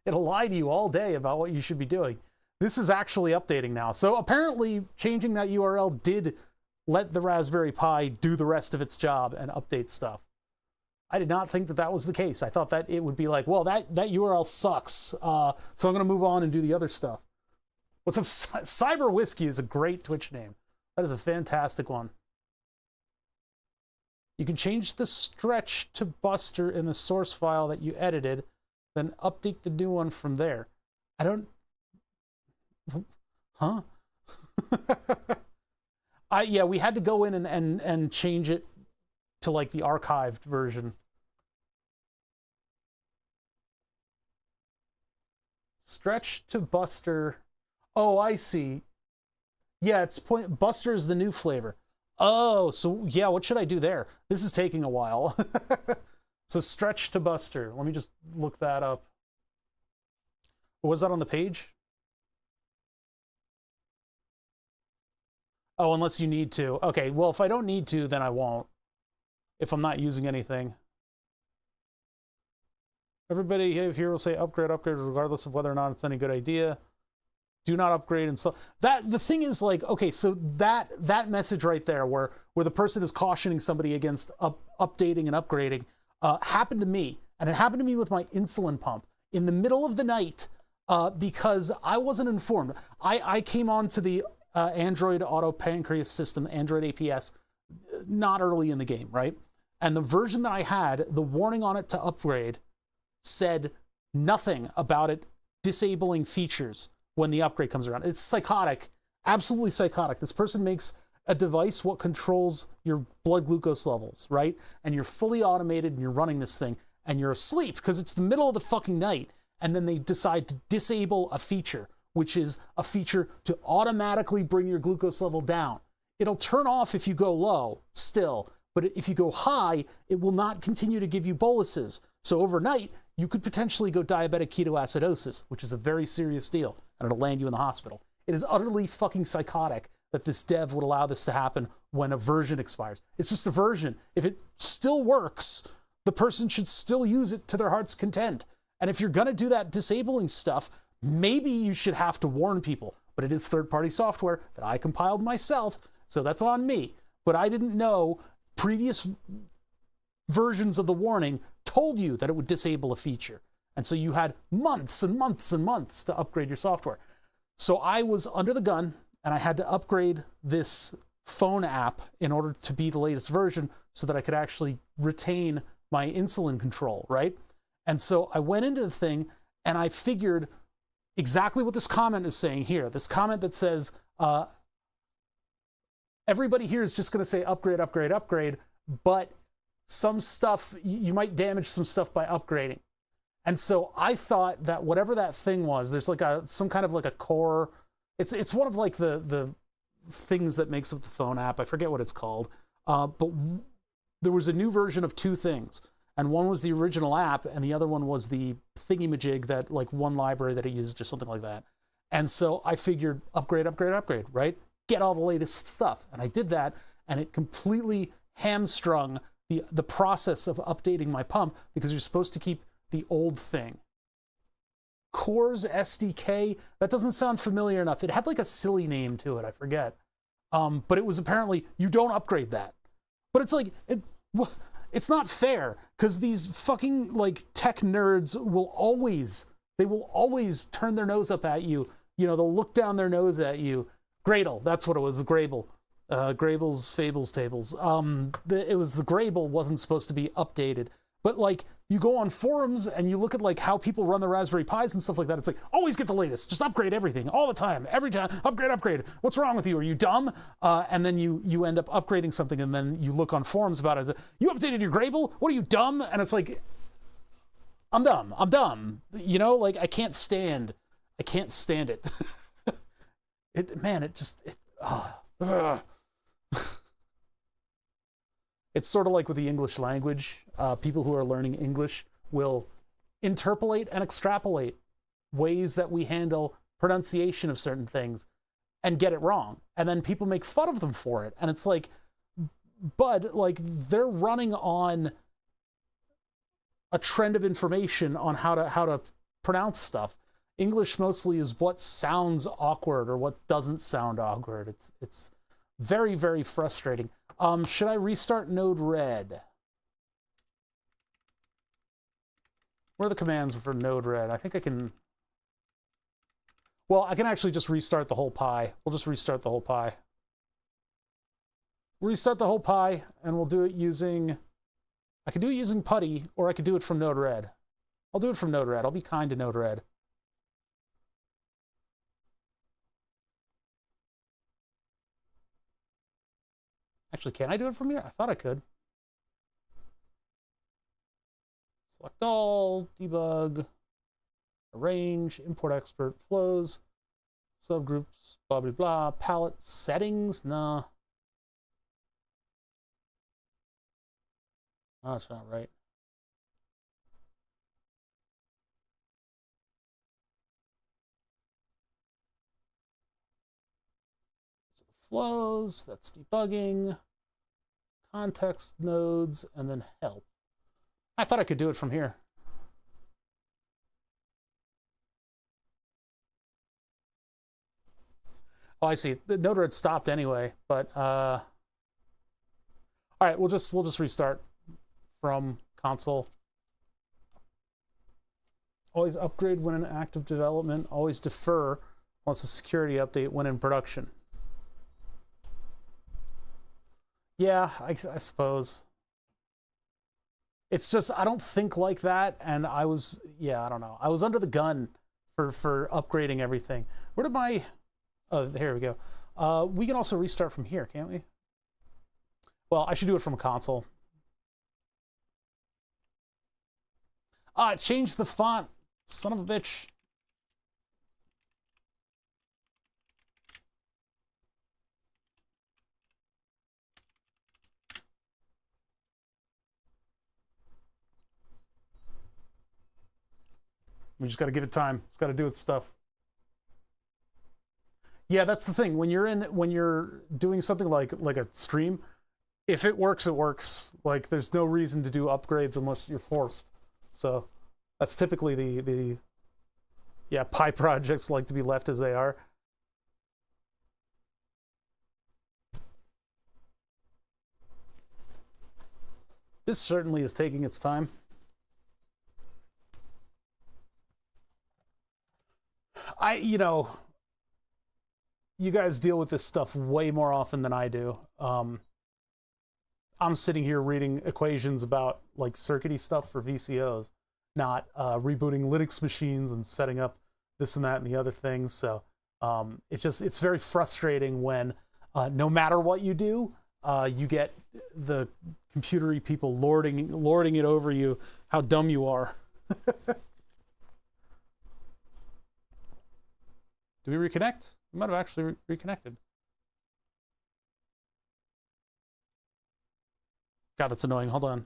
It'll lie to you all day about what you should be doing. This is actually updating now. So apparently changing that URL did let the Raspberry Pi do the rest of its job and update stuff. I did not think that was the case. I thought that it would be like, well, that URL sucks, so I'm going to move on and do the other stuff. What's up? Cyber Whiskey is a great Twitch name. That is a fantastic one. You can change the stretch to Buster in the source file that you edited, then update the new one from there. I don't... Huh? Yeah, we had to go in and change it to like the archived version. Stretch to Buster. Oh, I see. Yeah, Buster is the new flavor. Oh, so yeah, what should I do there? This is taking a while. It's a stretch to Buster. Let me just look that up. Was that on the page? Oh, unless you need to. Okay, well, if I don't need to, then I won't. If I'm not using anything. Everybody here will say upgrade, upgrade, regardless of whether or not it's any good idea. Do not upgrade and stuff. That the thing is like, okay, so that message right there where the person is cautioning somebody against updating and upgrading happened to me. And it happened to me with my insulin pump in the middle of the night because I wasn't informed. I came onto the Android Auto Pancreas system, Android APS, not early in the game, right? And the version that I had, the warning on it to upgrade said nothing about it disabling features when the upgrade comes around. It's psychotic, absolutely psychotic. This person makes a device what controls your blood glucose levels, right? And you're fully automated and you're running this thing and you're asleep because it's the middle of the fucking night. And then they decide to disable a feature, which is a feature to automatically bring your glucose level down. It'll turn off if you go low still, but if you go high, it will not continue to give you boluses. So overnight, you could potentially go diabetic ketoacidosis, which is a very serious deal, and it'll land you in the hospital. It is utterly fucking psychotic that this dev would allow this to happen when a version expires. It's just a version. If it still works, the person should still use it to their heart's content. And if you're gonna do that disabling stuff, maybe you should have to warn people. But it is third-party software that I compiled myself, so that's on me. But I didn't know previous versions of the warning told you that it would disable a feature. And so you had months and months and months to upgrade your software. So I was under the gun and I had to upgrade this phone app in order to be the latest version so that I could actually retain my insulin control, right? And so I went into the thing and I figured exactly what this comment is saying here. This comment that says, everybody here is just going to say upgrade, upgrade, upgrade, but some stuff, you might damage some stuff by upgrading. And so I thought that whatever that thing was, there's like some kind of like a core, it's one of like the things that makes up the phone app. I forget what it's called. But there was a new version of two things. And one was the original app, and the other one was the thingy-majig, that like one library that it used or something like that. And so I figured upgrade, upgrade, upgrade, right? Get all the latest stuff. And I did that, and it completely hamstrung the process of updating my pump because you're supposed to keep the old thing. Core's SDK, that doesn't sound familiar enough. It had like a silly name to it, I forget. But it was apparently, you don't upgrade that. But it's like, it's not fair because these fucking like tech nerds will always turn their nose up at you. You know, they'll look down their nose at you. Gradle, that's what it was, Grable. Grable's Fables Tables. It was the Grable wasn't supposed to be updated. But like, you go on forums and you look at like how people run the Raspberry Pis and stuff like that. It's like, always get the latest. Just upgrade everything all the time. Every time, upgrade, upgrade. What's wrong with you? Are you dumb? And then you end up upgrading something and then you look on forums about it. You updated your Grable? What are you, dumb? And it's like, I'm dumb. I'm dumb. You know, like I can't stand it. It's sort of like with the English language. People who are learning English will interpolate and extrapolate ways that we handle pronunciation of certain things and get it wrong. And then people make fun of them for it. And it's like, but like they're running on a trend of information on how to pronounce stuff. English mostly is what sounds awkward or what doesn't sound awkward. It's very, very frustrating. Should I restart Node-RED? What are the commands for Node-RED? I think I can... Well, I can actually just restart the whole Pi. We'll just restart the whole Pi. Restart the whole Pi, and we'll do it using... I could do it using PuTTY, or I could do it from Node-RED. I'll do it from Node-RED. I'll be kind to Node-RED. Actually, can I do it from here? I thought I could. Select all, debug, arrange, import expert flows, subgroups, blah, blah, blah, palette settings, nah. Oh, that's not right. flows, that's debugging, context nodes, and then help. I thought I could do it from here. Oh, I see. The Node-RED stopped anyway, but all right, we'll just restart from console. Always upgrade when in active development. Always defer once a security update when in production. Yeah, I suppose. It's just I don't think like that, and I was I don't know. I was under the gun for upgrading everything. Where did my oh, here we go. We can also restart from here, can't we? Well, I should do it from a console. Ah, it changed the font. Son of a bitch. We just got to give it time. It's got to do its stuff. Yeah, that's the thing. When you're doing something like a stream, if it works, it works. Like there's no reason to do upgrades unless you're forced. So that's typically the Pi projects like to be left as they are. This certainly is taking its time. You guys deal with this stuff way more often than I do. I'm sitting here reading equations about like circuity stuff for VCOs, not rebooting Linux machines and setting up this and that and the other things. So it's very frustrating when no matter what you do, you get the computery people lording it over you how dumb you are. Do we reconnect? We might have actually reconnected. God, that's annoying. Hold on.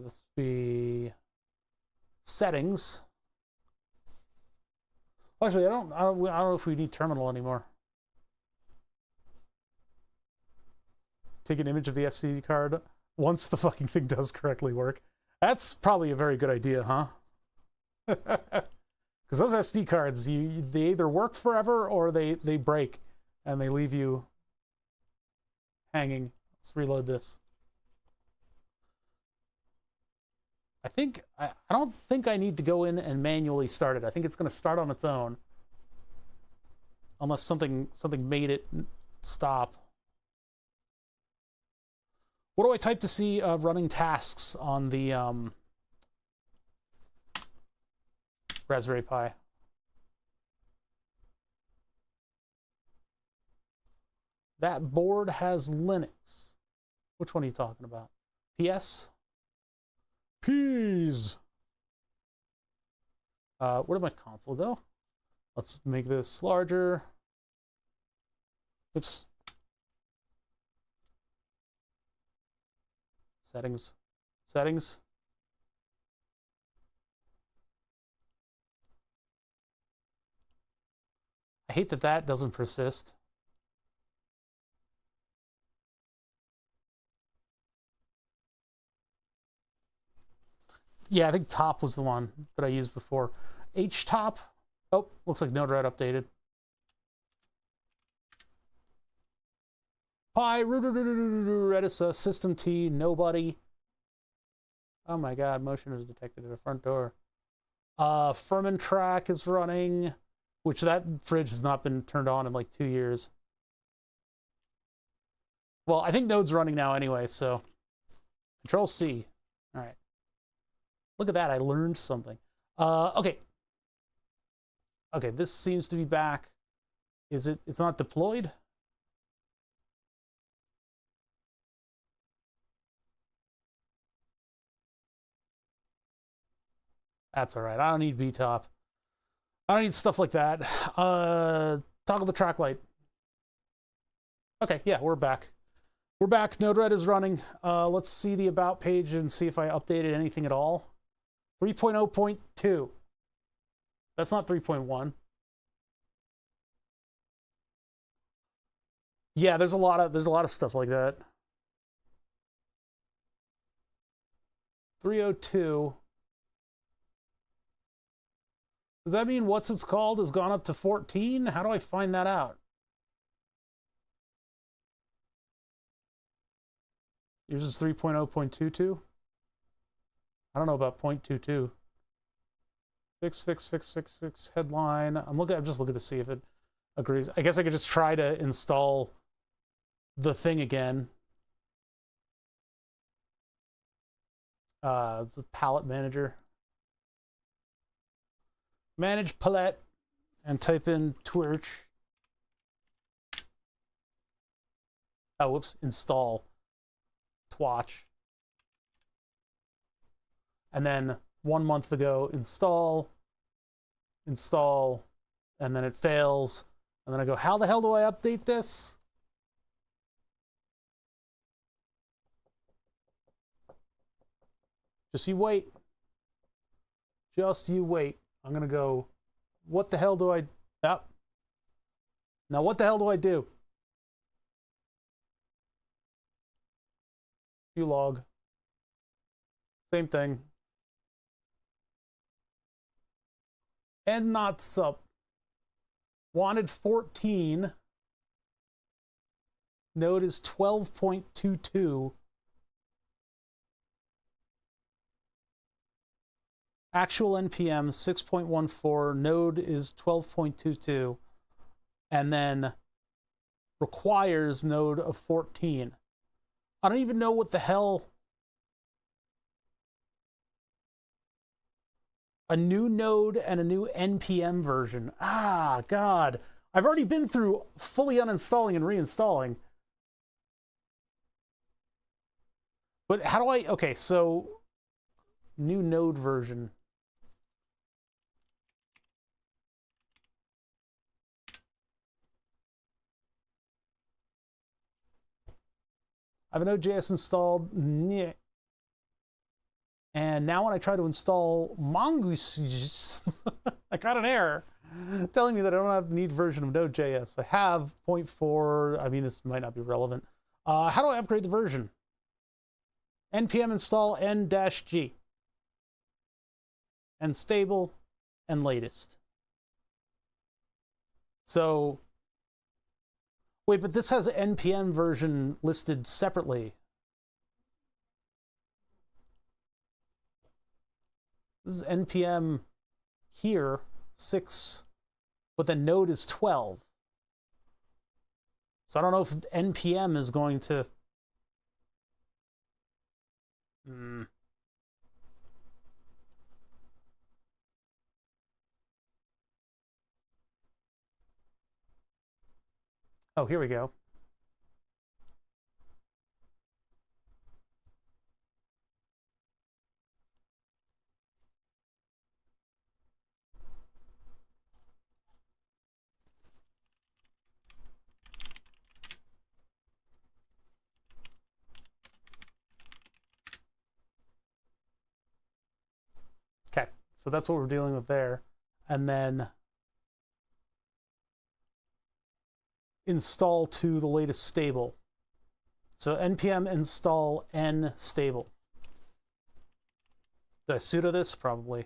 This would be settings. Actually, I don't know if we need terminal anymore. Take an image of the SD card once the fucking thing does correctly work. That's probably a very good idea, huh? Because those SD cards, they either work forever or they break and they leave you hanging. Let's reload this. I don't think I need to go in and manually start it. I think it's going to start on its own, unless something made it stop. What do I type to see running tasks on the Raspberry Pi? That board has Linux. Which one are you talking about? PS? P's. Where did my console go? Let's make this larger. Oops. Settings. Settings. I hate that that doesn't persist. Yeah, I think top was the one that I used before. H top. Oh, looks like Node-RED updated. Pi, Redis, system T, nobody. Oh my god, motion is detected at the front door. Fermentrack is running, which that fridge has not been turned on in like 2 years. Well, I think Node's running now anyway, so Control C. All right. Look at that, I learned something. Okay. Okay, this seems to be back. It's not deployed? That's all right. I don't need VTOP. I don't need stuff like that. Toggle the track light. Okay, yeah, we're back. We're back. Node-RED is running. Let's see the About page and see if I updated anything at all. 3.0.2. That's not 3.1. Yeah, there's a lot of stuff like that. 302. Does that mean what's it's called has gone up to 14? How do I find that out? Yours is 3.0.22? I don't know about 0.22. Fix, headline. I'm just looking to see if it agrees. I guess I could just try to install the thing again. It's a palette manager. Manage palette and type in Twitch. Oh, whoops, install Twatch. And then 1 month ago, install, and then it fails. And then I go, how the hell do I update this? Just you wait. Just you wait. I'm going to go, what the hell do I... Oh. Now, what the hell do I do? Ulog. Same thing. And not sup. Wanted 14. Node is 12.22. Actual NPM 6.14. Node is 12.22. And then requires node of 14. I don't even know what the hell. A new node and a new NPM version. Ah, God. I've already been through fully uninstalling and reinstalling. But how do I... Okay, so new node version. I have a Node.js installed. And now when I try to install Mongoose, I got an error telling me that I don't need version of Node.js. I have 0.4. I mean, this might not be relevant. How do I upgrade the version? npm install n-g. And stable and latest. So, wait, but this has npm version listed separately. This is npm here, 6, but the node is 12. So I don't know if npm is going to... Oh, here we go. Okay, so that's what we're dealing with there. And then install to the latest stable. So npm install n stable. Did I sudo this? Probably.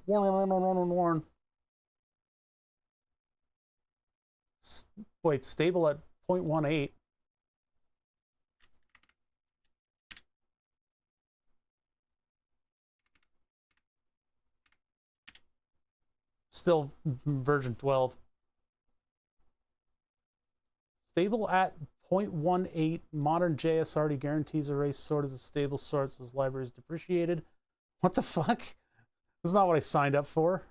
Warn. Wait, stable at 0.18. Still version 12. Stable at 0.18. Modern JS already guarantees array sort as a stable sort as library is depreciated. What the fuck? This is not what I signed up for.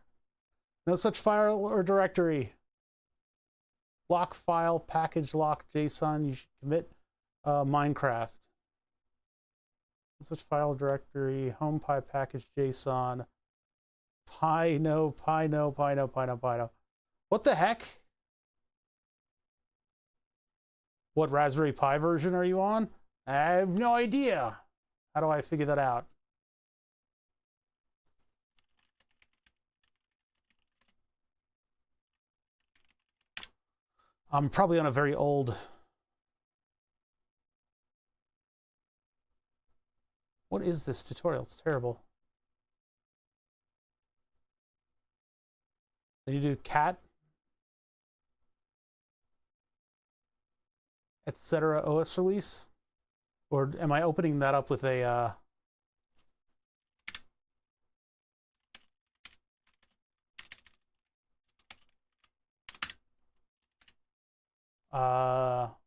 No such file or directory. Lock file, package lock, JSON. You should commit Minecraft. No such file directory, home py package JSON. Py no. What the heck? What Raspberry Pi version are you on? I have no idea. How do I figure that out? I'm probably on a very old... What is this tutorial? It's terrible. Then you do cat, etc. OS release? Or am I opening that up with a...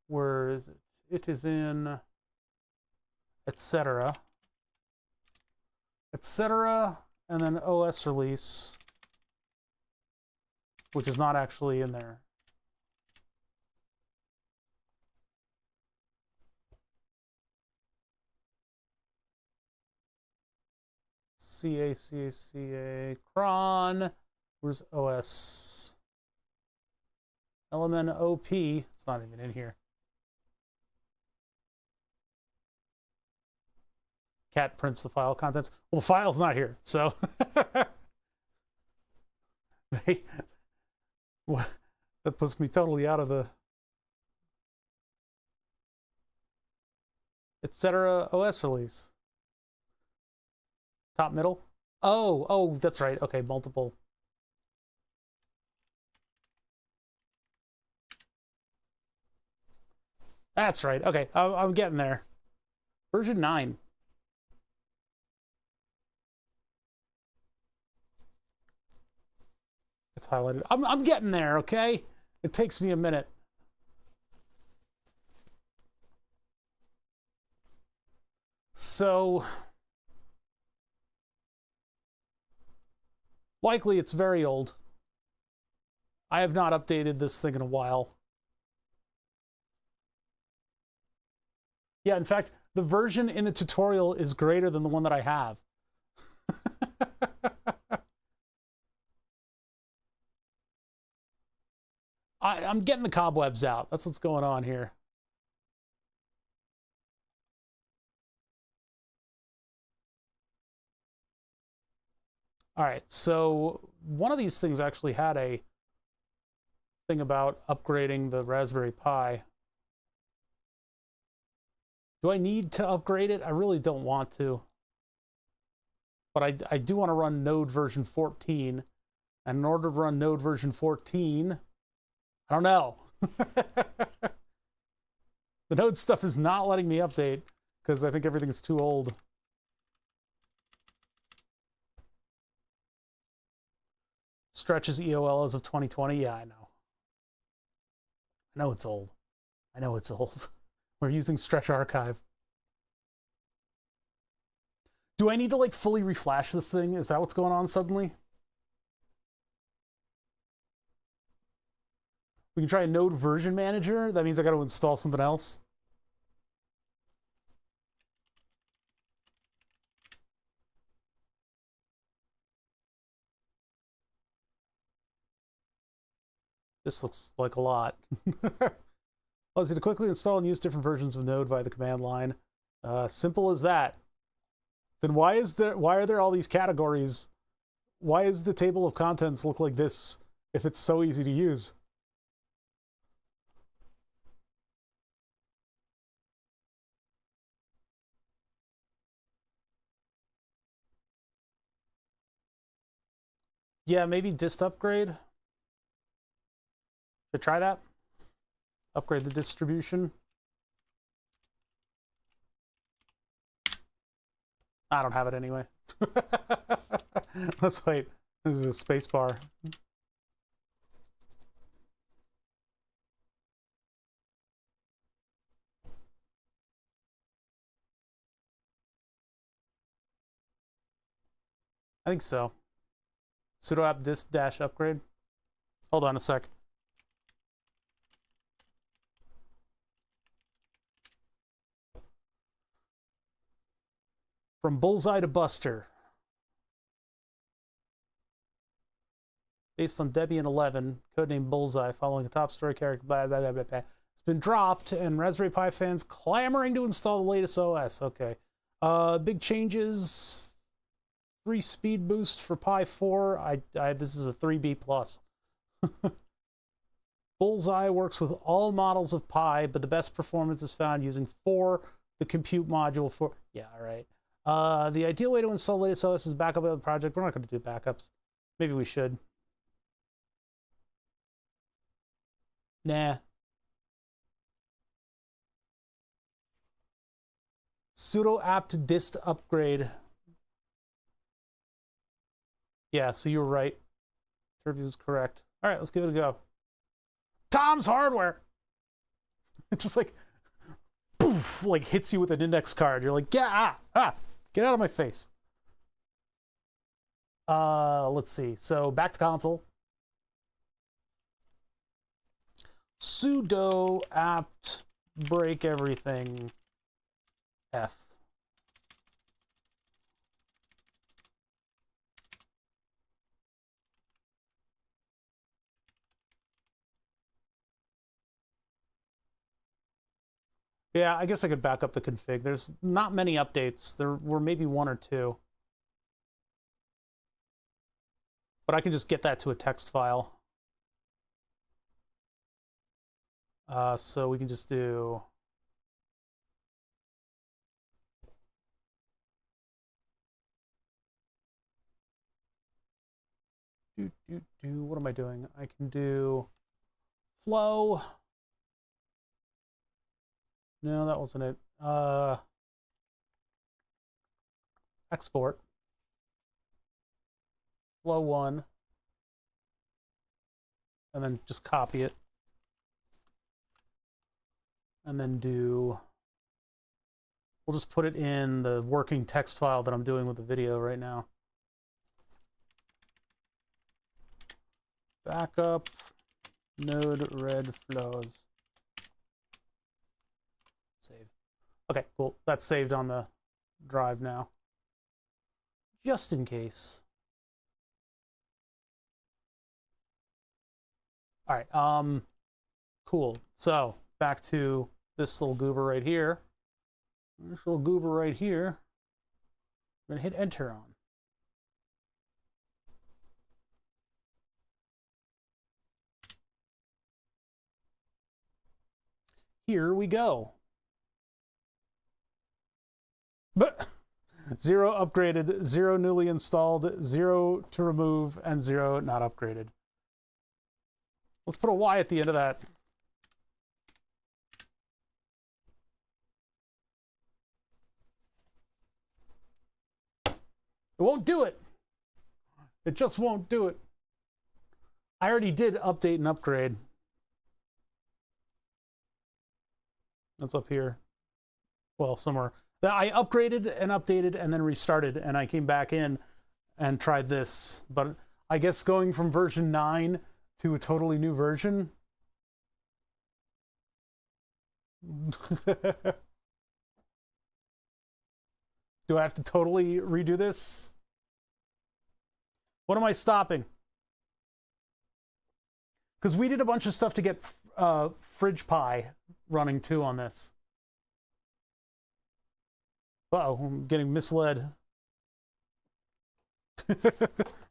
where is it? It is in etc. etc. and then OS release, which is not actually in there. CA cron. Where's OS? Element OP. It's not even in here. Cat prints the file contents. Well, the file's not here, so that puts me totally out of the etc. OS release. Top middle. Oh, that's right. Okay, multiple. That's right. Okay, I'm getting there. Version 9. It's highlighted. I'm getting there, okay? It takes me a minute. So likely it's very old. I have not updated this thing in a while. Yeah, in fact, the version in the tutorial is greater than the one that I have. I'm getting the cobwebs out. That's what's going on here. All right, so one of these things actually had a thing about upgrading the Raspberry Pi. Do I need to upgrade it? I really don't want to. But I do want to run Node version 14. And in order to run Node version 14, I don't know. The Node stuff is not letting me update because I think everything's too old. Stretches EOL as of 2020. Yeah, I know. I know it's old. I know it's old. We're using Stretch Archive. Do I need to like fully reflash this thing? Is that what's going on suddenly? We can try a Node version manager. That means I got to install something else. This looks like a lot. Allows you to quickly install and use different versions of Node via the command line. Simple as that. Then why are there all these categories? Why is the table of contents look like this if it's so easy to use? Yeah, maybe dist upgrade. Should I try that? Upgrade the distribution. I don't have it anyway. Let's wait. This is a space bar. I think so. Sudo apt dist dash upgrade. Hold on a sec. From Bullseye to Buster. Based on Debian 11, codename Bullseye, following a top story character, blah, blah, blah, blah, blah. been dropped, and Raspberry Pi fans clamoring to install the latest OS. Okay. Big changes. Free speed boost for Pi 4. This is a 3B plus. Bullseye works with all models of Pi, but the best performance is found using 4, the compute module for... Yeah, all right. The ideal way to install latest OS is backup of the project. We're not going to do backups. Maybe we should. Nah. Sudo apt dist upgrade. Yeah, so you were right. Interview is correct. All right, let's give it a go. Tom's Hardware. It just like, poof, like hits you with an index card. You're like, yeah, get out of my face. Let's see. So back to console. Sudo apt break everything F. Yeah, I guess I could back up the config. There's not many updates. There were maybe 1 or 2. But I can just get that to a text file. So we can just do... What am I doing? I can do flow. No, that wasn't it. Export. Flow 1. And then just copy it. And then do... We'll just put it in the working text file that I'm doing with the video right now. Backup node red flows. Save. Okay, cool. That's saved on the drive now. Just in case. All right, cool. So back to this little goober right here. This little goober right here. I'm gonna hit enter on. Here we go. But 0 upgraded, 0 newly installed, 0 to remove, and 0 not upgraded. Let's put a Y at the end of that. It won't do it. It just won't do it. I already did update and upgrade. That's up here. Well, somewhere. I upgraded and updated and then restarted, and I came back in and tried this. But I guess going from version 9 to a totally new version. Do I have to totally redo this? What am I stopping? Because we did a bunch of stuff to get Fridge Pi running too on this. Uh-oh, I'm getting misled. The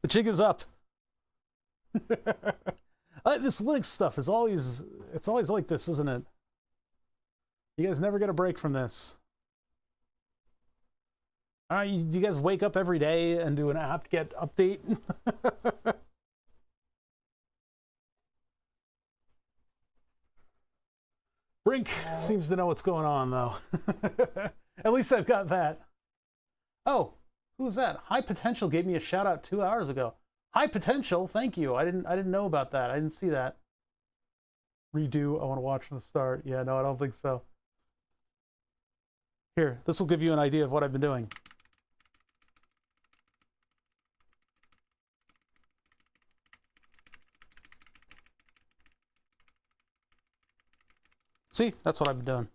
jig is up. This Linux stuff is always, it's always like this, isn't it? You guys never get a break from this. You guys wake up every day and do an apt-get update? Brink seems to know what's going on, though. At least I've got that. Oh, who's that? High Potential gave me a shout out 2 hours ago. High Potential, thank you. I didn't know about that. I didn't see that. Redo. I want to watch from the start. Yeah, no, I don't think so. Here, this will give you an idea of what I've been doing. See, that's what I've been doing.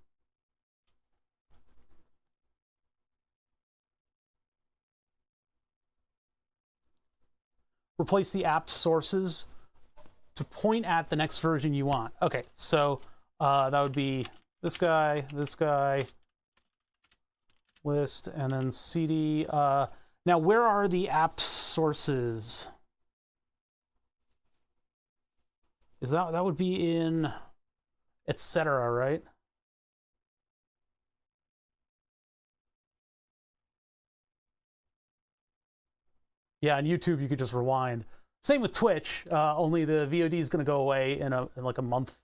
Replace the apt sources to point at the next version you want. Okay, so That would be this guy, list, and then cd. Now, where are the apt sources? Is that would be in etc., right? Yeah, on YouTube you could just rewind. Same with Twitch. Only the VOD is going to go away in like a month.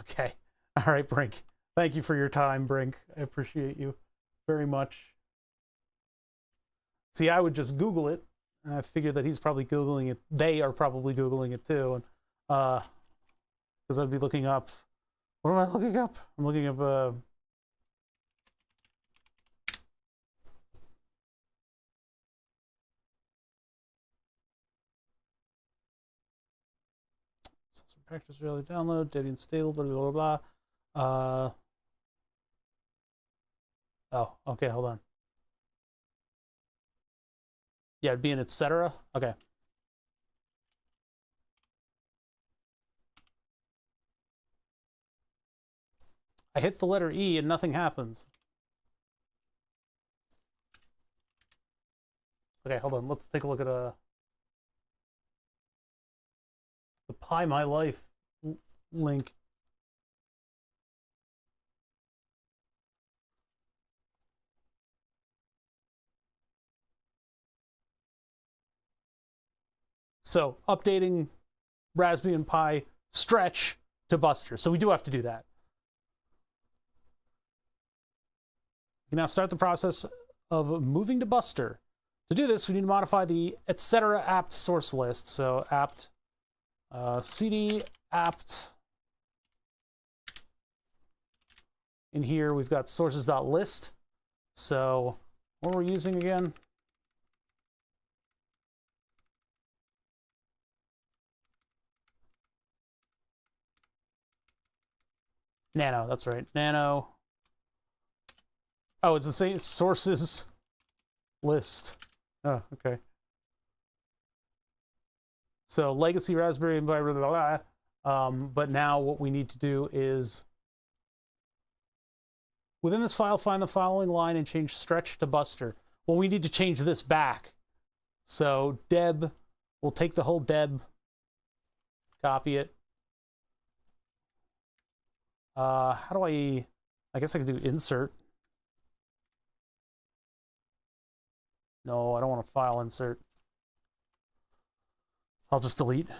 Okay. All right, Brink. Thank you for your time, Brink. I appreciate you very much. See, I would just Google it. And I figured that he's probably Googling it. They are probably Googling it too. And because I'd be looking up. What am I looking up? I'm looking up practice really download, Debian stable, blah blah blah blah. Oh, okay, hold on. Yeah, it'd be an etc. Okay. I hit the letter E and nothing happens. Okay, hold on. Let's take a look at the Pi My Life link. So updating Raspbian Pi stretch to Buster. So we do have to do that. We can now start the process of moving to Buster. To do this, we need to modify the etc. apt source list. So apt cd apt. In here, we've got sources.list. So what we're using again? Nano, that's right. Nano. Oh, it's the same sources list. Oh, okay. So legacy Raspberry and blah, blah, blah, blah. But now what we need to do is within this file, find the following line and change stretch to Buster. Well, we need to change this back. So deb, we'll take the whole deb, copy it. How do I guess I could do insert. No, I don't want a file insert. I'll just delete.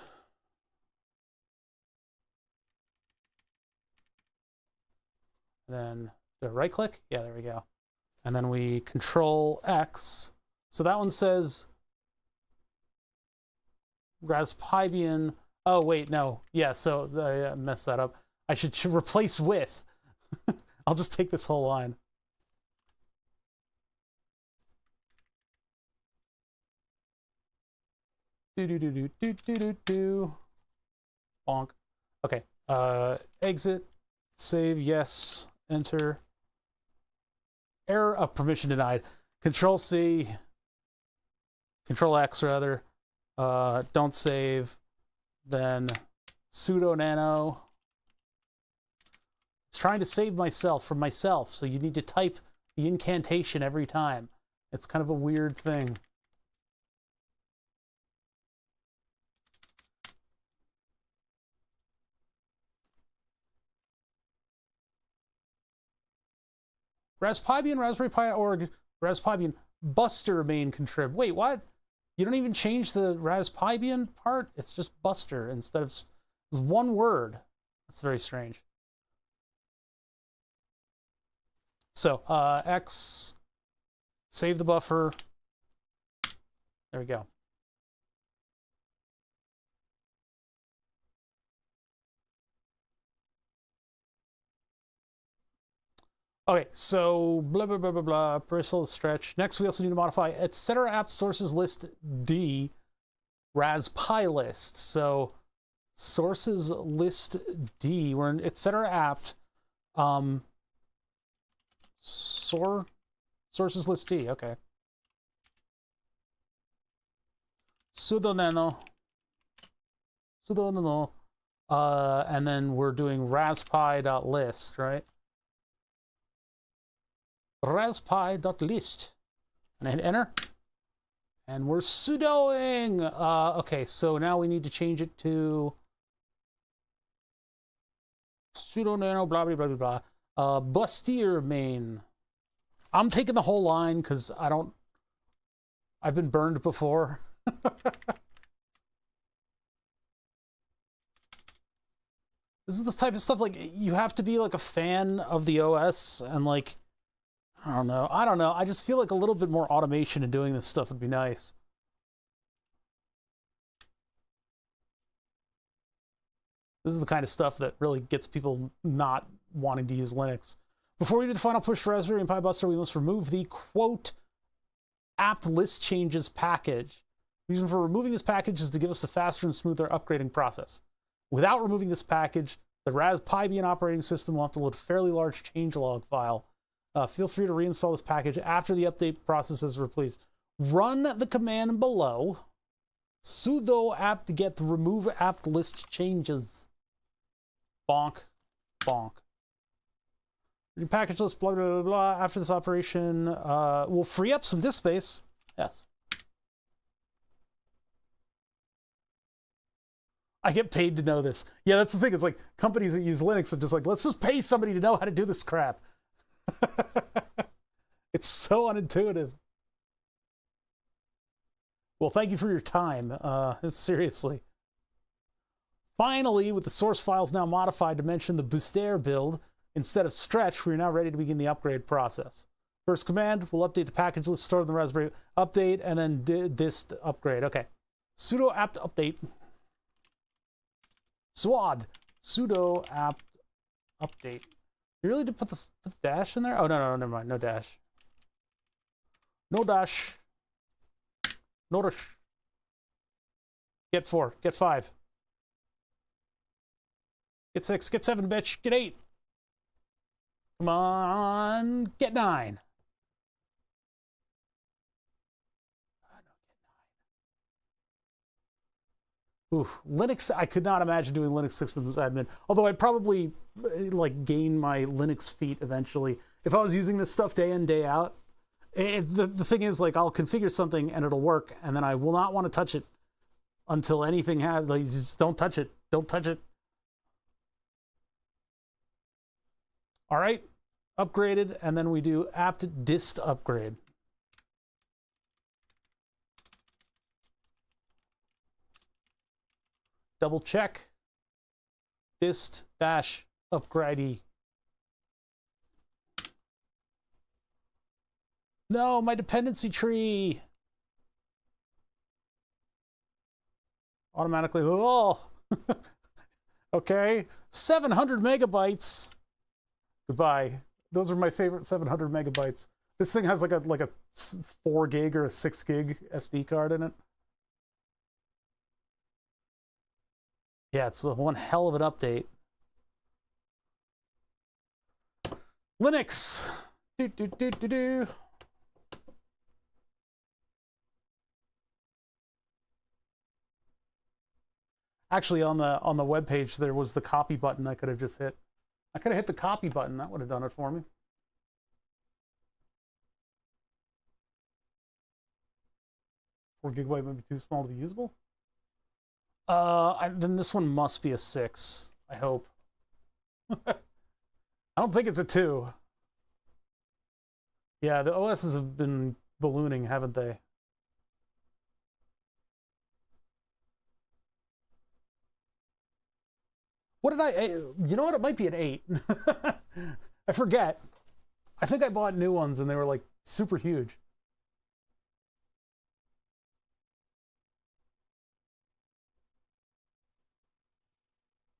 Then right click. Yeah, there we go. And then we control X. So that one says Raspbian. Oh, wait, no. Yeah, so I messed that up. I should replace with. I'll just take this whole line. Do. Bonk. Okay. Exit. Save. Yes. Enter. Error of permission denied. Control C. Control X rather. Don't save. Then sudo nano. It's trying to save myself from myself, so you need to type the incantation every time. It's kind of a weird thing. Raspbian, Raspberry Pi org, Raspbian Buster main contrib. Wait, what? You don't even change the Raspbian part? It's just Buster instead of it's one word. That's very strange. So, X, save the buffer. There we go. Okay, so blah, blah, blah, blah, blah, bristle stretch. Next, we also need to modify etc. apt sources list D Raspi list. So sources list D, we're in etc. apt sources list D, okay. Sudo nano And then we're doing raspi.list, right? Raspi.list. And I hit enter. And we're sudoing. Okay, so now we need to change it to sudo nano blah blah blah blah blah. Bustier main. I'm taking the whole line because I've been burned before. This is this type of stuff, like, you have to be like a fan of the OS and like, I don't know. I just feel like a little bit more automation in doing this stuff would be nice. This is the kind of stuff that really gets people not wanting to use Linux. Before we do the final push to Raspberry and Pi Buster, we must remove the quote apt list changes package. The reason for removing this package is to give us a faster and smoother upgrading process. Without removing this package, the Raspbian operating system will have to load a fairly large changelog file. Feel free to reinstall this package after the update process is complete. Run the command below, sudo apt-get remove apt list changes. Bonk, bonk. Your package list, blah, blah, blah, blah. After this operation, will free up some disk space. Yes. I get paid to know this. Yeah, that's the thing. It's like companies that use Linux are just like, let's just pay somebody to know how to do this crap. It's so unintuitive. Well, thank you for your time. Seriously. Finally, with the source files now modified to mention the Buster build instead of stretch, we're now ready to begin the upgrade process. First command, we'll update the package list stored in the Raspberry. Update, and then dist upgrade. Okay. Sudo apt update. Swad. Sudo apt update. You really did put the dash in there? Oh, no, never mind. No dash. No dash. No dash. Get 4. Get 5. Get 6. Get 7, bitch. Get 8. Come on. Get 9. Oof, Linux, I could not imagine doing Linux systems admin, although I'd probably like gain my Linux feet eventually. If I was using this stuff day in, day out, the thing is, like, I'll configure something and it'll work, and then I will not want to touch it until anything has, like, just don't touch it. Don't touch it. All right, upgraded, and then we do apt dist upgrade. Double check. Dist dash upgrade. No, my dependency tree. Automatically. Oh. Okay. 700 megabytes. Goodbye. Those are my favorite 700 megabytes. This thing has like a 4 gig or a 6 gig SD card in it. Yeah, it's one hell of an update. Linux. Actually, on the web page, there was the copy button I could have just hit. I could have hit the copy button. That would have done it for me. Four gigabyte might be too small to be usable. Then this one must be a 6. I hope. I don't think it's a 2. Yeah, the OSs have been ballooning, haven't they? What did you know what? It might be an 8. I forget. I think I bought new ones and they were like super huge.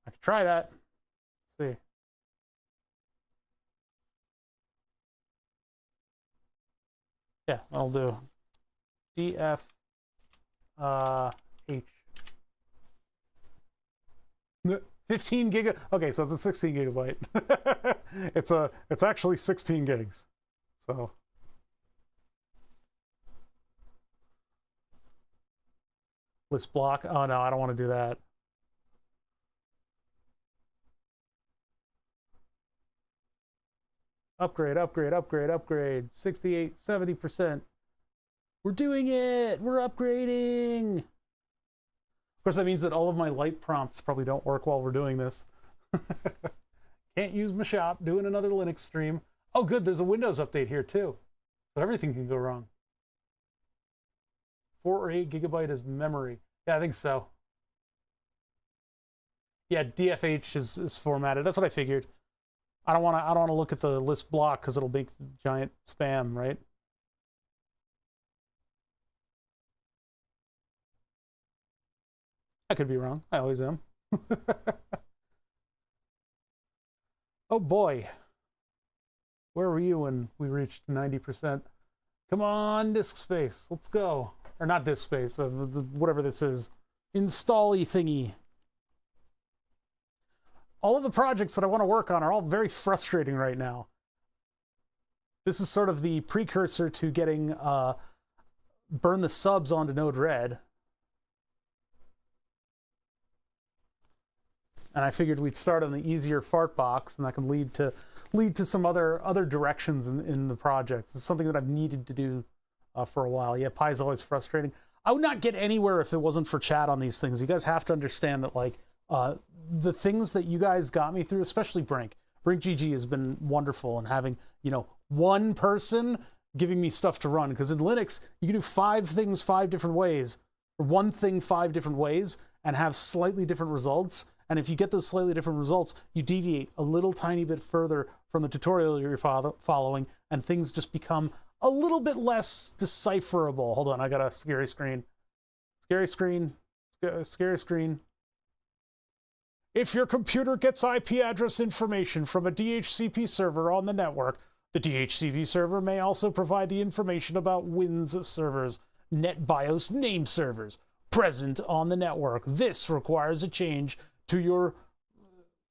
I could try that. Let's see. Yeah, I'll do DF H. 15 gig. Okay, so it's a 16 gigabyte. It's actually 16 gigs. So list block. Oh no, I don't want to do that. Upgrade, upgrade, upgrade, upgrade. 68, 70%. We're doing it. We're upgrading. Of course, that means that all of my light prompts probably don't work while we're doing this. Can't use my shop. Doing another Linux stream. Oh, good. There's a Windows update here, too. So everything can go wrong. 4 or 8 gigabyte is memory. Yeah, I think so. Yeah, DFH is formatted. That's what I figured. I don't want to look at the list block because it'll make giant spam, right? I could be wrong. I always am. Oh boy. Where were you when we reached 90%? Come on, disk space. Let's go. Or not disk space, whatever this is. Install-y thingy. All of the projects that I want to work on are all very frustrating right now. This is sort of the precursor to getting burn the subs onto Node-RED. And I figured we'd start on the easier fart box, and that can lead to some other directions in the projects. It's something that I've needed to do for a while. Yeah, Pi is always frustrating. I would not get anywhere if it wasn't for chat on these things. You guys have to understand that, like, the things that you guys got me through, especially Brink GG has been wonderful, and having, you know, one person giving me stuff to run, because in Linux you can do 5 things 5 different ways, or one thing 5 different ways, and have slightly different results. And if you get those slightly different results, you deviate a little tiny bit further from the tutorial you're following, and things just become a little bit less decipherable. Hold on, I got a scary screen. Scary screen. Scary screen. If your computer gets IP address information from a DHCP server on the network, the DHCP server may also provide the information about Wins servers, NetBIOS name servers, present on the network. This requires a change to your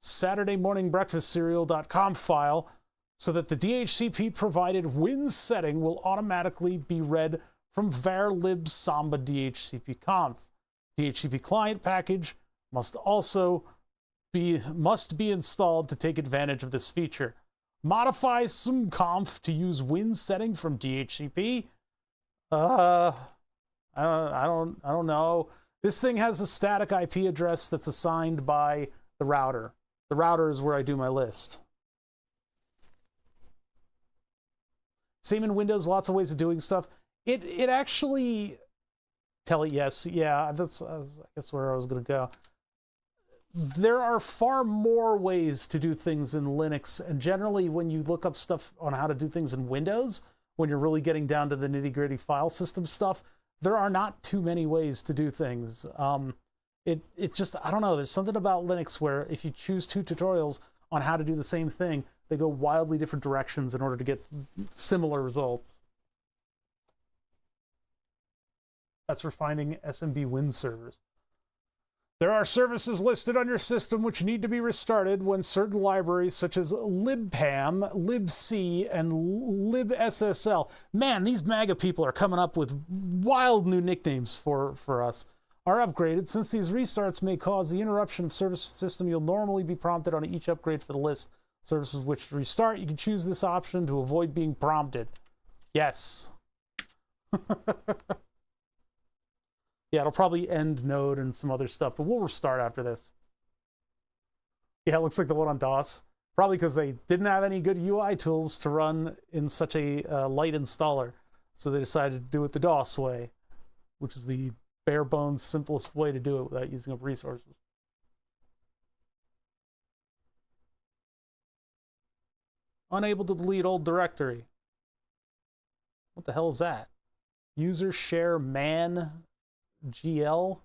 SaturdayMorningBreakfastCereal.com file so that the DHCP provided Wins setting will automatically be read from var lib samba DHCP conf. DHCP client package must be installed to take advantage of this feature. Modify sumconf to use Wins setting from DHCP. I don't know. This thing has a static IP address that's assigned by the router. The router is where I do my list. Same in Windows, lots of ways of doing stuff. It actually tell it yes. Yeah, that's I guess where I was going to go. There are far more ways to do things in Linux, and generally when you look up stuff on how to do things in Windows, when you're really getting down to the nitty-gritty file system stuff, there are not too many ways to do things. It just, I don't know, there's something about Linux where if you choose 2 tutorials on how to do the same thing, they go wildly different directions in order to get similar results. That's for finding SMB Wins servers. There are services listed on your system which need to be restarted when certain libraries such as libpam, libc, and libssl. Man, these MAGA people are coming up with wild new nicknames for us. Are upgraded. Since these restarts may cause the interruption of service system, you'll normally be prompted on each upgrade for the list. Services which restart, you can choose this option to avoid being prompted. Yes. Yeah, it'll probably end Node and some other stuff, but we'll restart after this. Yeah, it looks like the one on DOS. Probably because they didn't have any good UI tools to run in such a light installer. So they decided to do it the DOS way, which is the bare bones simplest way to do it without using up resources. Unable to delete old directory. What the hell is that? User share man GL,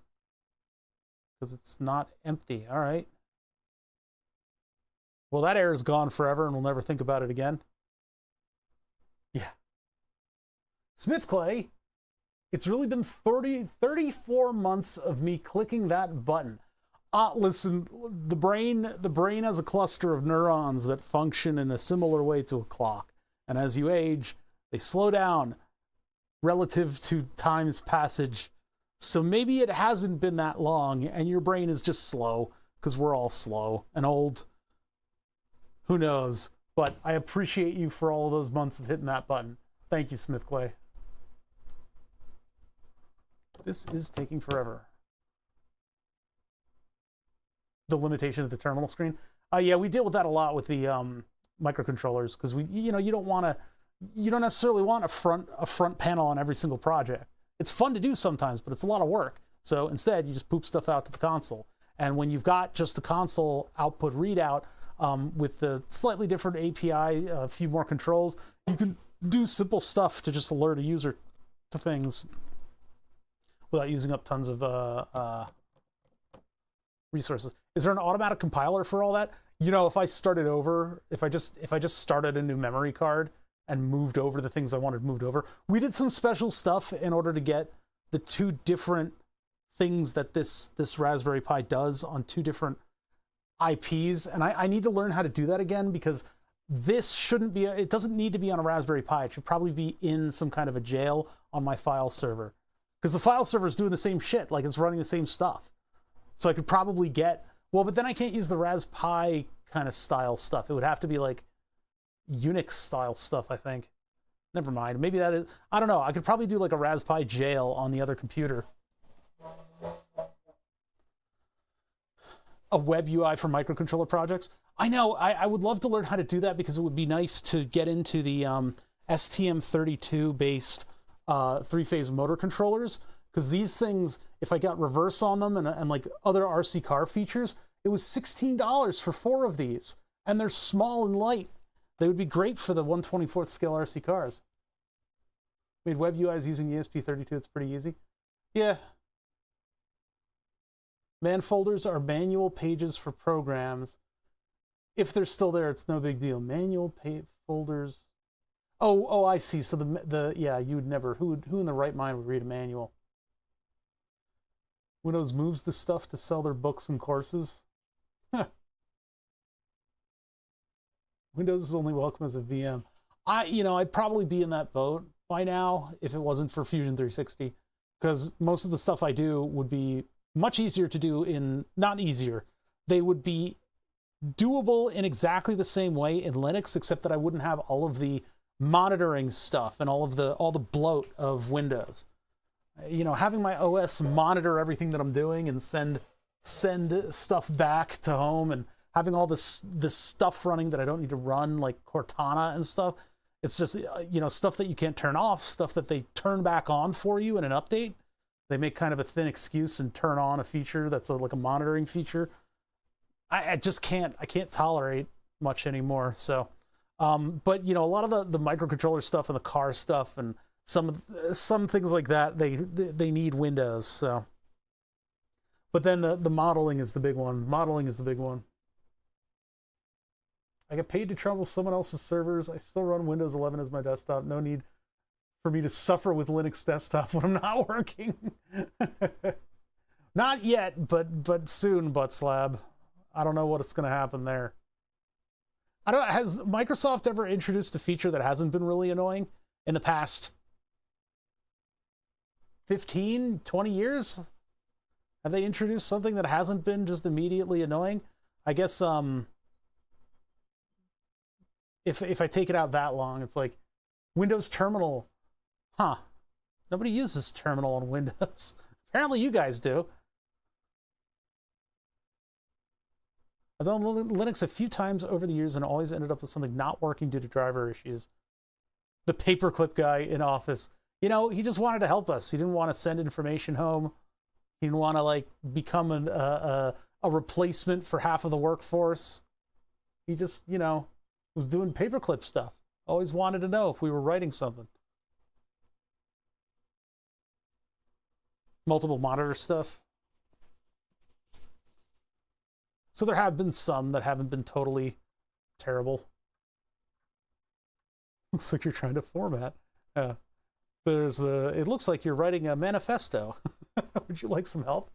because it's not empty. All right. Well, that error is gone forever and we'll never think about it again. Yeah. SmithClay, it's really been 34 months of me clicking that button. Listen, the brain has a cluster of neurons that function in a similar way to a clock. And as you age, they slow down relative to time's passage. So maybe it hasn't been that long and your brain is just slow, because we're all slow and old. Who knows? But I appreciate you for all of those months of hitting that button. Thank you, Smith Clay. This is taking forever. The limitation of the terminal screen. Yeah, we deal with that a lot with the microcontrollers, because you don't necessarily want a front panel on every single project. It's fun to do sometimes, but it's a lot of work. So instead, you just poop stuff out to the console. And when you've got just the console output readout with the slightly different API, a few more controls, you can do simple stuff to just alert a user to things without using up tons of resources. Is there an automatic compiler for all that? You know, if I started over, if I just started a new memory card and moved over the things I wanted moved over, we did some special stuff in order to get the two different things that this Raspberry Pi does on two different IPs, and I need to learn how to do that again, because this shouldn't be, it doesn't need to be on a Raspberry Pi. It should probably be in some kind of a jail on my file server, because the file server is doing the same shit, like it's running the same stuff. So I could probably get, well, but then I can't use the Raspberry Pi kind of style stuff. It would have to be like Unix style stuff, I think. Never mind. Maybe that is, I don't know. I could probably do like a Raspberry Pi jail on the other computer. A web UI for microcontroller projects. I know, I would love to learn how to do that, because it would be nice to get into the STM32 based three-phase motor controllers, because these things, if I got reverse on them and like other RC car features, it was $16 for 4 of these, and they're small and light. They would be great for the 1/24th scale RC cars. Made web UIs using ESP32, it's pretty easy. Yeah. Man folders are manual pages for programs. If they're still there, it's no big deal. Manual folders. Oh, I see. So yeah, you would never. Who in the right mind would read a manual? Windows moves the stuff to sell their books and courses. Windows is only welcome as a VM. I'd probably be in that boat by now if it wasn't for Fusion 360, because most of the stuff I do would be much easier to do in, not easier, they would be doable in exactly the same way in Linux, except that I wouldn't have all of the monitoring stuff and all the bloat of Windows. You know, having my OS monitor everything that I'm doing and send stuff back to home, and having all this stuff running that I don't need to run, like Cortana and stuff. It's just, stuff that you can't turn off, stuff that they turn back on for you in an update. They make kind of a thin excuse and turn on a feature that's like a monitoring feature. I just can't tolerate much anymore. So, but a lot of the microcontroller stuff and the car stuff and some things like that, they need Windows. So, but then the modeling is the big one. Modeling is the big one. I get paid to trouble someone else's servers. I still run Windows 11 as my desktop. No need for me to suffer with Linux desktop when I'm not working. Not yet, but soon, Butt Slab. I don't know what's going to happen there. Has Microsoft ever introduced a feature that hasn't been really annoying in the past 15, 20 years? Have they introduced something that hasn't been just immediately annoying? I guess if I take it out that long, it's like Windows Terminal. Huh. Nobody uses terminal on Windows. Apparently you guys do. I've done Linux a few times over the years and always ended up with something not working due to driver issues. The paperclip guy in Office. He just wanted to help us. He didn't want to send information home. He didn't want to become a replacement for half of the workforce. He just, was doing paperclip stuff. Always wanted to know if we were writing something. Multiple monitor stuff. So there have been some that haven't been totally terrible. Looks like you're trying to format. It looks like you're writing a manifesto. Would you like some help?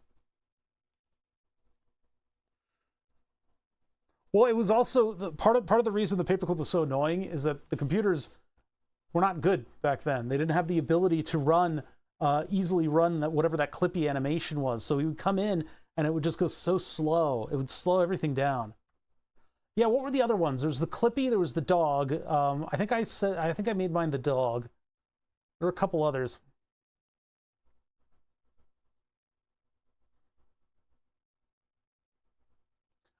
Well, it was also part of the reason the paperclip was so annoying is that the computers were not good back then. They didn't have the ability to easily run whatever that clippy animation was. So we would come in and it would just go so slow. It would slow everything down. Yeah, what were the other ones? There was the Clippy, there was the dog. I think I made mine the dog. There were a couple others.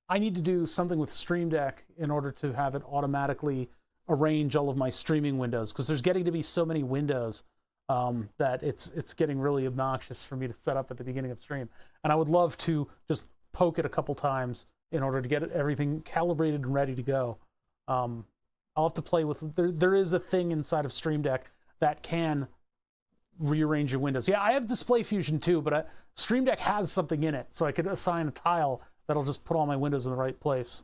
I need to do something with Stream Deck in order to have it automatically arrange all of my streaming windows, because there's getting to be so many windows that it's getting really obnoxious for me to set up at the beginning of stream. And I would love to just poke it a couple times in order to get everything calibrated and ready to go. I'll have to play with there is a thing inside of Stream Deck that can rearrange your windows. Yeah, I have Display Fusion too, but Stream Deck has something in it, so I could assign a tile that'll just put all my windows in the right place.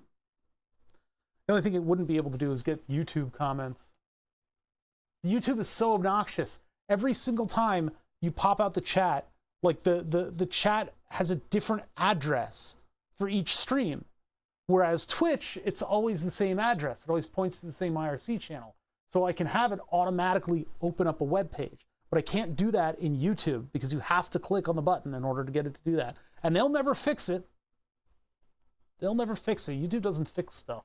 The only thing it wouldn't be able to do is get YouTube comments. YouTube is so obnoxious. Every single time you pop out the chat, like the chat has a different address for each stream. Whereas Twitch, it's always the same address. It always points to the same IRC channel. So I can have it automatically open up a web page. But I can't do that in YouTube because you have to click on the button in order to get it to do that. And they'll never fix it. They'll never fix it. YouTube doesn't fix stuff.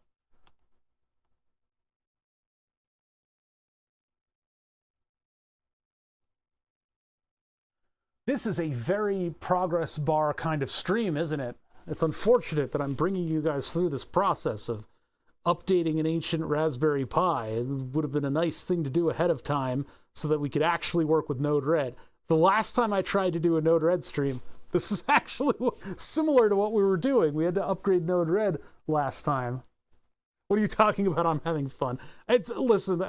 This is a very progress bar kind of stream, isn't it? It's unfortunate that I'm bringing you guys through this process of updating an ancient Raspberry Pi. It would have been a nice thing to do ahead of time so that we could actually work with Node-RED. The last time I tried to do a Node-RED stream, this is actually similar to what we were doing. We had to upgrade Node-RED last time. What are you talking about? I'm having fun. Listen,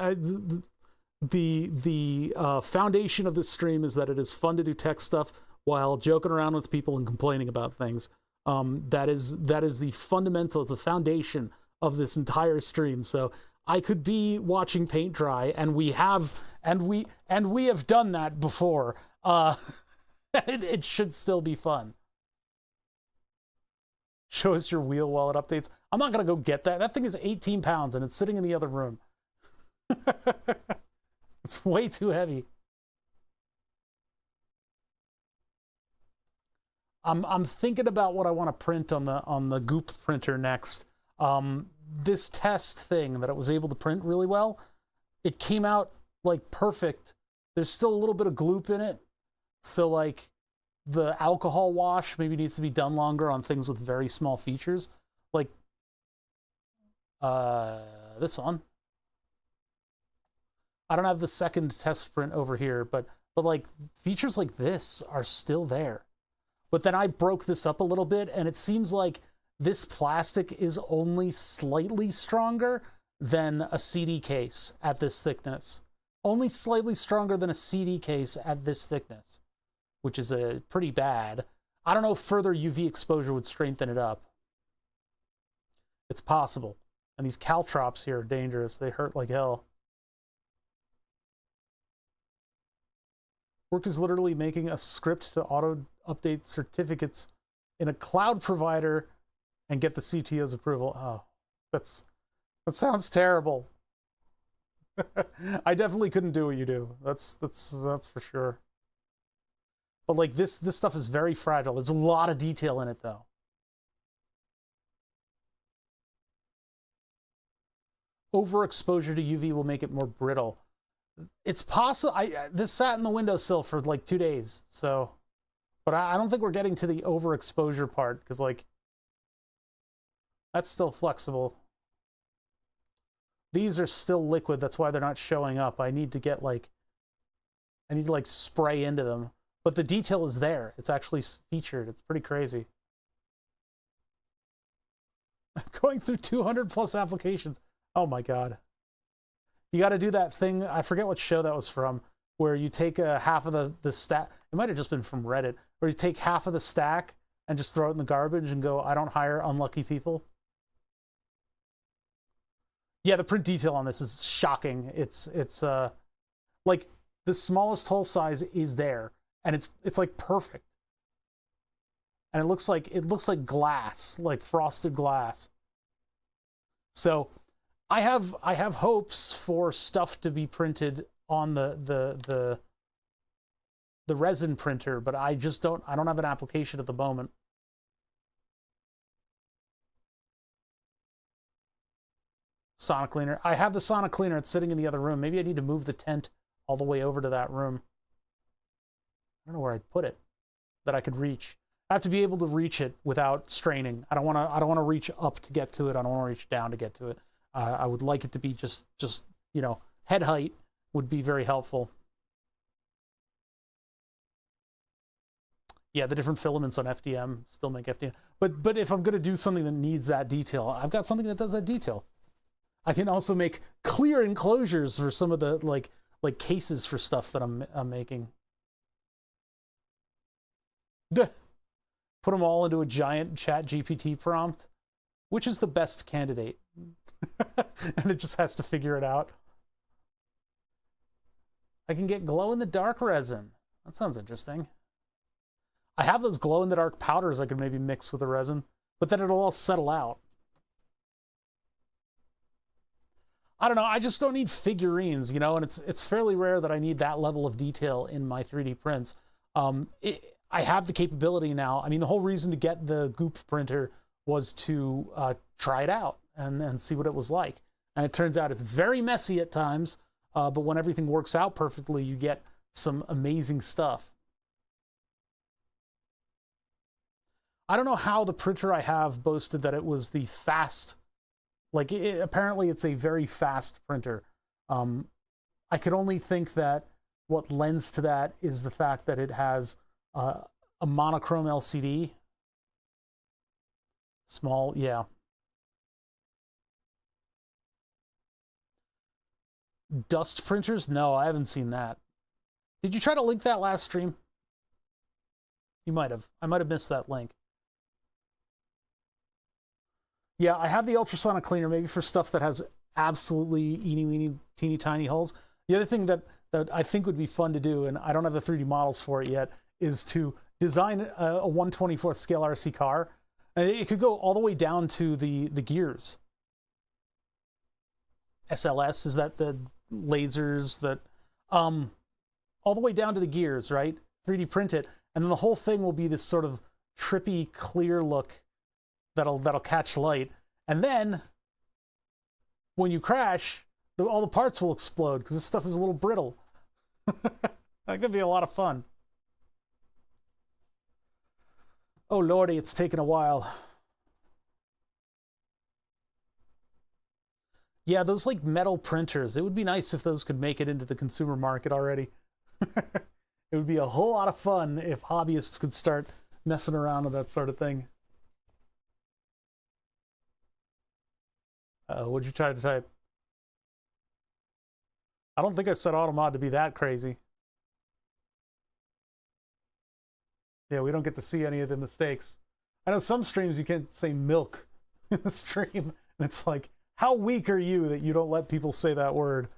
the foundation of this stream is that it is fun to do tech stuff while joking around with people and complaining about things. That is the fundamental, it's the foundation of this entire stream. So I could be watching paint dry, and we have done that before. It should still be fun. Show us your wheel while it updates. I'm not gonna go get that. That thing is 18 pounds and it's sitting in the other room. It's way too heavy. I'm thinking about what I want to print on the Goop printer next. This test thing that it was able to print really well, it came out like perfect. There's still a little bit of gloop in it, so like the alcohol wash maybe needs to be done longer on things with very small features, like this one. I don't have the second test print over here, but like features like this are still there. But then I broke this up a little bit, and it seems like this plastic is only slightly stronger than a CD case at this thickness. Only slightly stronger than a CD case at this thickness, which is pretty bad. I don't know if further UV exposure would strengthen it up. It's possible. And these caltrops here are dangerous. They hurt like hell. Work is literally making a script to auto-update certificates in a cloud provider and get the CTO's approval. Oh, that sounds terrible. I definitely couldn't do what you do. That's for sure. But like this stuff is very fragile. There's a lot of detail in it though. Overexposure to UV will make it more brittle. It's possible. This sat in the windowsill for like 2 days, so, but I don't think we're getting to the overexposure part, because like that's still flexible. These are still liquid, that's why they're not showing up. I need to spray into them, but the detail is there. It's actually featured. It's pretty crazy. Going through 200 plus applications. Oh my god. You got to do that thing, I forget what show that was from, where you take half of the stack. It might have just been from Reddit, where you take half of the stack and just throw it in the garbage and go, I don't hire unlucky people. Yeah, the print detail on this is shocking. It's like the smallest hole size is there, and it's like perfect. And it looks like glass, like frosted glass. So I have hopes for stuff to be printed on the resin printer, but I don't have an application at the moment. sonic cleaner. I have the sonic cleaner. It's sitting in the other room. Maybe I need to move the tent all the way over to that room. I don't know where I'd put it that I could reach. I have to be able to reach it without straining. I don't want to reach up to get to it. I don't want to reach down to get to it. I would like it to be just you know, head height would be very helpful. Yeah, the different filaments on FDM still make FDM. But if I'm going to do something that needs that detail, I've got something that does that detail. I can also make clear enclosures for some of the like cases for stuff that I'm making. Duh. Put them all into a giant ChatGPT prompt. Which is the best candidate? And it just has to figure it out. I can get glow-in-the-dark resin. That sounds interesting. I have those glow-in-the-dark powders I could maybe mix with the resin, but then it'll all settle out. I don't know, I just don't need figurines, you know, and it's fairly rare that I need that level of detail in my 3D prints. I have the capability now. I mean, the whole reason to get the Goop printer was to try it out and see what it was like. And it turns out it's very messy at times, but when everything works out perfectly, you get some amazing stuff. I don't know how the printer I have boasted that it was the fast, like apparently it's a very fast printer. I could only think that what lends to that is the fact that it has a monochrome LCD. Small, yeah. Dust printers? No, I haven't seen that. Did you try to link that last stream? You might have. I might have missed that link. Yeah, I have the ultrasonic cleaner maybe for stuff that has absolutely eeny, teeny tiny holes. The other thing that I think would be fun to do, and I don't have the 3D models for it yet, is to design a 1/24th scale RC car. And it could go all the way down to the gears. SLS, is that the lasers that all the way down to the gears, right? 3D print it, and then the whole thing will be this sort of trippy, clear look that'll catch light. And then when you crash, all the parts will explode because this stuff is a little brittle. That could be a lot of fun. Oh lordy, it's taken a while. Yeah, those like metal printers, it would be nice if those could make it into the consumer market already. It would be a whole lot of fun if hobbyists could start messing around with that sort of thing. What'd you try to type? I don't think I set Automod to be that crazy. Yeah, we don't get to see any of the mistakes. I know some streams you can't say milk in the stream, and it's like, how weak are you that you don't let people say that word?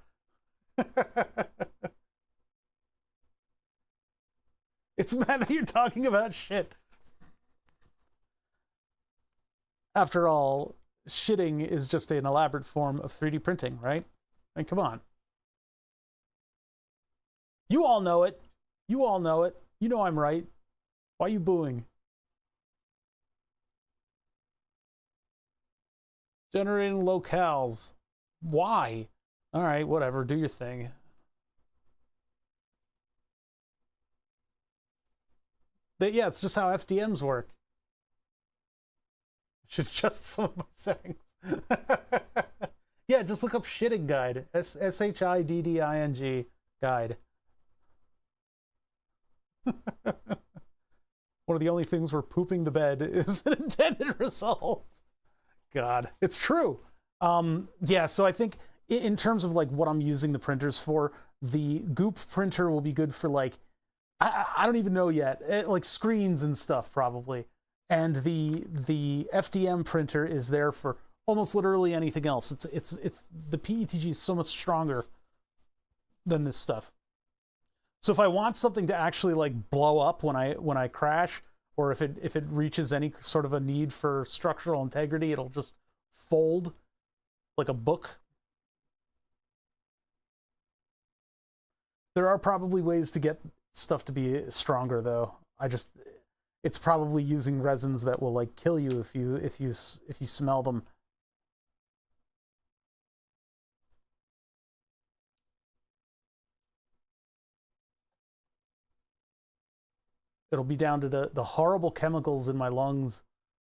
It's mad that you're talking about shit. After all, shitting is just an elaborate form of 3D printing, right? I mean, come on. You all know it. You all know it. You know I'm right. Why are you booing? Generating locales. Why? All right, whatever. Do your thing. Yeah, it's just how FDMs work. Should adjust some of my settings. Yeah, just look up shitting guide. SHIDDING guide. One of the only things where pooping the bed is an intended result. God, it's true. Yeah, so I think in terms of like what I'm using the printers for, the Goop printer will be good for like, I don't even know yet, like screens and stuff probably. And the FDM printer is there for almost literally anything else. It's the PETG is so much stronger than this stuff. So if I want something to actually like blow up when I crash, or if it reaches any sort of a need for structural integrity, it'll just fold like a book. There are probably ways to get stuff to be stronger though. It's probably using resins that will like kill you if you smell them. It'll be down to the horrible chemicals in my lungs,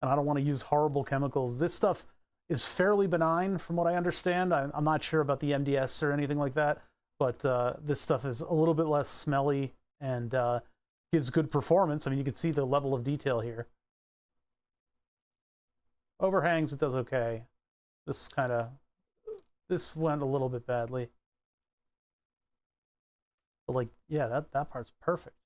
and I don't want to use horrible chemicals. This stuff is fairly benign from what I understand. I'm not sure about the MDS or anything like that, but this stuff is a little bit less smelly and gives good performance. I mean, you can see the level of detail here. Overhangs, it does okay. This went a little bit badly. But like, yeah, that part's perfect.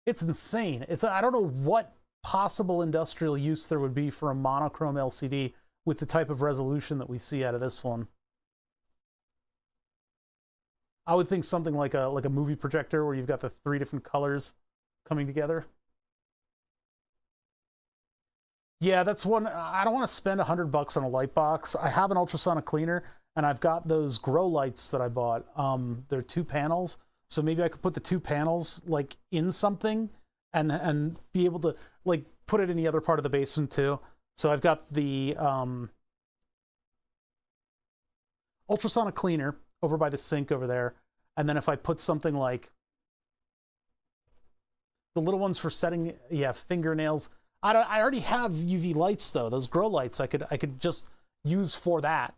It's insane. I don't know what possible industrial use there would be for a monochrome LCD with the type of resolution that we see out of this one. I would think something like a movie projector where you've got the 3 different colors coming together. Yeah, that's one. I don't want to spend $100 on a light box. I have an ultrasonic cleaner, and I've got those grow lights that I bought. They're 2 panels, so maybe I could put the 2 panels like in something and be able to like put it in the other part of the basement too. So I've got the ultrasonic cleaner over by the sink over there, and then if I put something like the little ones for setting, yeah, fingernails. I already have UV lights though. Those grow lights I could just use for that.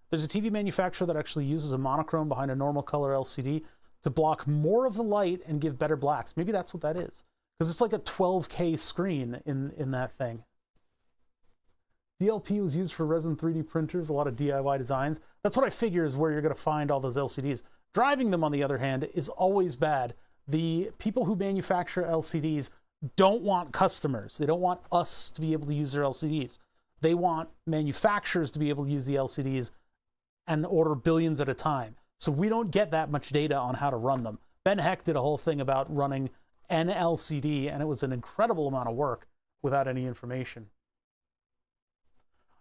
There's a TV manufacturer that actually uses a monochrome behind a normal color LCD to block more of the light and give better blacks. Maybe that's what that is, because it's like a 12K screen in that thing. DLP was used for resin 3D printers, a lot of DIY designs. That's what I figure is where you're going to find all those LCDs. Driving them, on the other hand, is always bad. The people who manufacture LCDs don't want customers. They don't want us to be able to use their LCDs. They want manufacturers to be able to use the LCDs and order billions at a time. So we don't get that much data on how to run them. Ben Heck did a whole thing about running an LCD, and it was an incredible amount of work without any information.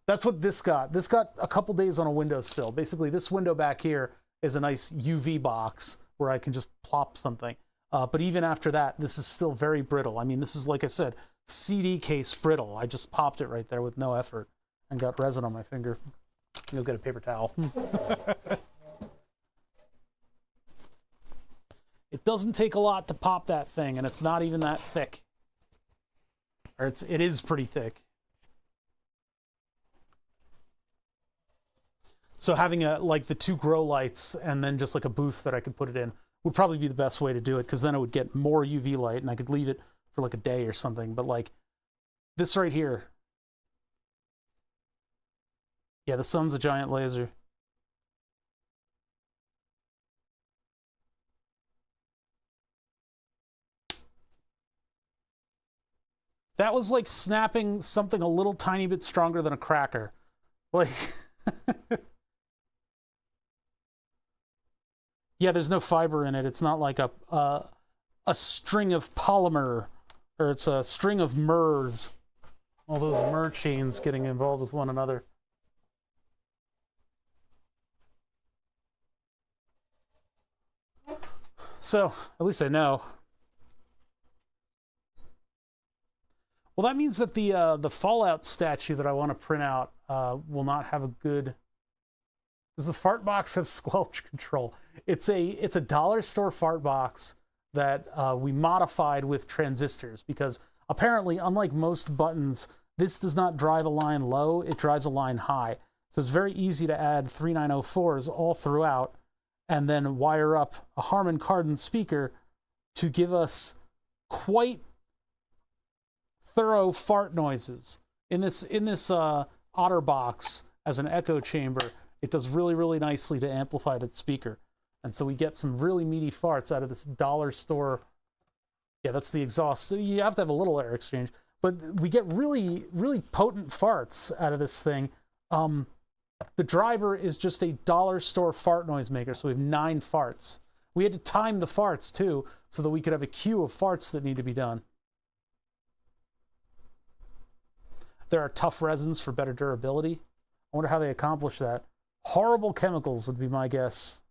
That's what this got. This got a couple days on a windowsill. Basically, this window back here is a nice UV box where I can just plop something. But even after that, this is still very brittle. I mean, this is, like I said, CD case brittle. I just popped it right there with no effort and got resin on my finger. You'll get a paper towel. It doesn't take a lot to pop that thing, and it's not even that thick. Or it is pretty thick. So having like the 2 grow lights and then just like a booth that I could put it in would probably be the best way to do it, because then it would get more UV light and I could leave it for like a day or something. But like this right here, yeah, the sun's a giant laser. That was like snapping something a little tiny bit stronger than a cracker. Like, yeah, there's no fiber in it. It's not like a string of polymer, or it's a string of MERS. All those MER chains getting involved with one another. So, at least I know. Well, that means that the Fallout statue that I want to print out will not have a good... Does the fart box have squelch control? It's a dollar store fart box that we modified with transistors, because apparently, unlike most buttons, this does not drive a line low, it drives a line high. So it's very easy to add 3904s all throughout and then wire up a Harman Kardon speaker to give us quite thorough fart noises. In this OtterBox as an echo chamber, it does really, really nicely to amplify that speaker. And so we get some really meaty farts out of this dollar store. Yeah, that's the exhaust. You have to have a little air exchange, but we get really, really potent farts out of this thing. The driver is just a dollar store fart noise maker, so we have 9 farts. We had to time the farts too, so that we could have a queue of farts that need to be done. There are tough resins for better durability. I wonder how they accomplish that. Horrible chemicals would be my guess.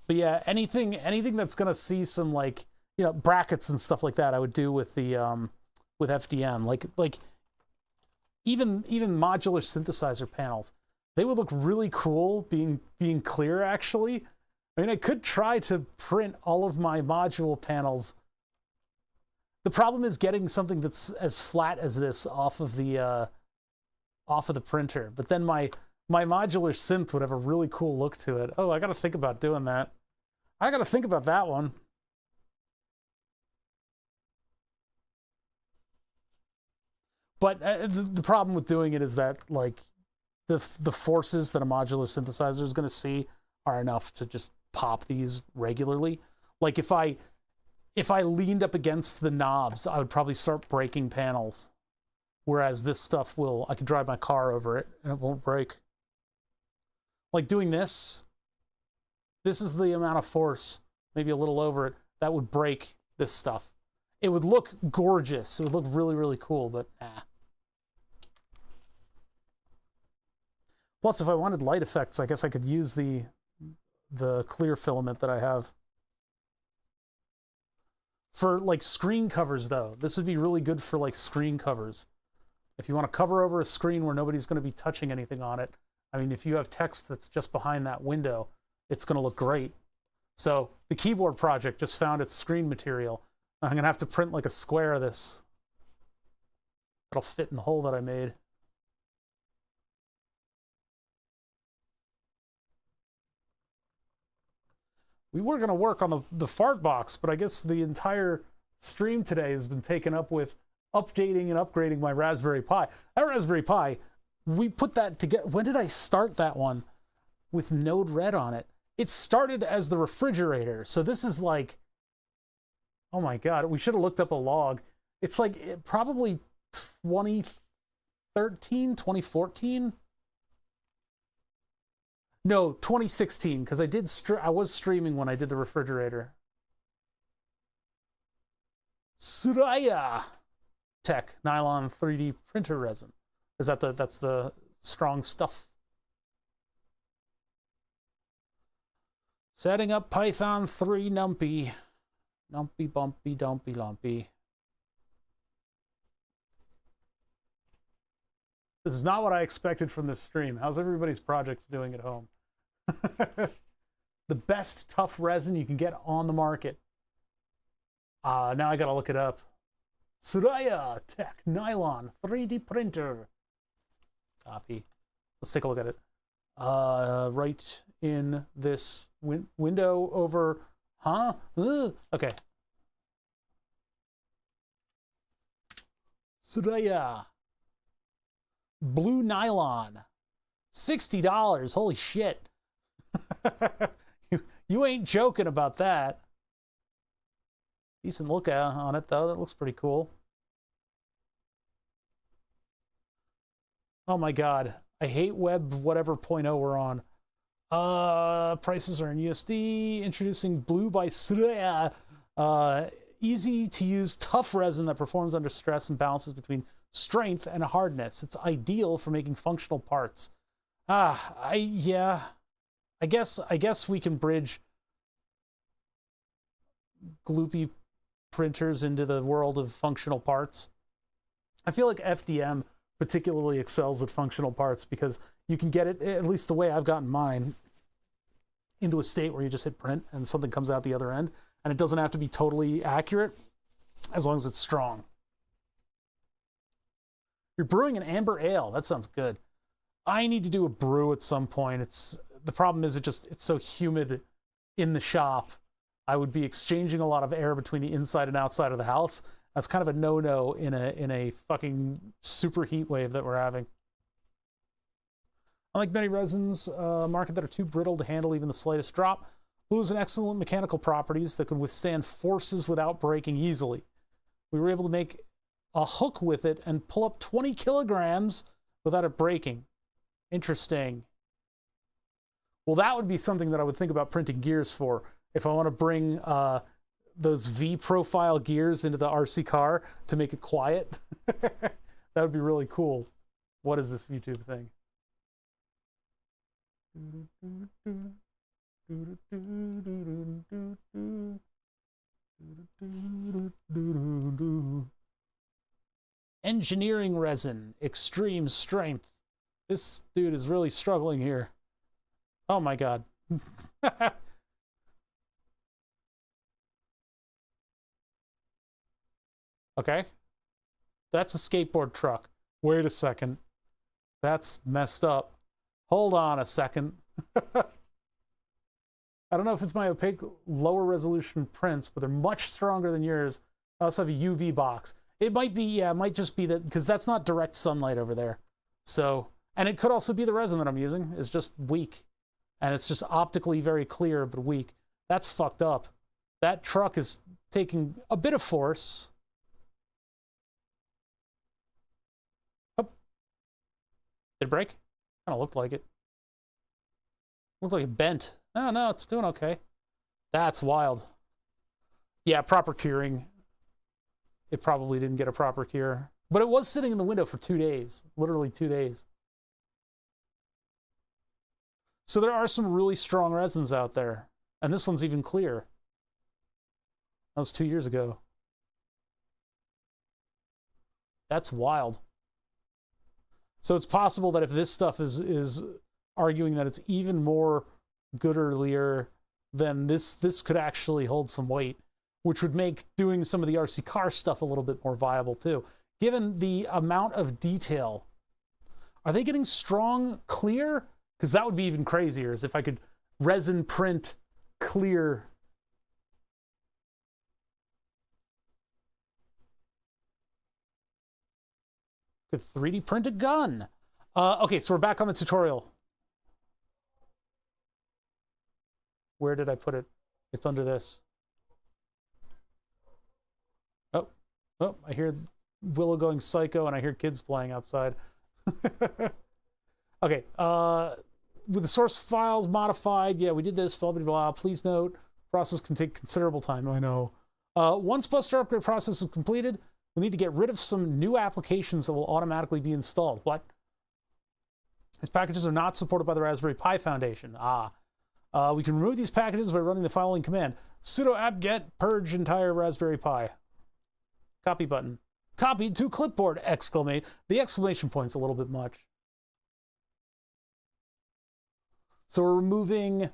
But yeah, anything that's gonna see some, like, you know, brackets and stuff like that, I would do with the with FDM. Like even modular synthesizer panels. They would look really cool being clear, actually. I mean, I could try to print all of my module panels. The problem is getting something that's as flat as this off of the printer. But then my modular synth would have a really cool look to it. Oh, I got to think about doing that. I got to think about that one. But the problem with doing it is that, like, the forces that a modular synthesizer is going to see are enough to just pop these regularly. Like, if I leaned up against the knobs, I would probably start breaking panels. Whereas this stuff I could drive my car over it and it won't break. Like doing this is the amount of force, maybe a little over it, that would break this stuff. It would look gorgeous. It would look really, really cool, but nah. Plus, if I wanted light effects, I guess I could use the clear filament that I have. For, like, screen covers, though, this would be really good for, like, screen covers. If you want to cover over a screen where nobody's going to be touching anything on it, I mean, if you have text that's just behind that window, it's going to look great. So the keyboard project just found its screen material. I'm going to have to print like a square of this. It'll fit in the hole that I made. We were going to work on the fart box, but I guess the entire stream today has been taken up with updating and upgrading my Raspberry Pi. That Raspberry Pi, we put that together. When did I start that one with Node-RED on it? It started as the refrigerator. So this is like, oh my God, we should have looked up a log. It's like probably 2013, 2014. No, 2016, because I was streaming when I did the refrigerator. Suraya Tech nylon 3D printer resin. Is that that's the strong stuff? Setting up Python 3 numpy. Numpy bumpy dumpy lumpy. This is not what I expected from this stream. How's everybody's projects doing at home? The best tough resin you can get on the market. Now I gotta look it up. Suraya Tech Nylon 3D printer. Copy. Let's take a look at it. Right in this window over. Huh? Okay. Suraya. Blue nylon. $60. Holy shit. You ain't joking about that. Decent look on it, though. That looks pretty cool. Oh my God. I hate web whatever 0.0 we're on. Prices are in USD. Introducing Blue by Suraya. Easy to use tough resin that performs under stress and balances between strength and hardness. It's ideal for making functional parts. Yeah. I guess we can bridge gloopy printers into the world of functional parts. I feel like FDM particularly excels at functional parts because you can get it, at least the way I've gotten mine, into a state where you just hit print and something comes out the other end, and it doesn't have to be totally accurate as long as it's strong. You're brewing an amber ale. That sounds good. I need to do a brew at some point. The problem is it's so humid in the shop. I would be exchanging a lot of air between the inside and outside of the house. That's kind of a no-no in a fucking super heat wave that we're having. Unlike many resins market that are too brittle to handle even the slightest drop, blue has an excellent mechanical properties that can withstand forces without breaking easily. We were able to make a hook with it and pull up 20 kilograms without it breaking. Interesting. Well, that would be something that I would think about printing gears for. If I want to bring those V-profile gears into the RC car to make it quiet, that would be really cool. What is this YouTube thing? Engineering resin, extreme strength. This dude is really struggling here. Oh my god. Okay. That's a skateboard truck. Wait a second. That's messed up. Hold on a second. I don't know if it's my opaque lower resolution prints, but they're much stronger than yours. I also have a UV box. It might be, yeah, it might just be that, because that's not direct sunlight over there. So, and it could also be the resin that I'm using is just weak. And it's just optically very clear, but weak. That's fucked up. That truck is taking a bit of force. Oh. Did it break? Kind of looked like it. Looked like it bent. Oh, no, it's doing okay. That's wild. Yeah, proper curing. It probably didn't get a proper cure. But it was sitting in the window for 2 days. Literally 2 days. So there are some really strong resins out there. And this one's even clear. That was 2 years ago. That's wild. So it's possible that if this stuff is arguing that it's even more gooderlier, then this could actually hold some weight, which would make doing some of the RC car stuff a little bit more viable too. Given the amount of detail, are they getting strong clear? Because that would be even crazier, is if I could resin print clear. Could 3D print a gun. Okay, so we're back on the tutorial. Where did I put it? It's under this. Oh, I hear Willow going psycho and I hear kids playing outside. Okay, with the source files modified, yeah, we did this, blah, blah, blah. Please note, process can take considerable time. I know. Once Buster upgrade process is completed, we need to get rid of some new applications that will automatically be installed. What? These packages are not supported by the Raspberry Pi Foundation. We can remove these packages by running the following command. Sudo apt-get purge entire Raspberry Pi. Copy button. Copied to clipboard! Exclamation. The exclamation point's a little bit much. So we're removing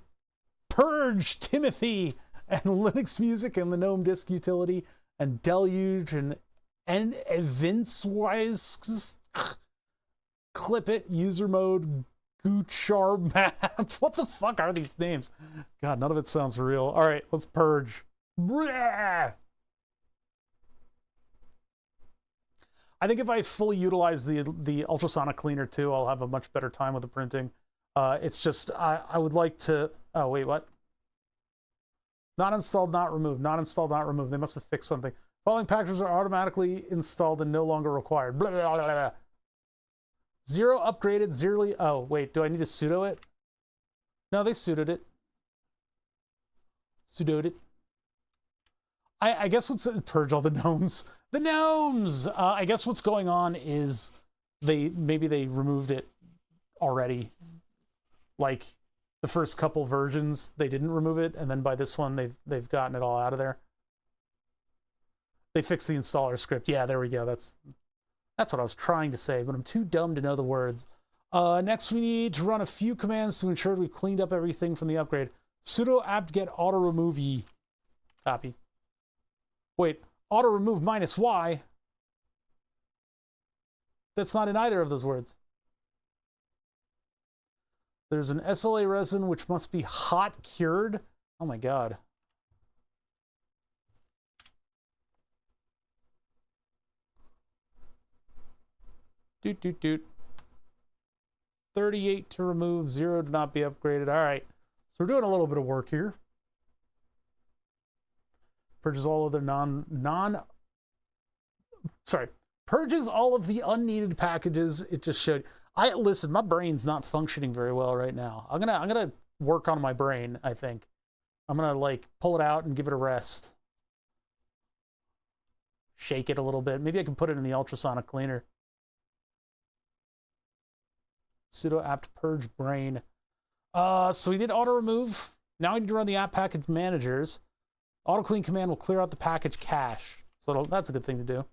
Purge Timothy and Linux Music and the GNOME disk utility and Deluge and events-wise clip it, user mode, Goochar map. What the fuck are these names? God, none of it sounds real. All right, let's purge. Blah! I think if I fully utilize the ultrasonic cleaner too, I'll have a much better time with the printing. It's just, I would like to, oh wait, what? Not installed, not removed, not installed, not removed. They must have fixed something. Following packages are automatically installed and no longer required. Blah, blah, blah, blah. Zero upgraded, zero, oh wait, do I need to sudo it? No, they sudoed it. Sudoed it. I guess what's, purge all the gnomes. The gnomes! I guess what's going on is maybe they removed it already. Like the first couple versions, they didn't remove it, and then by this one, they've gotten it all out of there. They fixed the installer script. Yeah, there we go. That's what I was trying to say, but I'm too dumb to know the words. Next, we need to run a few commands to ensure we've cleaned up everything from the upgrade. Sudo apt-get auto-remove ye. Copy. Wait, auto-remove -y? That's not in either of those words. There's an SLA resin which must be hot cured. Oh my god. Doot, doot, doot. 38 to remove, 0 to not be upgraded. All right. So we're doing a little bit of work here. Purges all of the purges all of the unneeded packages. It just showed. Listen, my brain's not functioning very well right now. I'm gonna work on my brain, I think. I'm gonna like pull it out and give it a rest. Shake it a little bit. Maybe I can put it in the ultrasonic cleaner. Sudo apt purge brain. So we did auto remove. Now we need to run the app package managers. Auto clean command will clear out the package cache. So that's a good thing to do.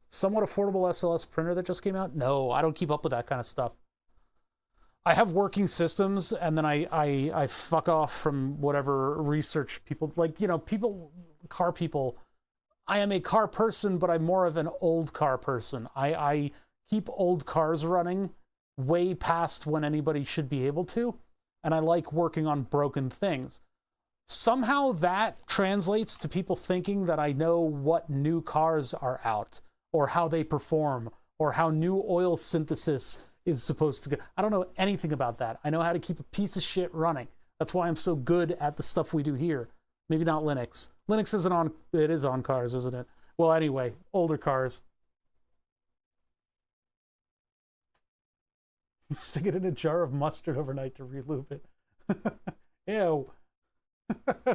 somewhat affordable SLS printer that just came out? No, I don't keep up with that kind of stuff. I have working systems, and then I fuck off from whatever research people, like, you know, people, car people. I am a car person, but I'm more of an old car person. I keep old cars running way past when anybody should be able to, and I like working on broken things. Somehow that translates to people thinking that I know what new cars are out, or how they perform, or how new oil synthesis is supposed to go. I don't know anything about that. I know how to keep a piece of shit running. That's why I'm so good at the stuff we do here. Maybe not Linux. Linux isn't on, it is on cars, isn't it? Well, anyway, older cars. Stick it in a jar of mustard overnight to re-lube it. Ew. All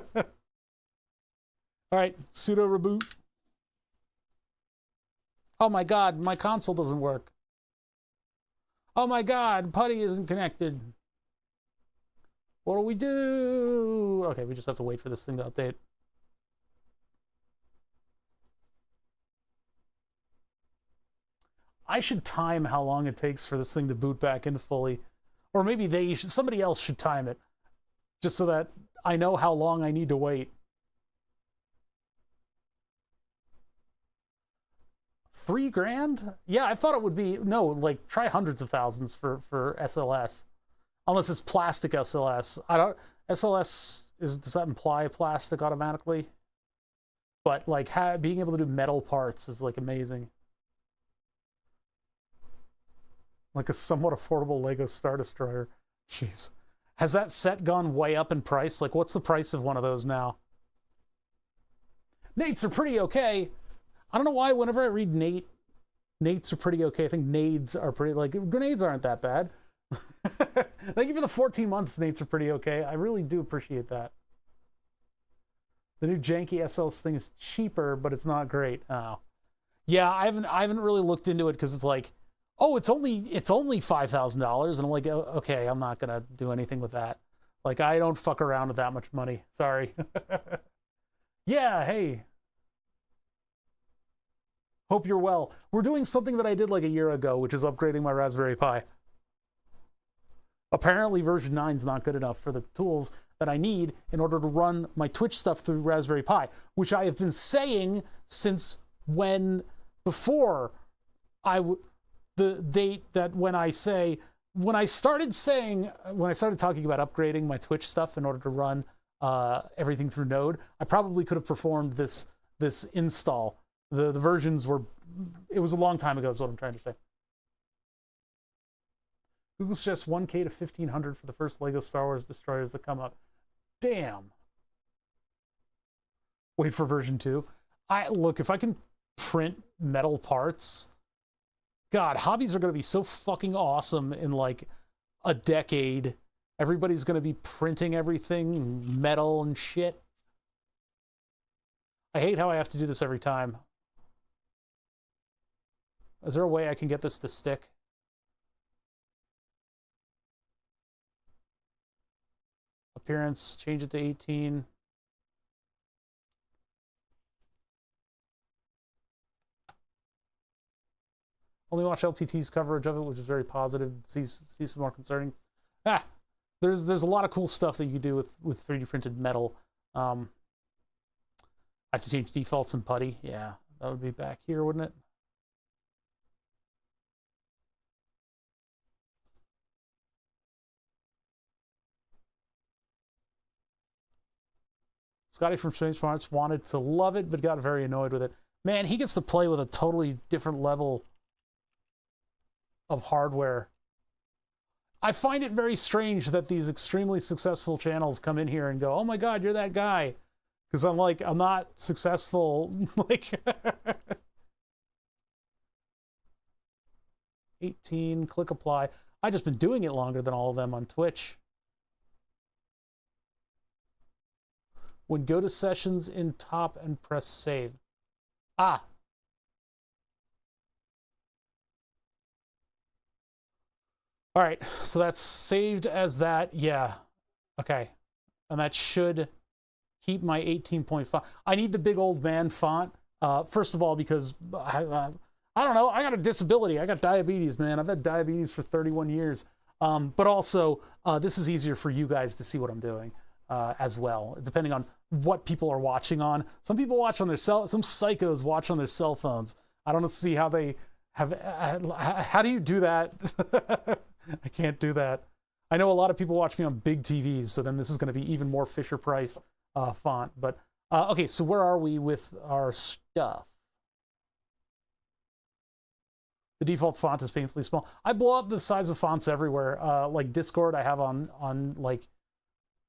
right, sudo reboot. Oh my God, my console doesn't work. Oh my God, Putty isn't connected. What do we do? Okay, we just have to wait for this thing to update. I should time how long it takes for this thing to boot back in fully. Or maybe somebody else should time it. Just so that I know how long I need to wait. $3,000? Yeah, I thought it would be, no, like try hundreds of thousands for SLS. Unless it's plastic SLS. I don't, SLS, does that imply plastic automatically? But like being able to do metal parts is like amazing. Like a somewhat affordable Lego Star Destroyer. Jeez. Has that set gone way up in price? Like, what's the price of one of those now? Nates are pretty okay. I don't know why whenever I read Nate, Nates are pretty okay. I think nades are pretty, like, grenades aren't that bad. Thank you for the 14 months, Nates are pretty okay. I really do appreciate that. The new janky SLS thing is cheaper, but it's not great. Oh. Yeah, I haven't really looked into it because it's like, oh, it's only $5,000, and I'm like, oh, okay, I'm not gonna do anything with that. Like, I don't fuck around with that much money. Sorry. Yeah, hey. Hope you're well. We're doing something that I did like a year ago, which is upgrading my Raspberry Pi. Apparently version 9 is not good enough for the tools that I need in order to run my Twitch stuff through Raspberry Pi, which I have been saying since before the date that when I started talking about upgrading my Twitch stuff in order to run everything through Node, I probably could have performed this install. The versions were, it was a long time ago is what I'm trying to say. Google suggests 1K to 1,500 for the first Lego Star Wars destroyers that come up. Damn. Wait for version 2. Look, if I can print metal parts, God, hobbies are going to be so fucking awesome in like a decade. Everybody's going to be printing everything, metal and shit. I hate how I have to do this every time. Is there a way I can get this to stick? Appearance, change it to 18. Only watch LTT's coverage of it, which is very positive. See some more concerning. There's a lot of cool stuff that you can do with 3D printed metal. I have to change defaults in Putty. Yeah, that would be back here, wouldn't it? Scotty from Strange Smarts wanted to love it, but got very annoyed with it. Man, he gets to play with a totally different level of hardware. I find it very strange that these extremely successful channels come in here and go, oh my God, you're that guy. Because I'm like, I'm not successful. Like, 18, click apply. I've just been doing it longer than all of them on Twitch. When go to sessions in top and press save. Ah. All right, so that's saved as that. Yeah. Okay. And that should keep my 18.5. I need the big old man font. First of all, because I don't know. I got a disability. I got diabetes, man. I've had diabetes for 31 years. But also, this is easier for you guys to see what I'm doing as well, depending on what people are watching on. Some people watch on their some psychos watch on their cell phones. I don't see how they have, how do you do that? I can't do that. I know a lot of people watch me on big TVs, so then this is going to be even more Fisher-Price font. But okay, so where are we with our stuff? The default font is painfully small. I blow up the size of fonts everywhere. Like Discord, I have on like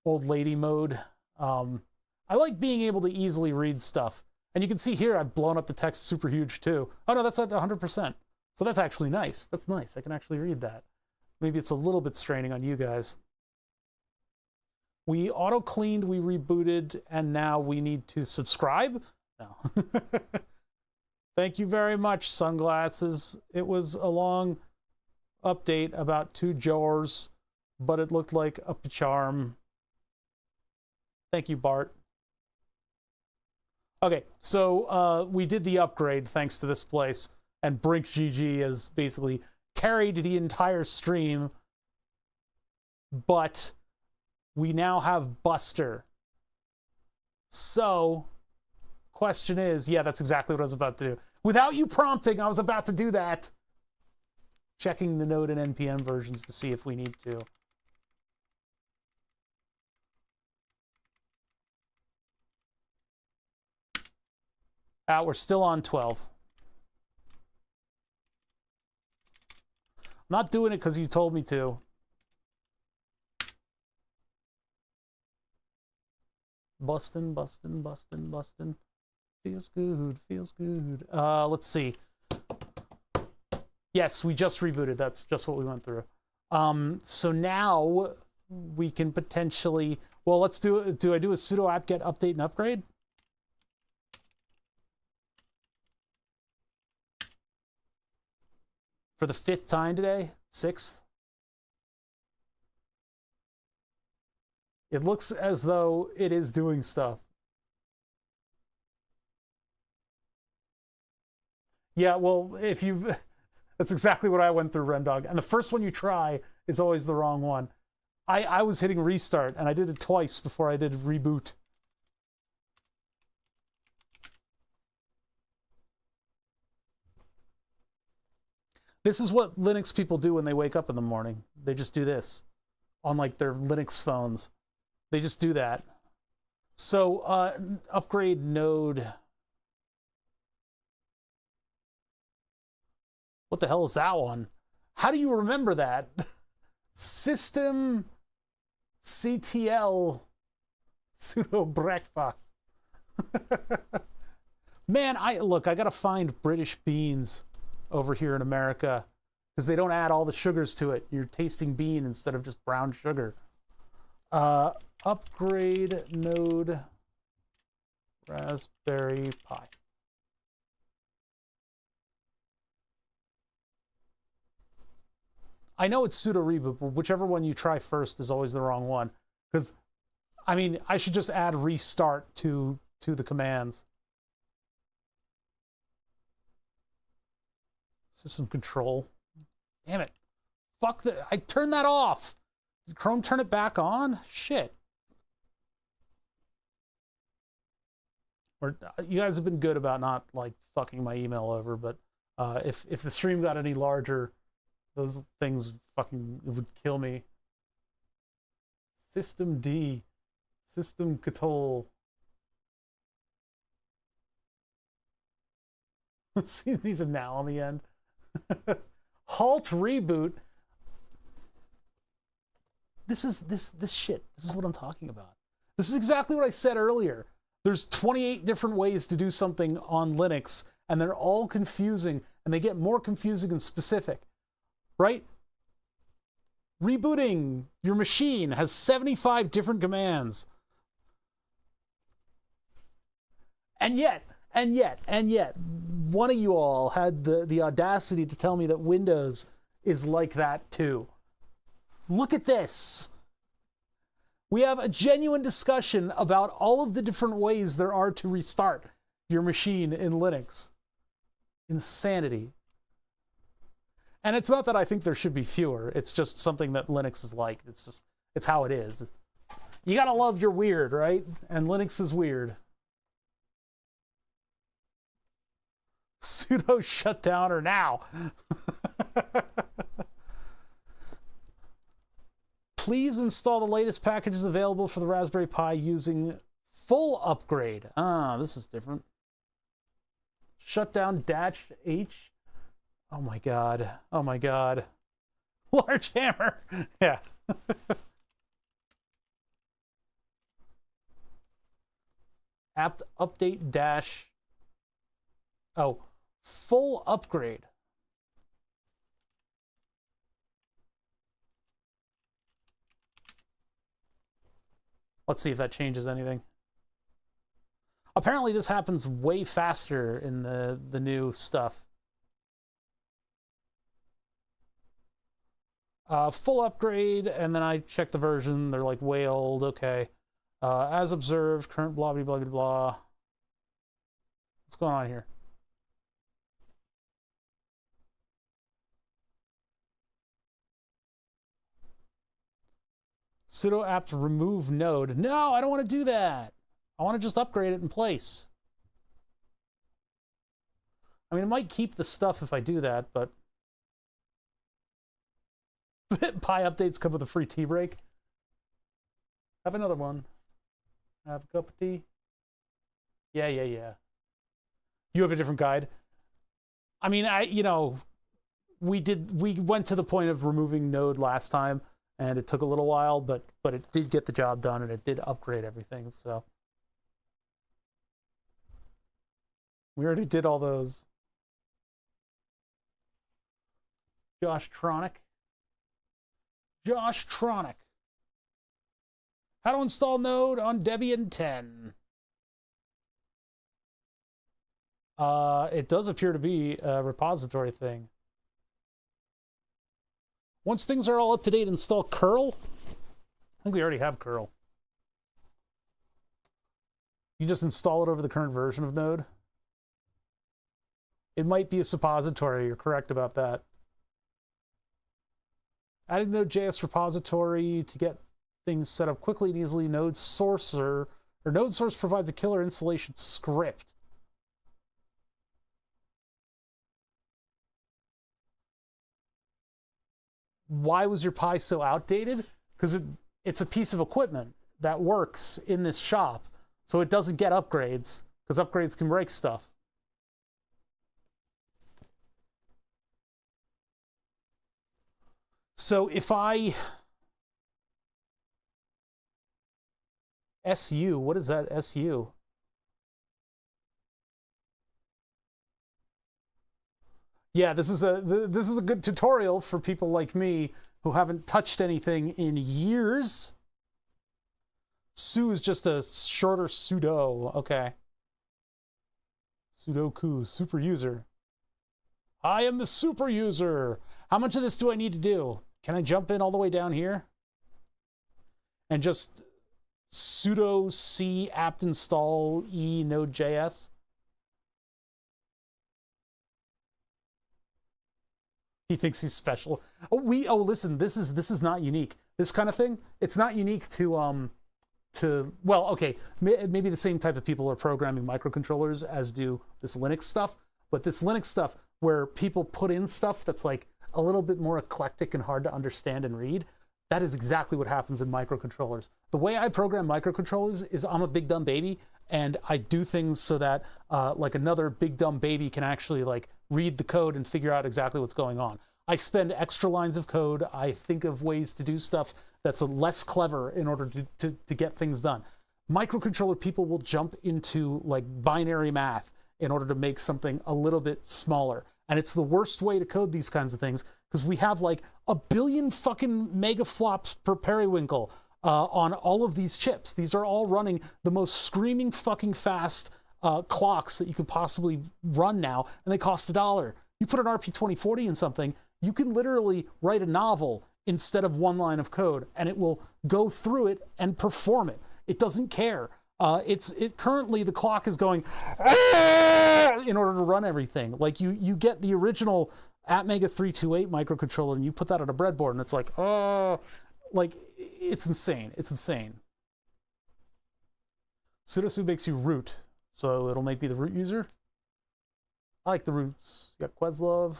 old lady mode. I like being able to easily read stuff. And you can see here, I've blown up the text super huge too. Oh no, that's at 100%. So that's actually nice. That's nice. I can actually read that. Maybe it's a little bit straining on you guys. We auto-cleaned, we rebooted, and now we need to subscribe? No. Thank you very much, Sunglasses. It was a long update about 2 jars, but it looked like a charm. Thank you, Bart. Okay, so we did the upgrade thanks to this place, and Brink GG has basically carried the entire stream, but we now have Buster. So, question is, yeah, that's exactly what I was about to do. Without you prompting, I was about to do that. Checking the Node and NPM versions to see if we need to. We're still on 12. I'm not doing it because you told me to. Bustin', bustin', bustin', bustin'. Feels good, feels good. Let's see. Yes, we just rebooted. That's just what we went through. So now we can potentially, well, let's do I do a sudo apt-get update and upgrade? For the 5th time today? 6th? It looks as though it is doing stuff. Yeah, well, if you've... That's exactly what I went through, Rendog. And the first one you try is always the wrong one. I was hitting restart, and I did it twice before I did reboot. This is what Linux people do when they wake up in the morning. They just do this on like their Linux phones. They just do that. So upgrade node. What the hell is that one? How do you remember that? System CTL sudo breakfast. Man, I gotta find British beans over here in America because they don't add all the sugars to it. You're tasting bean instead of just brown sugar. Upgrade node Raspberry Pi. I know it's sudo reboot, but whichever one you try first is always the wrong one. Because, I mean, I should just add restart to the commands. System control. Damn it. Fuck the... I turned that off. Did Chrome turn it back on? Shit. Or, you guys have been good about not, like, fucking my email over, but if the stream got any larger... Those things fucking would kill me. System D. System control. See, these are now on the end. Halt reboot. This shit. This is what I'm talking about. This is exactly what I said earlier. There's 28 different ways to do something on Linux, and they're all confusing, and they get more confusing and specific. Right? Rebooting your machine has 75 different commands. And yet, one of you all had the audacity to tell me that Windows is like that too. Look at this. We have a genuine discussion about all of the different ways there are to restart your machine in Linux. Insanity. And it's not that I think there should be fewer. It's just something that Linux is like. It's how it is. You gotta love your weird, right? And Linux is weird. Sudo shutdowner now. Please install the latest packages available for the Raspberry Pi using full upgrade. Ah, this is different. Shutdown -H. Oh my god. Oh my god. Large hammer. Yeah. Apt update dash. Oh, full upgrade. Let's see if that changes anything. Apparently this happens way faster in the new stuff. Full upgrade, and then I check the version. They're like way old. Okay. As observed, current blah, blah, blah, blah, blah. What's going on here? Sudo apt remove node. No, I don't want to do that. I want to just upgrade it in place. I mean, it might keep the stuff if I do that, but Pi updates come with a free tea break. Have another one. Have a cup of tea. Yeah. You have a different guide. I mean, we went to the point of removing node last time, and it took a little while, but it did get the job done, and it did upgrade everything, so. We already did all those. Josh Tronic. How to install Node on Debian 10. It does appear to be a repository thing. Once things are all up to date, install curl. I think we already have curl. You just install it over the current version of Node. It might be a suppository. You're correct about that. Adding Node.js repository to get things set up quickly and easily. Node source provides a killer installation script. Why was your Pi so outdated? Because it's a piece of equipment that works in this shop, so it doesn't get upgrades, because upgrades can break stuff. So if I SU, what is that SU? Yeah, this is a good tutorial for people like me who haven't touched anything in years. Su is just a shorter sudo. Okay. Sudoku, super user. I am the super user. How much of this do I need to do? Can I jump in all the way down here? And just sudo c apt install e node.js? He thinks he's special. Oh, listen, this is not unique. This kind of thing, it's not unique to well, okay, maybe the same type of people are programming microcontrollers as do this Linux stuff, but this Linux stuff where people put in stuff that's like a little bit more eclectic and hard to understand and read, that is exactly what happens in microcontrollers. The way I program microcontrollers is I'm a big dumb baby, and I do things so that like another big dumb baby can actually like read the code and figure out exactly what's going on. I spend extra lines of code. I think of ways to do stuff that's less clever in order to get things done. Microcontroller people will jump into like binary math in order to make something a little bit smaller. And it's the worst way to code these kinds of things because we have like a billion fucking megaflops per periwinkle on all of these chips. These are all running the most screaming fucking fast clocks that you can possibly run now, and they cost $1. You put an RP2040 in something, you can literally write a novel instead of one line of code, and it will go through it and perform it. It doesn't care. Currently the clock is going in order to run everything. Like you get the original Atmega328 microcontroller, and you put that on a breadboard, and it's like, oh, like, it's insane. It's insane. Sudosu makes you root, so it'll make me the root user. I like the roots. You got Questlove.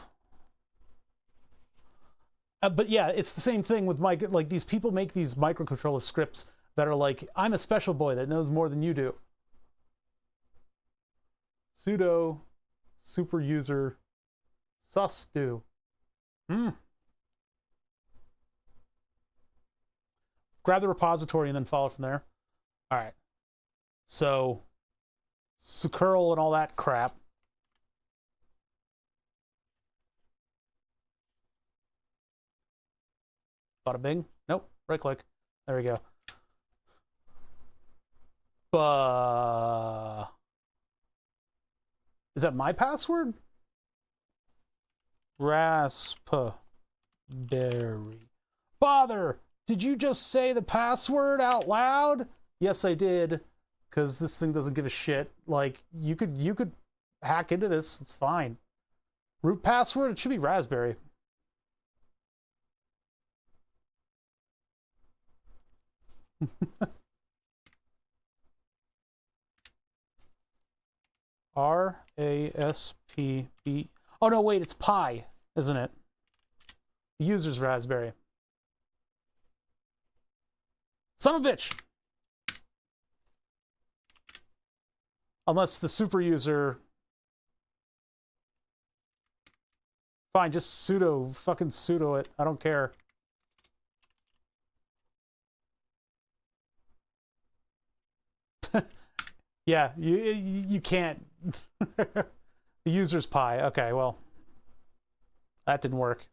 But yeah, it's the same thing with like these people make these microcontroller scripts that are like, I'm a special boy that knows more than you do. Sudo super user susdo. Grab the repository and then follow from there. All right. So curl and all that crap. Bada bing. Nope. Right click. There we go. Is that my password? Raspberry. Father, did you just say the password out loud? Yes, I did. Because this thing doesn't give a shit. Like, you could hack into this. It's fine. Root password? It should be Raspberry. RASPB. Oh no, wait, it's Pi, isn't it? The user's Raspberry. Son of a bitch. Unless the super user. Fine, just fucking sudo it. I don't care. Yeah, you can't. The user's Pi. Okay, well, that didn't work.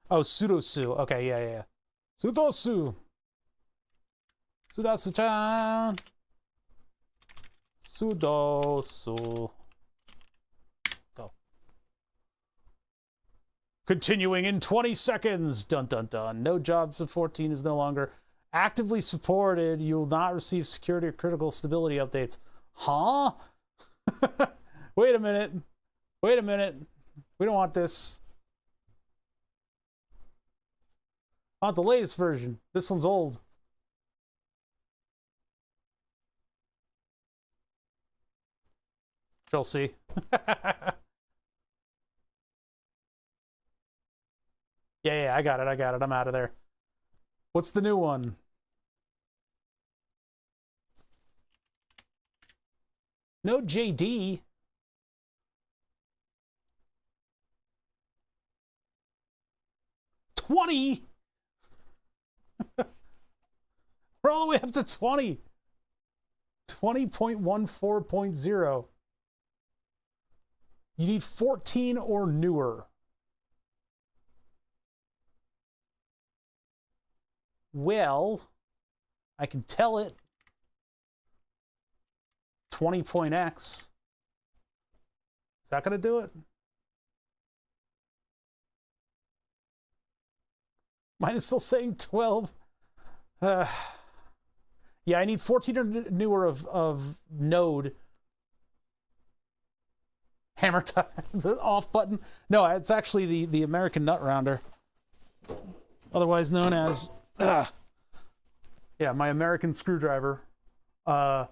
Oh, sudosu. Okay, yeah. Sudosu. Sudosu-chan. Sudosu. Go. Continuing in 20 seconds. Dun dun dun. No jobs of 14 is no longer actively supported. You'll not receive security or critical stability updates. Huh? Wait a minute. We don't want this. I want the latest version. This one's old. Control C. Yeah, I got it. I'm out of there. What's the new one? No JD. $20. We're all the way up to 20. 20.14.0. You need 14 or newer. Well, I can tell it 20.x. Is that going to do it? Mine is still saying 12. Yeah, I need 14 or newer of Node. Hammer time, the off button. No, it's actually the American Nut Rounder, otherwise known as yeah, my American screwdriver. I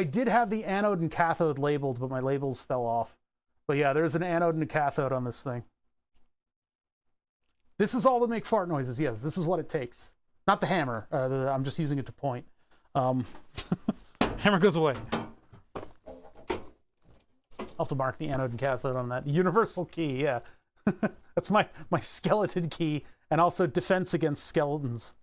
did have the anode and cathode labeled, but my labels fell off. But yeah, there's an anode and a cathode on this thing. This is all to make fart noises. Yes, this is what it takes. Not the hammer. I'm just using it to point. Hammer goes away. I'll have to mark the anode and cathode on that. The universal key, yeah. That's my skeleton key, and also defense against skeletons.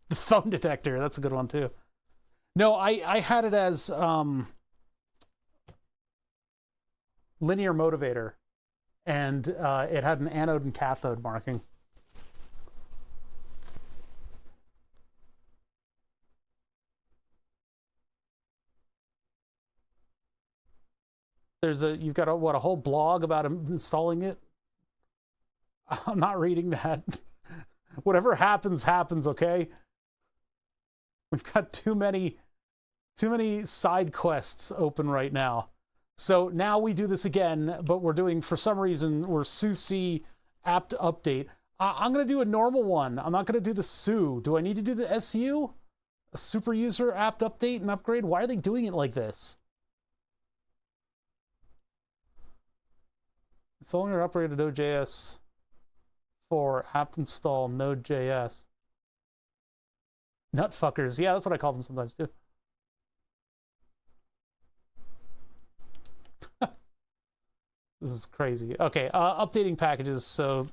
The thumb detector, that's a good one too. No, I had it as linear motivator, and it had an anode and cathode marking. You've got a whole blog about installing it. I'm not reading that. Whatever happens, okay? We've got too many side quests open right now. So now we do this again, but we're doing, for some reason, we're SUSE apt update. I'm going to do a normal one. I'm not going to do the SU. Do I need to do the SU? A super user apt update and upgrade? Why are they doing it like this? Installing or upgraded Node.js for apt install Node.js. Nutfuckers. Yeah, that's what I call them sometimes too. This is crazy. Okay, updating packages. So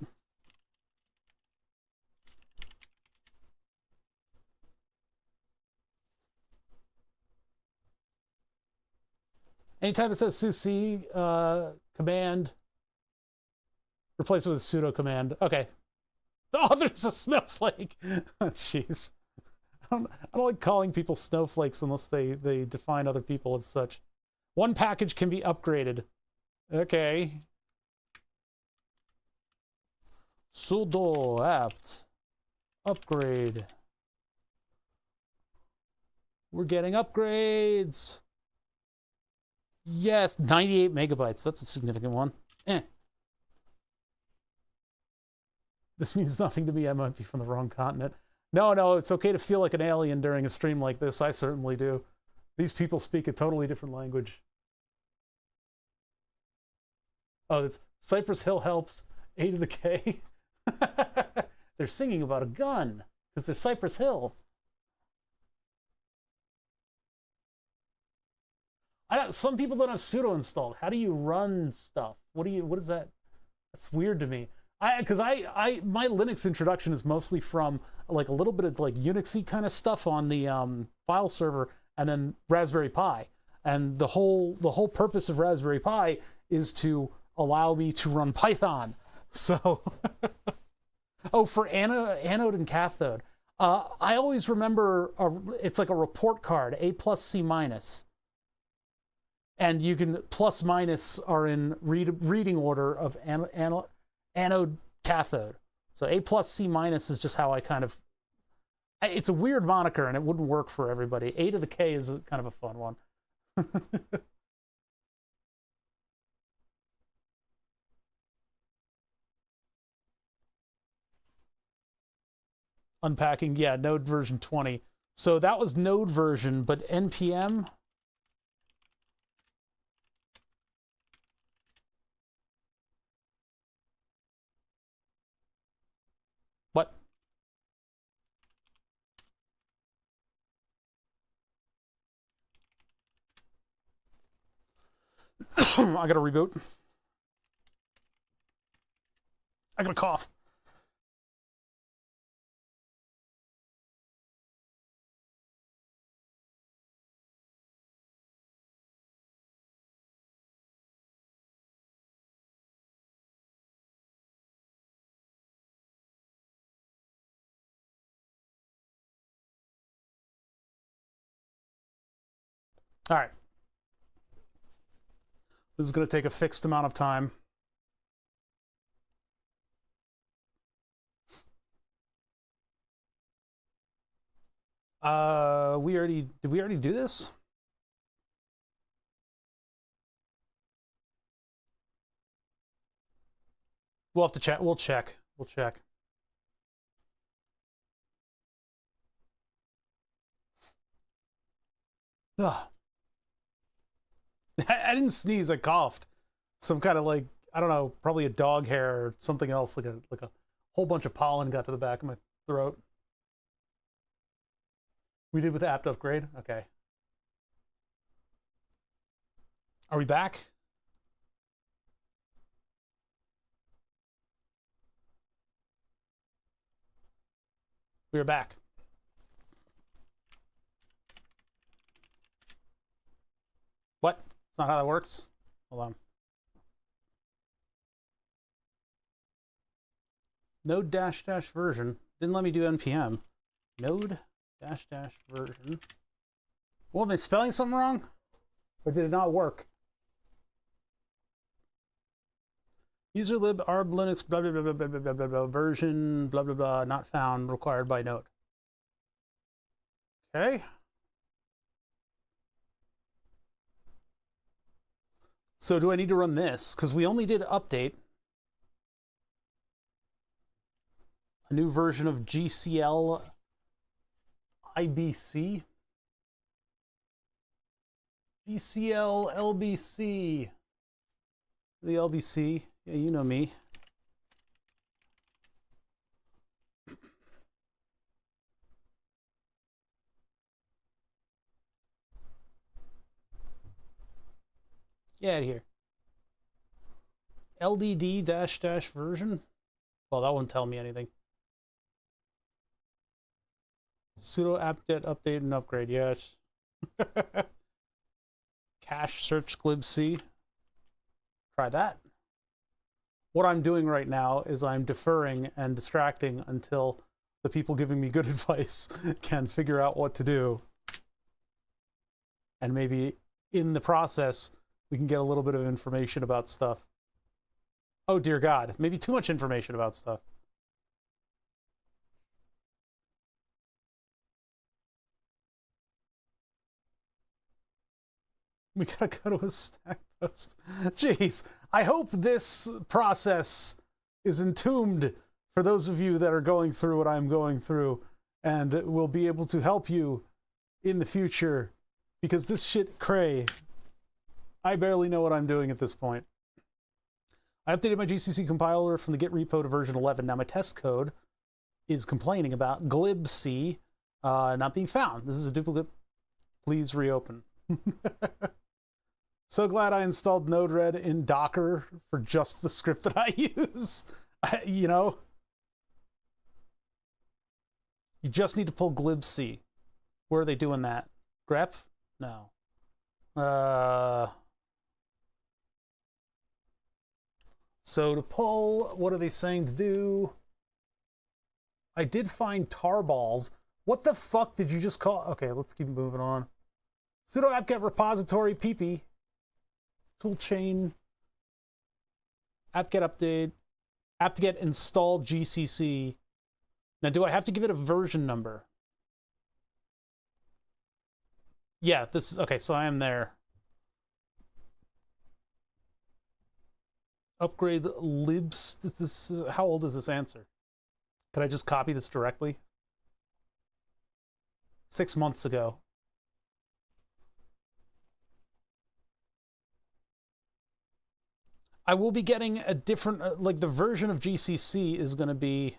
anytime it says SUSE command, replace it with a sudo command. Okay. Oh, there's a snowflake. Oh, jeez. I don't like calling people snowflakes unless they define other people as such. One package can be upgraded. Okay. Sudo apt upgrade. We're getting upgrades. Yes, 98 megabytes. That's a significant one. This means nothing to me. I might be from the wrong continent. No, it's okay to feel like an alien during a stream like this. I certainly do. These people speak a totally different language. Oh, it's Cypress Hill helps, A to the K. They're singing about a gun because they're Cypress Hill. Some people don't have sudo installed. How do you run stuff? What is that? That's weird to me. Because my Linux introduction is mostly from like a little bit of like Unixy kind of stuff on the file server, and then Raspberry Pi. And the whole purpose of Raspberry Pi is to allow me to run Python. So, oh, for anode and cathode, I always remember it's like a report card, A+, C-. And you can plus minus are in reading order of anode cathode. So A+, C- is just how I kind of, it's a weird moniker and it wouldn't work for everybody. A to the K is kind of a fun one. Unpacking, yeah, Node version 20. So that was Node version, but NPM. What? I gotta reboot. I gotta cough. All right. This is going to take a fixed amount of time. Did we already do this? We'll have to check. We'll check. Ugh. I didn't sneeze. I coughed. Some kind of like, I don't know, probably a dog hair or something else. Like a whole bunch of pollen got to the back of my throat. We did with apt upgrade. Okay. Are we back? We are back. What? That's not how that works. Hold on. Node dash dash version. Didn't let me do npm. Node dash dash version. Well, am I spelling something wrong? Or did it not work? User lib arb linux blah blah blah blah blah blah blah blah version blah blah blah not found required by Node. Okay. So do I need to run this? Because we only did update a new version of GCL IBC. GCL LBC. The LBC. Yeah, you know me. Get out of here. LDD dash dash version. Well, that won't tell me anything. Sudo apt-get update and upgrade. Yes. Cache search glibc. Try that. What I'm doing right now is I'm deferring and distracting until the people giving me good advice can figure out what to do. And maybe in the process, we can get a little bit of information about stuff. Oh, dear God. Maybe too much information about stuff. We gotta go to a stack post. Jeez. I hope this process is entombed for those of you that are going through what I'm going through and will be able to help you in the future, because this shit cray. I barely know what I'm doing at this point. I updated my GCC compiler from the Git repo to version 11. Now my test code is complaining about glibc not being found. This is a duplicate. Please reopen. So glad I installed Node-RED in Docker for just the script that I use. You know, you just need to pull glibc. Where are they doing that? grep? No. So to pull, what are they saying to do? I did find tarballs. What the fuck did you just call? Okay, let's keep moving on. Sudo apt-get repository pp toolchain apt-get update apt-get install GCC. Now, do I have to give it a version number? Yeah, this is okay. So I am there. Upgrade libs. How old is this answer? Could I just copy this directly? 6 months ago. I will be getting a different, like the version of GCC is going to be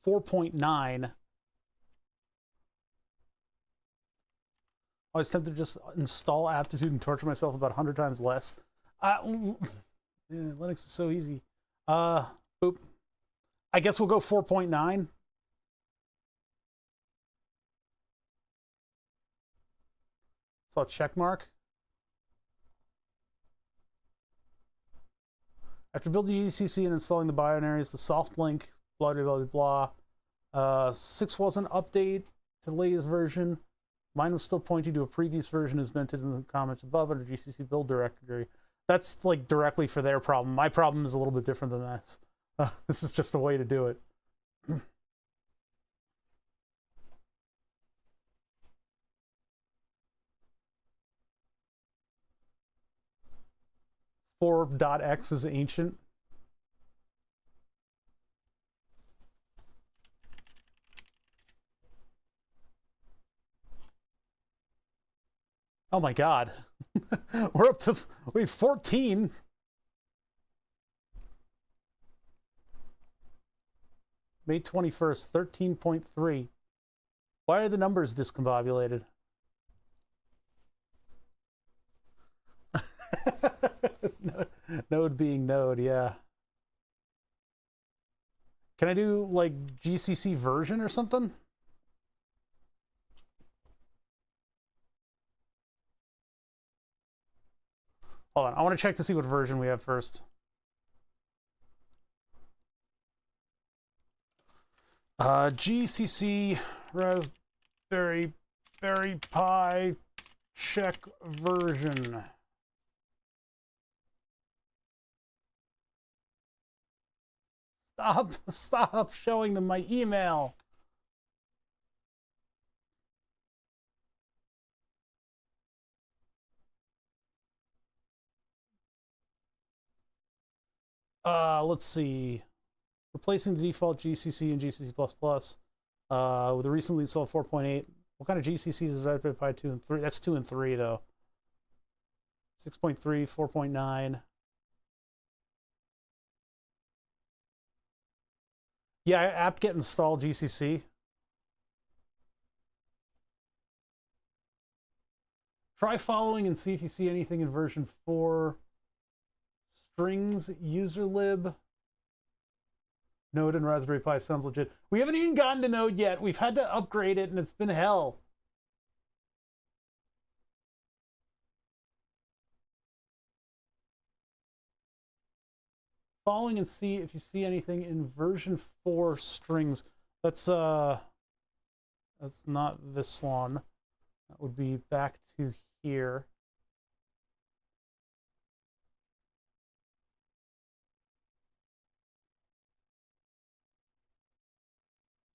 4.9. I was tempted to just install aptitude and torture myself about 100 times less. Yeah, Linux is so easy. Boop. I guess we'll go 4.9. So I'll check mark. After building GCC and installing the binaries, the soft link, blah, blah, blah, blah. 6 was an update to the latest version. Mine was still pointing to a previous version as mentioned in the comments above under GCC build directory. That's like directly for their problem. My problem is a little bit different than that. This is just a way to do it. 4.x is ancient. Oh my God. We're up to, wait, 14. May 21st, 13.3. Why are the numbers discombobulated? Node being node, yeah. Can I do like GCC version or something? Hold on, I want to check to see what version we have first. GCC Raspberry Pi check version. Stop showing them my email. Let's see. Replacing the default GCC and GCC++ with the recently installed 4.8. What kind of GCCs is Raspberry Pi 2 and 3? That's 2 and 3 though. 6.3, 4.9. Yeah, apt-get install GCC. Try following and see if you see anything in version 4. Strings, userlib. Node and Raspberry Pi sounds legit. We haven't even gotten to Node yet. We've had to upgrade it and it's been hell. Following and see if you see anything in version 4 strings. That's not this one. That would be back to here.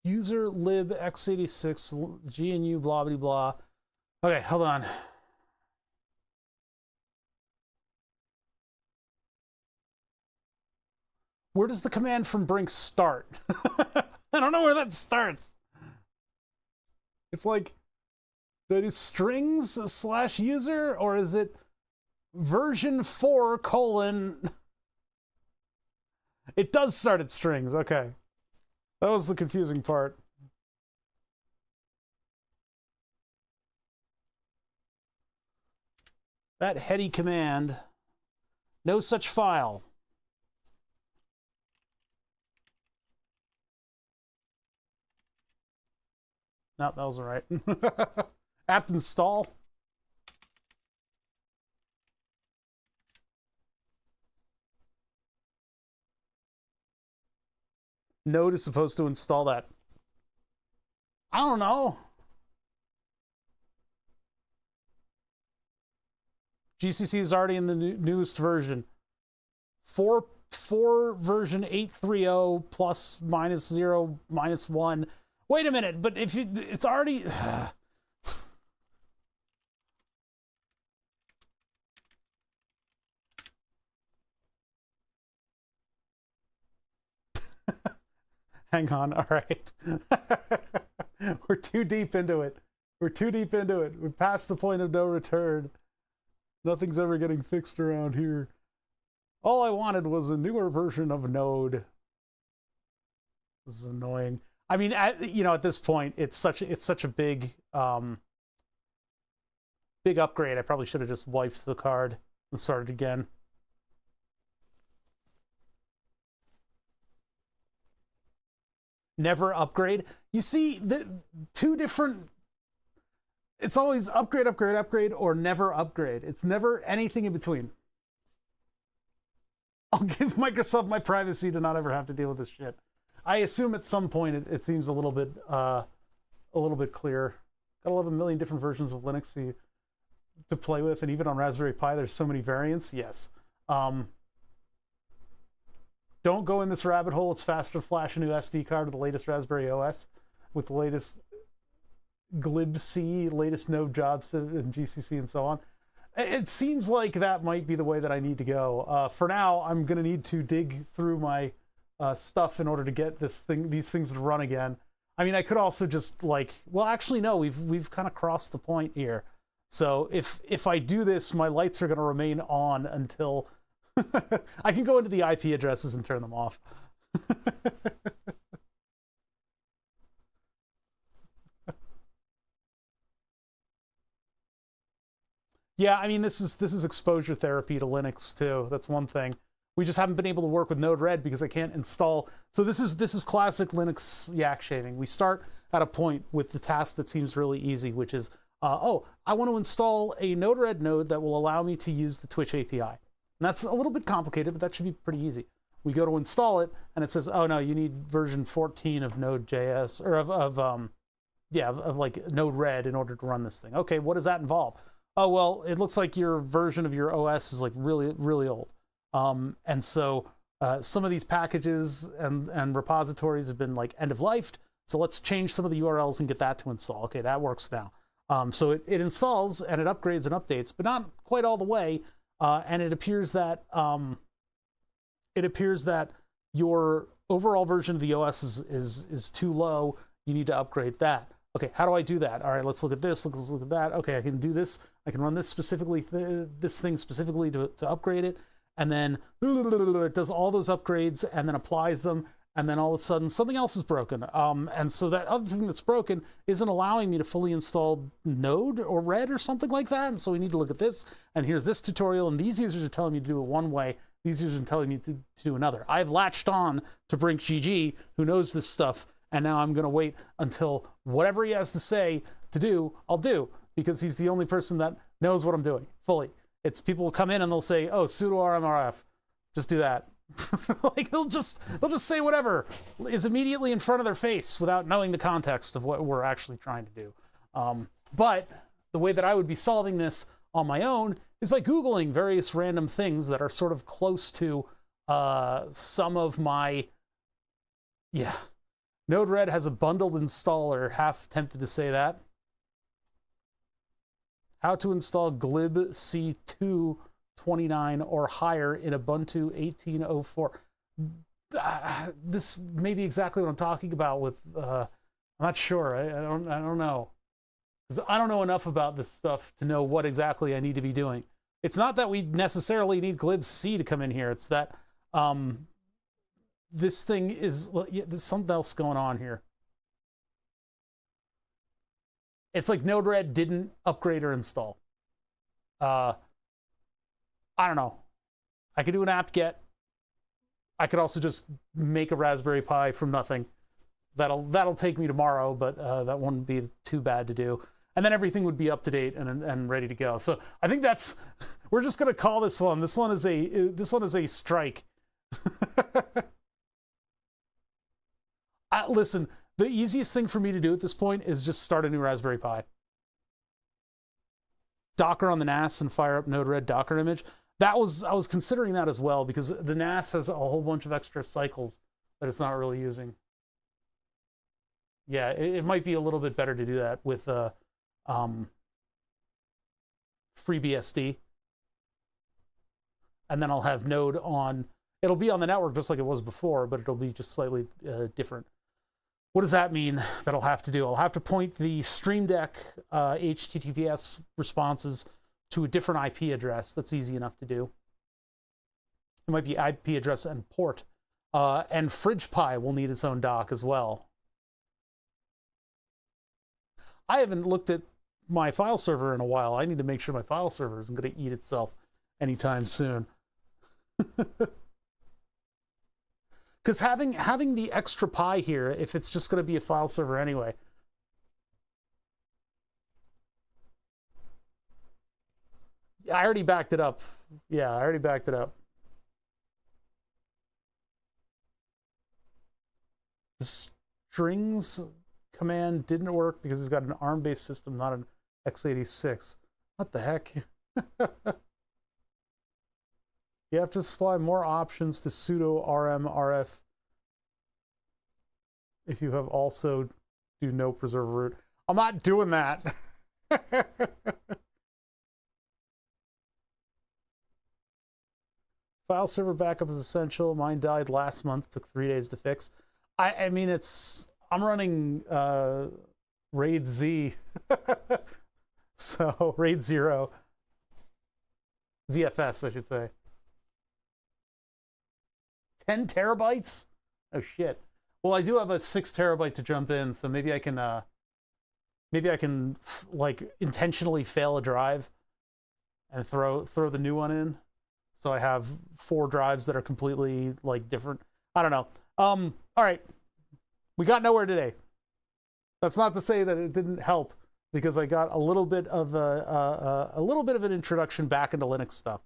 User lib x86 GNU blah blah blah. Okay, hold on. Where does the command from Brink start? I don't know where that starts. It's like, that is strings / user, or is it version 4 colon? It does start at strings, okay. That was the confusing part. That heady command, no such file. No, that wasn't right. Apt install. Node is supposed to install that. I don't know. GCC is already in the newest version. 4 version 8.3.0 plus minus 0 minus 1. Wait a minute, but if you, it's already... Hang on, all right. We're too deep into it. We're too deep into it. We're past the point of no return. Nothing's ever getting fixed around here. All I wanted was a newer version of Node. This is annoying. I mean, at this point, it's such a big big upgrade. I probably should have just wiped the card and started again. Never upgrade. You see, the two different... It's always upgrade, upgrade, upgrade, or never upgrade. It's never anything in between. I'll give Microsoft my privacy to not ever have to deal with this shit. I assume at some point it seems a little bit clearer. Got 11 million different versions of Linux to play with, and even on Raspberry Pi, there's so many variants. Yes. Don't go in this rabbit hole. It's faster to flash a new SD card to the latest Raspberry OS with the latest glibc, latest Node jobs and GCC and so on. It seems like that might be the way that I need to go. For now, I'm going to need to dig through my stuff in order to get these things to run again. I mean, I could also just well, actually, no, we've kind of crossed the point here. So if I do this, my lights are going to remain on until I can go into the IP addresses and turn them off. Yeah, I mean, this is exposure therapy to Linux too. That's one thing. We just haven't been able to work with Node-RED because I can't install. So this is classic Linux yak shaving. We start at a point with the task that seems really easy, which is, oh, I want to install a Node-RED node that will allow me to use the Twitch API. And that's a little bit complicated, but that should be pretty easy. We go to install it, and it says, oh no, you need version 14 of Node.js, or of like Node-RED in order to run this thing. Okay, what does that involve? Oh, well, it looks like your version of your OS is like really, really old. And so some of these packages and repositories have been like end of life. So let's change some of the URLs and get that to install. Okay, that works now. So it installs and it upgrades and updates, but not quite all the way. And it appears that it appears that your overall version of the OS is too low. You need to upgrade that. Okay, how do I do that? All right, let's look at this. Let's look at that. Okay, I can do this. I can run this specifically, this thing specifically to upgrade it. And then it does all those upgrades and then applies them. And then all of a sudden something else is broken. And so that other thing that's broken isn't allowing me to fully install Node or Red or something like that. And so we need to look at this. And here's this tutorial. And these users are telling me to do it one way. These users are telling me to do another. I've latched on to Brink GG, who knows this stuff. And now I'm going to wait until whatever he has to say to do, I'll do, because he's the only person that knows what I'm doing fully. It's people will come in and they'll say, oh, sudo rmrf, just do that. Like they'll just say whatever is immediately in front of their face without knowing the context of what we're actually trying to do. But the way that I would be solving this on my own is by Googling various random things that are sort of close to some of my, yeah. Node-RED has a bundled installer, half tempted to say that. How to install glibc 229 or higher in Ubuntu 18.04. This may be exactly what I'm talking about with, I'm not sure, I don't know. Because I don't know enough about this stuff to know what exactly I need to be doing. It's not that we necessarily need glibc to come in here, it's that, this thing is, there's something else going on here. It's like Node-RED didn't upgrade or install. I don't know. I could do an apt-get. I could also just make a Raspberry Pi from nothing. That'll take me tomorrow, but that wouldn't be too bad to do. And then everything would be up to date and ready to go. So I think that's, we're just gonna call this one. This one is a strike. Listen, the easiest thing for me to do at this point is just start a new Raspberry Pi. Docker on the NAS and fire up Node-RED Docker image. I was considering that as well, because the NAS has a whole bunch of extra cycles that it's not really using. Yeah, it might be a little bit better to do that with FreeBSD. And then I'll have Node on, it'll be on the network just like it was before, but it'll be just slightly different. What does that mean that I'll have to do? I'll have to point the Stream Deck HTTPS responses to a different IP address. That's easy enough to do. It might be IP address and port. And FridgePi will need its own dock as well. I haven't looked at my file server in a while. I need to make sure my file server isn't going to eat itself anytime soon. Because having the extra Pi here, if it's just going to be a file server anyway. I already backed it up. Yeah, I already backed it up. The strings command didn't work because it's got an ARM-based system, not an x86. What the heck? You have to supply more options to sudo rmrf if you have also do no preserve root. I'm not doing that. File server backup is essential. Mine died last month. Took 3 days to fix. I mean, I'm running RAID Z. So RAID 0. ZFS, I should say. 10 terabytes? Oh shit. Well, I do have a 6 terabyte to jump in, so maybe I can like intentionally fail a drive and throw the new one in. So I have 4 drives that are completely like different. I don't know. All right. We got nowhere today. That's not to say that it didn't help, because I got a little bit of an introduction back into Linux stuff.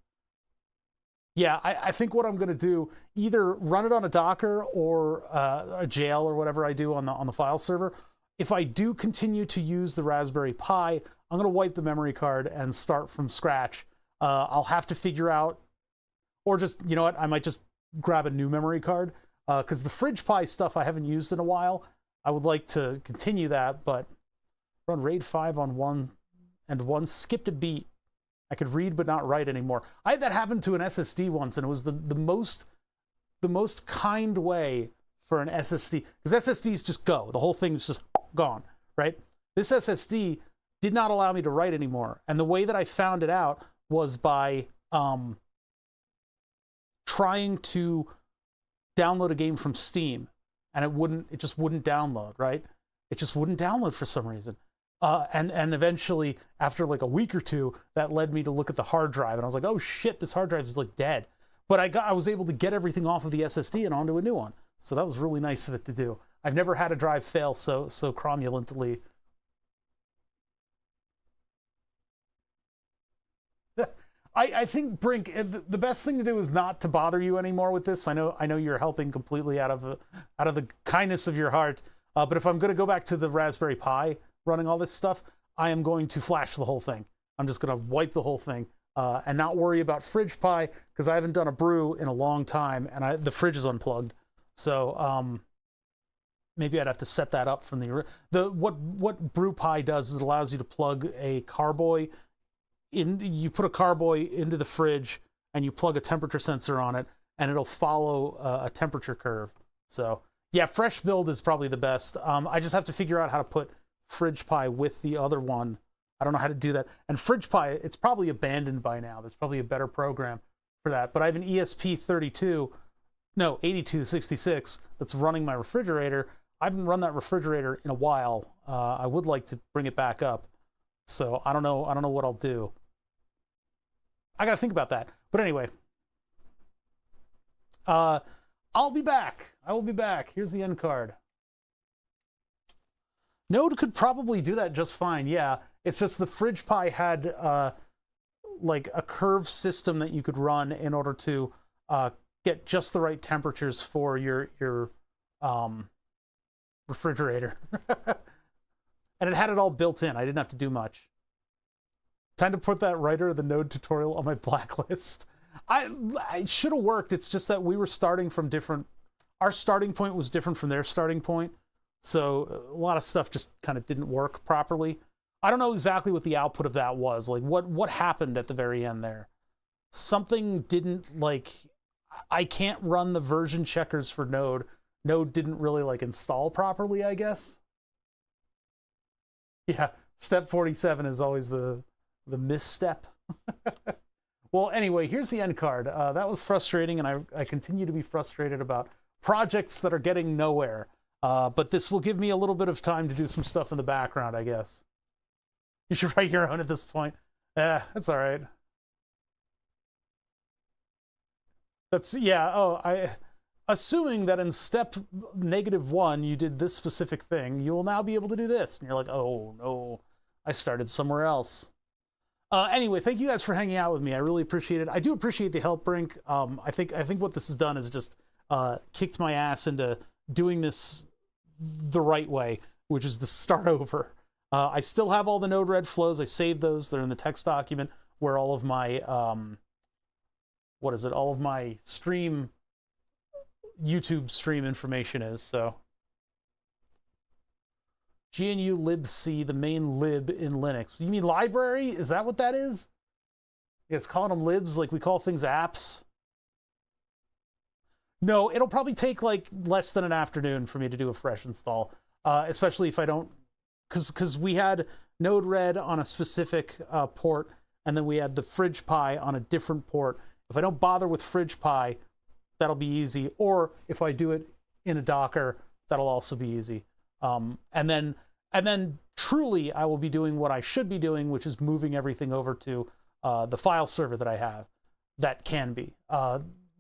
Yeah, I think what I'm going to do, either run it on a Docker or a jail or whatever I do on the file server. If I do continue to use the Raspberry Pi, I'm going to wipe the memory card and start from scratch. I'll have to figure out, or just, you know what, I might just grab a new memory card, because the FridgePi stuff I haven't used in a while. I would like to continue that, but run RAID 5 on one and one skipped a beat. I could read but not write anymore. I had that happen to an SSD once, and it was the most the most kind way for an SSD, because SSDs just go. The whole thing's just gone, right? This SSD did not allow me to write anymore. And the way that I found it out was by trying to download a game from Steam, and it just wouldn't download, right? It just wouldn't download for some reason. And eventually, after like a week or two, that led me to look at the hard drive, and I was like, oh shit, this hard drive is like dead. But I was able to get everything off of the SSD and onto a new one. So that was really nice of it to do. I've never had a drive fail so cromulently. I think, Brink, the best thing to do is not to bother you anymore with this. I know you're helping completely out of the kindness of your heart. But if I'm going to go back to the Raspberry Pi running all this stuff, I am going to flash the whole thing. I'm just going to wipe the whole thing and not worry about Fridge Pi, because I haven't done a brew in a long time, and the fridge is unplugged. So maybe I'd have to set that up from what Brew Pi does is it allows you to plug a carboy in. You put a carboy into the fridge and you plug a temperature sensor on it, and it'll follow a temperature curve. So yeah, fresh build is probably the best. I just have to figure out how to put Fridge Pi with the other one. I don't know how to do that. And Fridge Pi, it's probably abandoned by now. There's probably a better program for that. But I have an ESP8266 that's running my refrigerator. I haven't run that refrigerator in a while. I would like to bring it back up. So I don't know what I'll do. I gotta think about that. But anyway, I'll be back. I will be back. Here's the end card. Node could probably do that just fine. Yeah, it's just the Fridge Pi had like a curve system that you could run in order to get just the right temperatures for your refrigerator. And it had it all built in. I didn't have to do much. Time to put that writer of the Node tutorial on my blacklist. I should have worked. It's just that we were starting from different. Our starting point was different from their starting point. So a lot of stuff just kind of didn't work properly. I don't know exactly what the output of that was. Like what happened at the very end there? Something didn't like. I can't run the version checkers for Node. Node didn't really like install properly, I guess. Yeah, step 47 is always the misstep. Well, anyway, here's the end card. That was frustrating, and I continue to be frustrated about projects that are getting nowhere. But this will give me a little bit of time to do some stuff in the background, I guess. You should write your own at this point. That's all right. Assuming that in step -1 you did this specific thing, you will now be able to do this. And you're like, oh no, I started somewhere else. Anyway, thank you guys for hanging out with me. I really appreciate it. I do appreciate the help, Brink. I think what this has done is just kicked my ass into doing this the right way, which is to start over. I still have all the Node-RED flows. I saved those. They're in the text document where all of my all of my YouTube stream information is. So GNU libc, the main lib in Linux. You mean library? Is that what that is? Yeah, it's calling them libs like we call things apps. No, it'll probably take like less than an afternoon for me to do a fresh install, especially if I don't, because we had Node-RED on a specific port, and then we had the Fridge Pi on a different port. If I don't bother with Fridge Pi, that'll be easy. Or if I do it in a Docker, that'll also be easy. And then truly, I will be doing what I should be doing, which is moving everything over to the file server that I have. That can be.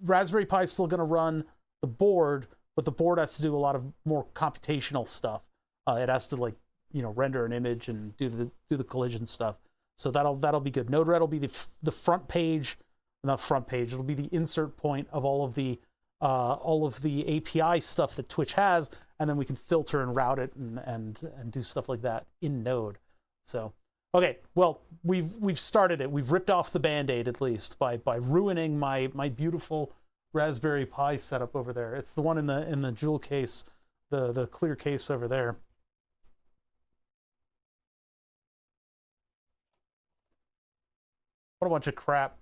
Raspberry Pi is still going to run the board, but the board has to do a lot of more computational stuff. It has to render an image and do the collision stuff. So that'll be good. Node-RED will be the front page, not front page. It'll be the insert point of all of the API stuff that Twitch has, and then we can filter and route it and do stuff like that in Node. So, okay, well, we've started it. We've ripped off the Band-Aid at least by ruining my beautiful Raspberry Pi setup over there. It's the one in the jewel case, the clear case over there. What a bunch of crap.